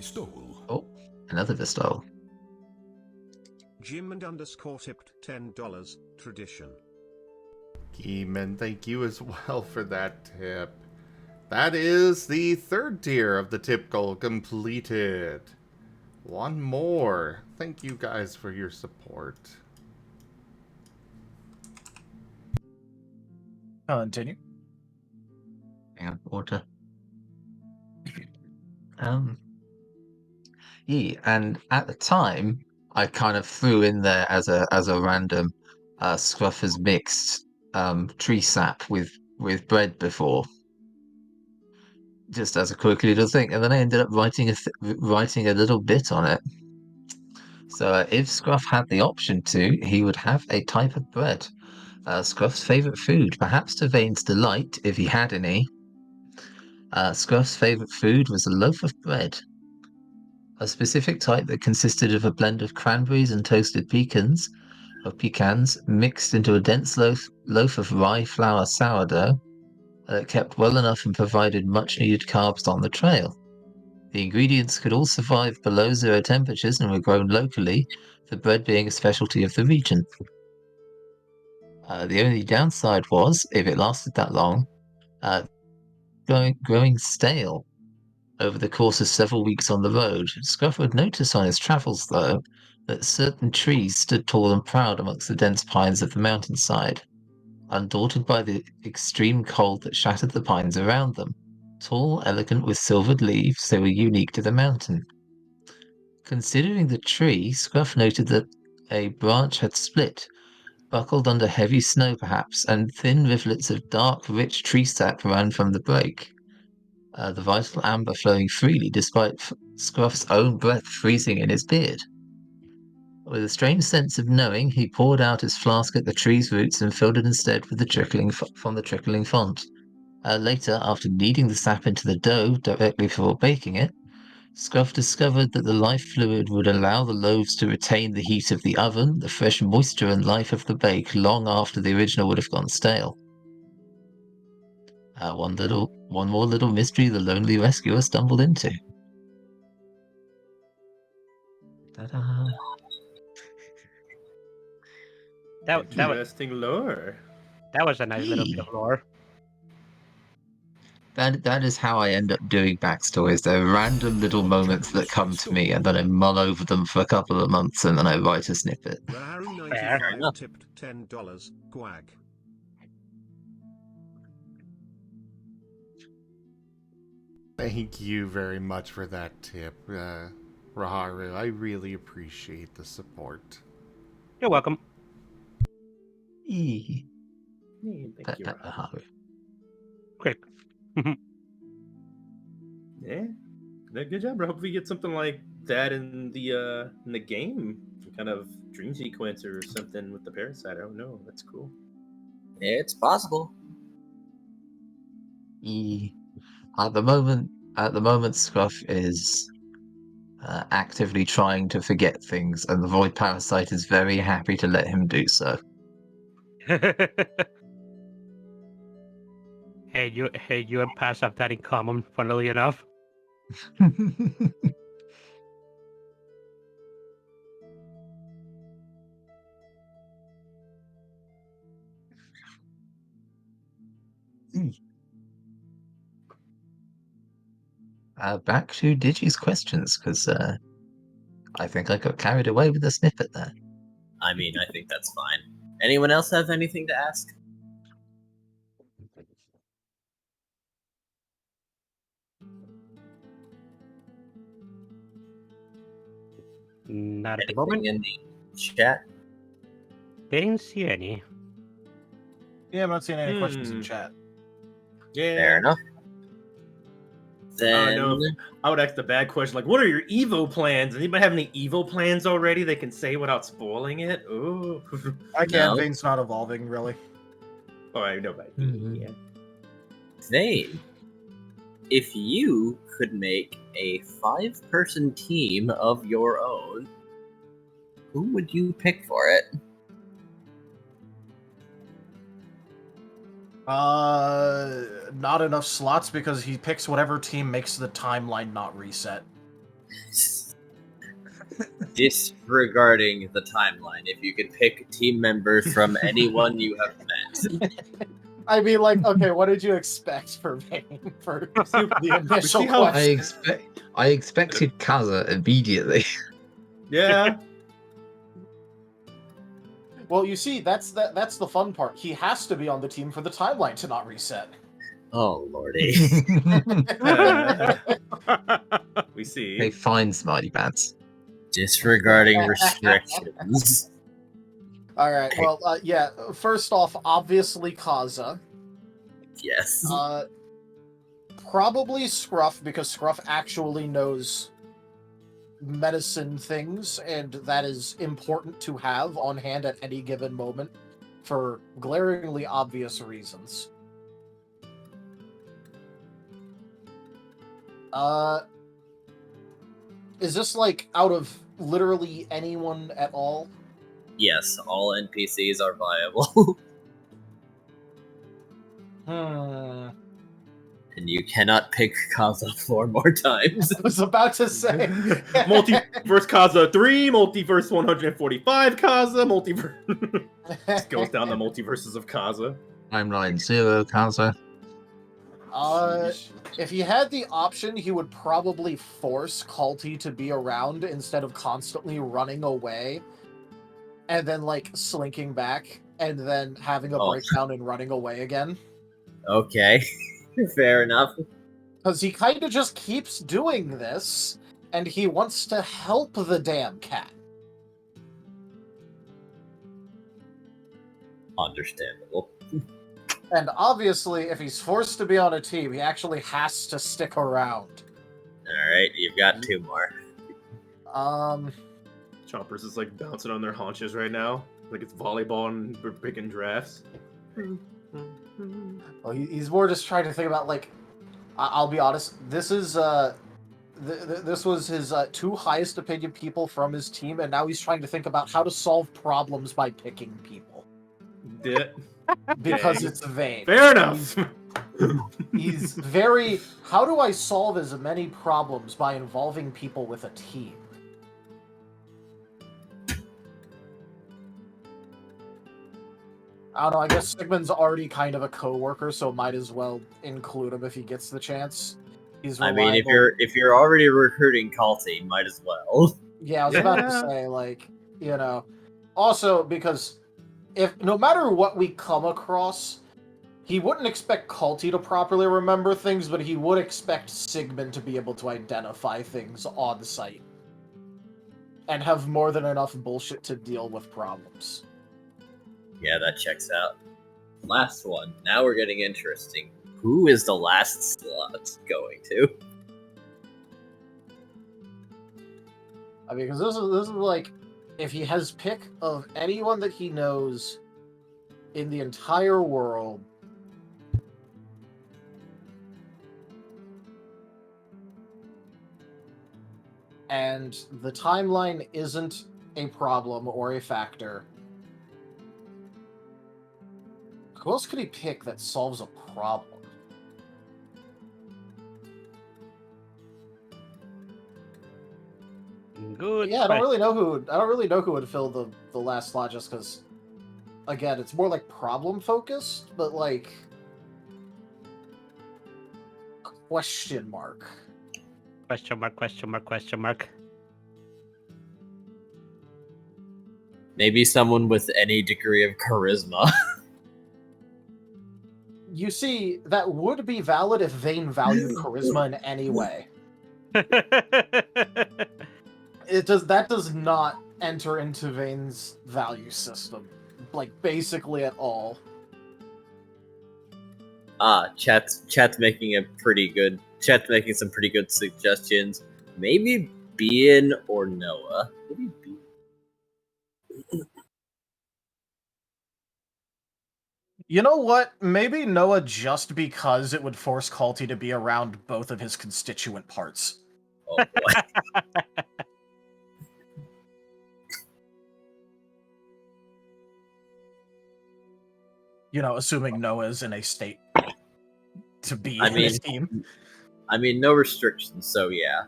Vistol. Gimund _ tipped $10. Tradition. Gimund, thank you as well for that tip. That is the third tier of the tip goal completed. One more. Thank you guys for your support. Continue. Hang on, water. Yeah, and at the time, I kind of threw in there as a random Scruff has mixed tree sap with bread before, just as a quick little thing, and then I ended up writing a little bit on it. So if Scruff had the option to, he would have a type of bread. Scruff's favourite food, perhaps to Vane's delight, if he had any. Scruff's favourite food was a loaf of bread. A specific type that consisted of a blend of cranberries and toasted pecans mixed into a dense loaf of rye flour sourdough that kept well enough and provided much needed carbs on the trail. The ingredients could all survive below 0 temperatures and were grown locally, the bread being a specialty of the region. The only downside was, if it lasted that long, growing stale. Over the course of several weeks on the road, Scruff would notice on his travels, though, that certain trees stood tall and proud amongst the dense pines of the mountainside, undaunted by the extreme cold that shattered the pines around them. Tall, elegant, with silvered leaves, they were unique to the mountain. Considering the tree, Scruff noted that a branch had split, buckled under heavy snow perhaps, and thin rivulets of dark, rich tree sap ran from the break. The vital amber flowing freely despite Scruff's own breath freezing in his beard. With a strange sense of knowing, he poured out his flask at the tree's roots and filled it instead with the trickling font. Later, after kneading the sap into the dough directly before baking it, Scruff discovered that the life fluid would allow the loaves to retain the heat of the oven, the fresh moisture and life of the bake long after the original would have gone stale. One more little mystery the lonely rescuer stumbled into. Ta-da! Interesting lore. That was a nice little bit of lore. That is how I end up doing backstories. They're random little moments that come to me, and then I mull over them for a couple of months, and then I write a snippet. Raharu Fair 95 tipped $10. Gwag. Thank you very much for that tip, Raharu. I really appreciate the support. You're welcome. Thank you, Rob. Raharu. Quick. Yeah, good job, bro. Hopefully you get something like that in the game, some kind of dream sequence or something with the parasite. I don't know. That's cool. It's possible. At the moment, Scruff is actively trying to forget things, and the Void Parasite is very happy to let him do so. Hey, you and Pass have that in common, funnily enough. Back to Digi's questions, because I think I got carried away with the snippet there. I mean, I think that's fine. Anyone else have anything to ask? Not at the Anything moment. in the chat? Didn't see any. Yeah, I'm not seeing any questions in chat. Yeah. Fair enough. Then No, I would ask the bad question, like, what are your Evo plans? Anybody have any Evo plans already they can say without spoiling it? Ooh. I can't. No. Vane's not evolving, really. All right, nobody. Yeah. Vane, if you could make a 5-person team of your own, who would you pick for it? Not enough slots because he picks whatever team makes the timeline not reset. Disregarding the timeline, if you could pick team members from anyone you have met. I mean, like, okay, what did you expect for Vane for the initial see how- question? I expected Kaza immediately. Yeah. Well, you see, that's the fun part. He has to be on the team for the timeline to not reset. Oh lordy. We see. They find Smiley Bats. Disregarding restrictions. All right. Well, yeah. First off, obviously Kaza. Yes. Probably Scruff because Scruff actually knows medicine things, and that is important to have on hand at any given moment for glaringly obvious reasons. Is this like out of literally anyone at all? Yes, all NPCs are viable. And you cannot pick Kaza 4 more times. I was about to say. Multiverse Kaza 3, Multiverse 145 Kaza, Multiverse. Just goes down the multiverses of Kaza. Timeline 0 Kaza. If he had the option, he would probably force Kalti to be around instead of constantly running away and then, like, slinking back and then having a breakdown and running away again. Okay. Fair enough. Because he kind of just keeps doing this, and he wants to help the damn cat. Understandable. And obviously, if he's forced to be on a team, he actually has to stick around. Alright, you've got 2 more. Chomper's is like bouncing on their haunches right now. Like it's volleyball and we're picking drafts. Well, he's more just trying to think about, like, I'll be honest, this is, this was his 2 highest opinion people from his team, and now he's trying to think about how to solve problems by picking people. Because it's Vane. Fair enough. He's very, how do I solve as many problems by involving people with a team? I don't know, I guess Sigmund's already kind of a co-worker, so might as well include him if he gets the chance. He's reliable. I mean, if you're already recruiting Kalti, might as well. Yeah, I was about to say, like, you know. Also, because if no matter what we come across, he wouldn't expect Kalti to properly remember things, but he would expect Sigmund to be able to identify things on site. And have more than enough bullshit to deal with problems. Yeah, that checks out. Last one. Now we're getting interesting. Who is the last slot going to? I mean, because this is like, if he has pick of anyone that he knows in the entire world, and the timeline isn't a problem or a factor, who else could he pick that solves a problem? Good. Yeah, I don't really know who would fill the last slot, just because, again, it's more like problem focused, but like question mark. Question mark, question mark, question mark. Maybe someone with any degree of charisma. You see, that would be valid if Vane valued charisma in any way. That does not enter into Vane's value system, like, basically at all. Chat's making a pretty good Chat's making some pretty good suggestions. Maybe Bean or Noah. Maybe Bean. You know what? Maybe Noah just because it would force Kalti to be around both of his constituent parts. Oh boy. You know, assuming Noah's in a state to be I in mean- his team. I mean, no restrictions, so yeah.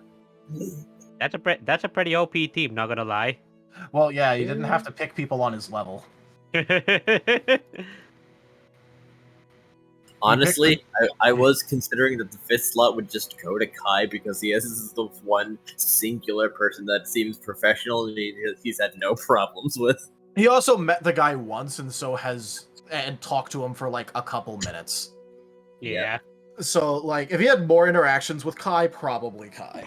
That's a pretty OP team, not gonna lie. Well, yeah, he didn't have to pick people on his level. Honestly, I was considering that the 5th slot would just go to Kai because he is the one singular person that seems professional and he's had no problems with. He also met the guy once and talked to him for like a couple minutes. Yeah. So, like, if he had more interactions with Kai, probably Kai.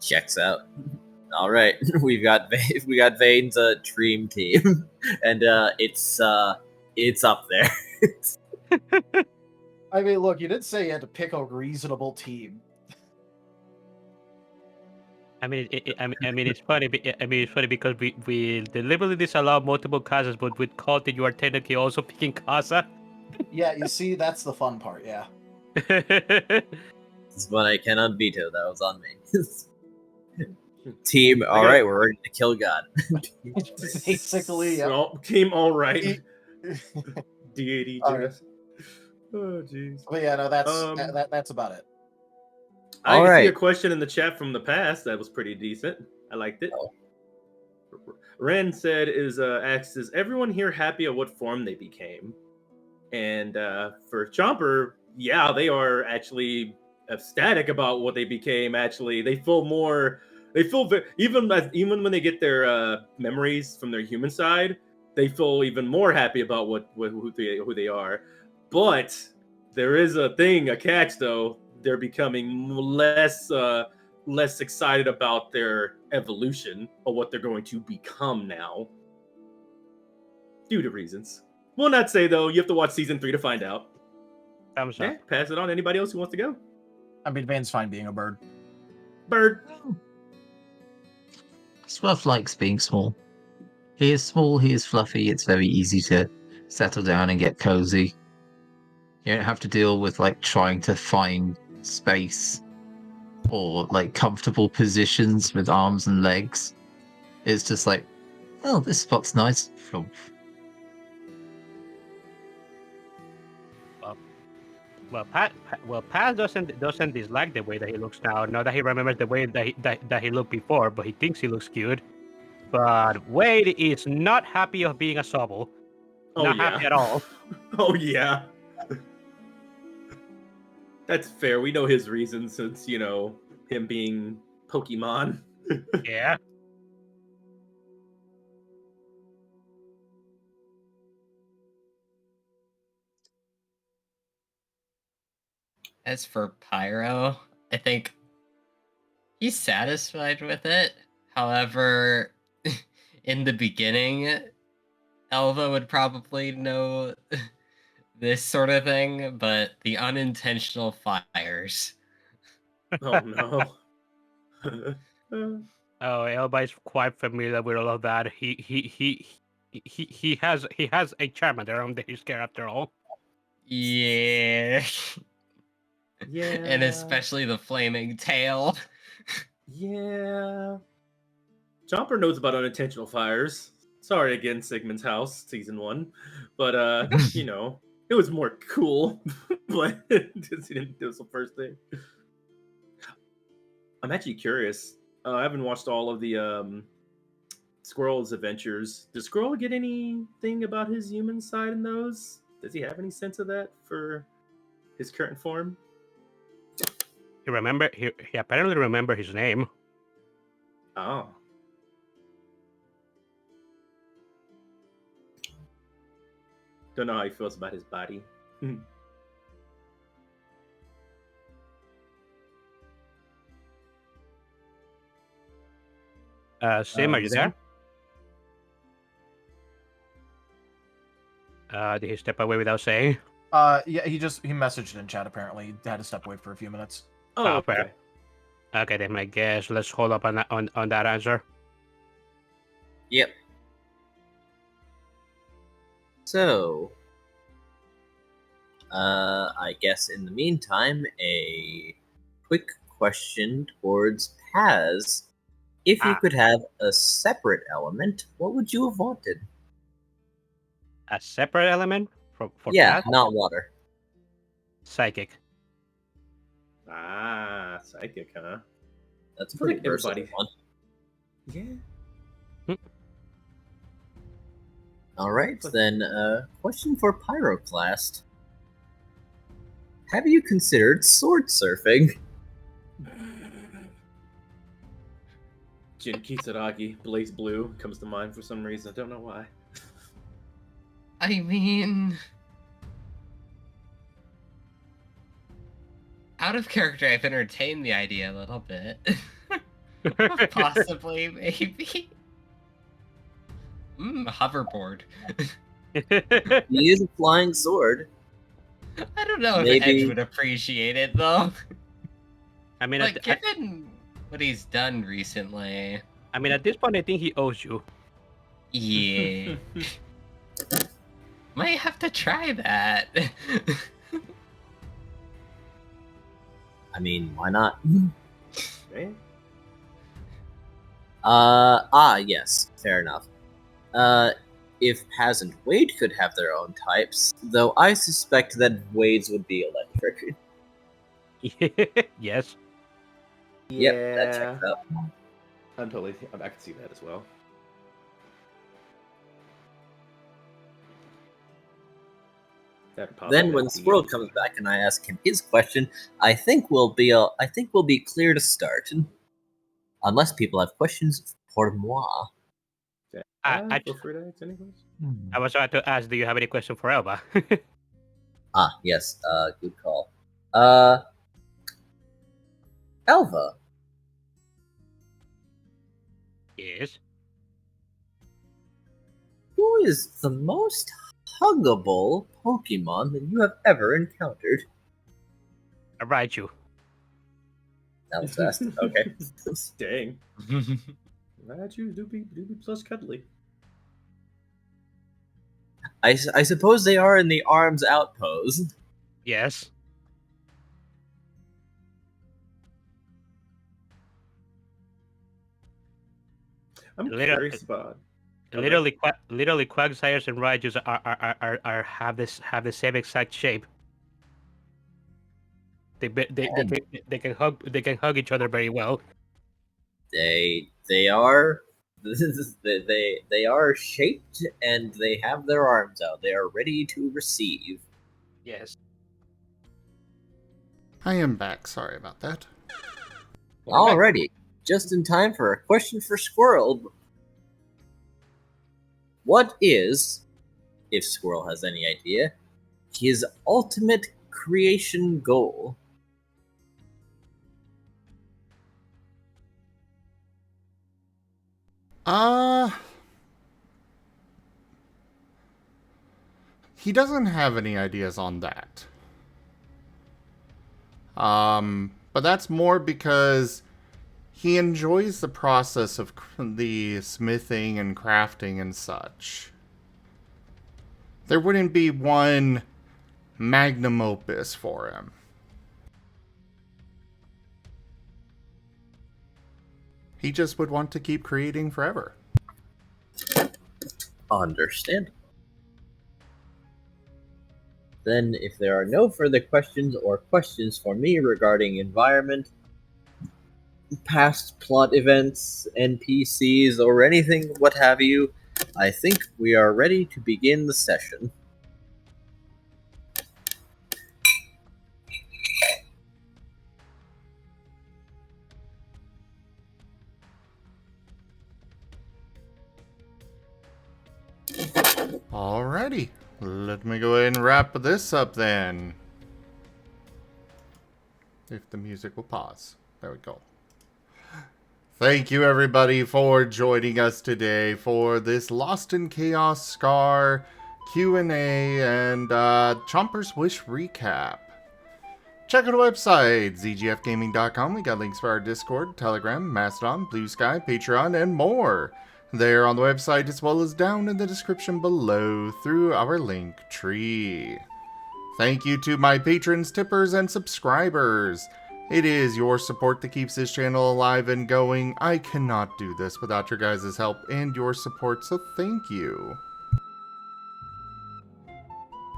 Checks out. All right, we got Vane's dream team, and it's up there. I mean, look, you did say you had to pick a reasonable team. I mean, it's funny. It's funny because we deliberately disallow multiple classes, but with Cult, you are technically also picking Casa. Yeah, you see, that's the fun part. Yeah. This is one I cannot veto. That was on me. Team, all right, we're ready to kill God. Basically, yeah. Well, team, all right. Deity. All right. Oh, jeez. But yeah, no, that's about it. I All see right. a question in the chat from the past that was pretty decent. I liked it. Oh. Ren said, asks, is everyone here happy at what form they became? And for Chomper, yeah, they are actually ecstatic about what they became. Actually, they feel more. They feel even when they get their memories from their human side, they feel even more happy about who they are. But there is a catch though. They're becoming less excited about their evolution or what they're going to become now, due to reasons. We'll not say though. You have to watch season 3 to find out. Thumbs up. Yeah, pass it on. Anybody else who wants to go? I mean, Vane's fine being a bird. Bird. Scruff likes being small. He is small, he is fluffy, it's very easy to settle down and get cozy. You don't have to deal with like trying to find space or like comfortable positions with arms and legs. It's just like, oh, this spot's nice. Well, Pat doesn't dislike the way that he looks now. Not that he remembers the way that he looked before, but he thinks he looks cute. But Wade is not happy of being a Sobble. Not happy at all. Oh yeah. That's fair. We know his reasons since, him being Pokemon. Yeah. As for Pyro, I think he's satisfied with it. However, in the beginning, Elva would probably know this sort of thing, but the unintentional fires. Oh no. Oh, Elba is quite familiar with all of that. He has a Charmander under his care after all. Yeah. Yeah. And especially the flaming tail. Yeah. Chomper knows about unintentional fires. Sorry again, Sigmund's House, season 1. But it was more cool. But it was the first thing. I'm actually curious. I haven't watched all of the Squirrel's adventures. Does Squirrel get anything about his human side in those? Does he have any sense of that for his current form? He apparently remember his name. Oh. Don't know how he feels about his body. Sim, are you there? Did he step away without saying? Yeah, he messaged in chat. Apparently, he had to step away for a few minutes. Oh, fair. okay. Okay, then I guess let's hold up on that answer. Yep. So, I guess in the meantime, a quick question towards Paz. If you could have a separate element, what would you have wanted? A separate element for Yeah, Paz? not water. Psychic. Ah, psychic, huh? That's a I feel pretty like versatile everybody- one. Yeah. All right, then. Question for Pyroclast. Have you considered sword surfing? Jin Kisaragi, Blaze Blue comes to mind for some reason. I don't know why. I mean, out of character, I've entertained the idea a little bit. Possibly, maybe. Hoverboard. He is a flying sword. I don't know if Maybe- Edge would appreciate it though. I mean, But given what he's done recently, at this point, I think he owes you. yeah, might have to try that. I mean, why not? Right? Yes, fair enough. If Paz and Wade could have their own types, though I suspect that Wade's would be electric. Yes. Yep, that checks out. I can see that as well. Then when Squirrel comes back and I ask him his question, I think we'll be clear to start. Unless people have questions for moi. Feel free to ask any questions. I was about to ask, do you have any question for Elba? Yes, good call. Elva, Yes. who is the most huggable Pokemon that you have ever encountered? I write you. That was fast. Okay. Dang. Raju do be plus cuddly. I suppose they are in the arms out pose. Yes. I'm Little- curious about. Literally, Quagsires and Raijus are have the same exact shape. They can hug each other very well. They are they are shaped and they have their arms out. They are ready to receive. Yes. I am back. Sorry about that. Alrighty, just in time for a question for Squirrel. What is, if Squirrel has any idea, his ultimate creation goal? He doesn't have any ideas on that. But that's more because he enjoys the process of the smithing and crafting and such. There wouldn't be one magnum opus for him. He just would want to keep creating forever. Understandable. Then, if there are no further questions or questions for me regarding environment, past plot events, NPCs, or anything what have you, I think we are ready to begin the session. Alrighty, let me go ahead and wrap this up then. If the music will pause. There we go. Thank you everybody for joining us today for this Lost in Chaos Scar Q&A, and Chomper's Wish recap. Check out our website, zgfgaming.com. We got links for our Discord, Telegram, Mastodon, Blue Sky, Patreon, and more. There on the website, as well as down in the description below through our link tree. Thank you to my patrons, tippers, and subscribers. It is your support that keeps this channel alive and going. I cannot do this without your guys' help and your support, so thank you.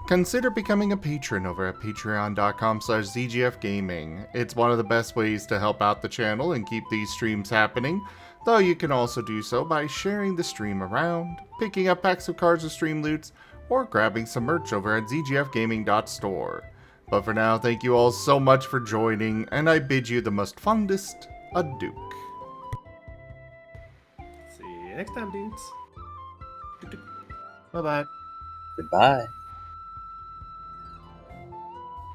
Consider becoming a patron over at patreon.com/zgfgaming. It's one of the best ways to help out the channel and keep these streams happening, though you can also do so by sharing the stream around, picking up packs of cards with stream loots, or grabbing some merch over at zgfgaming.store. But for now, thank you all so much for joining, and I bid you the most fondest adieu. See you next time, dudes. Bye-bye. Goodbye.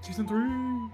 Season 3.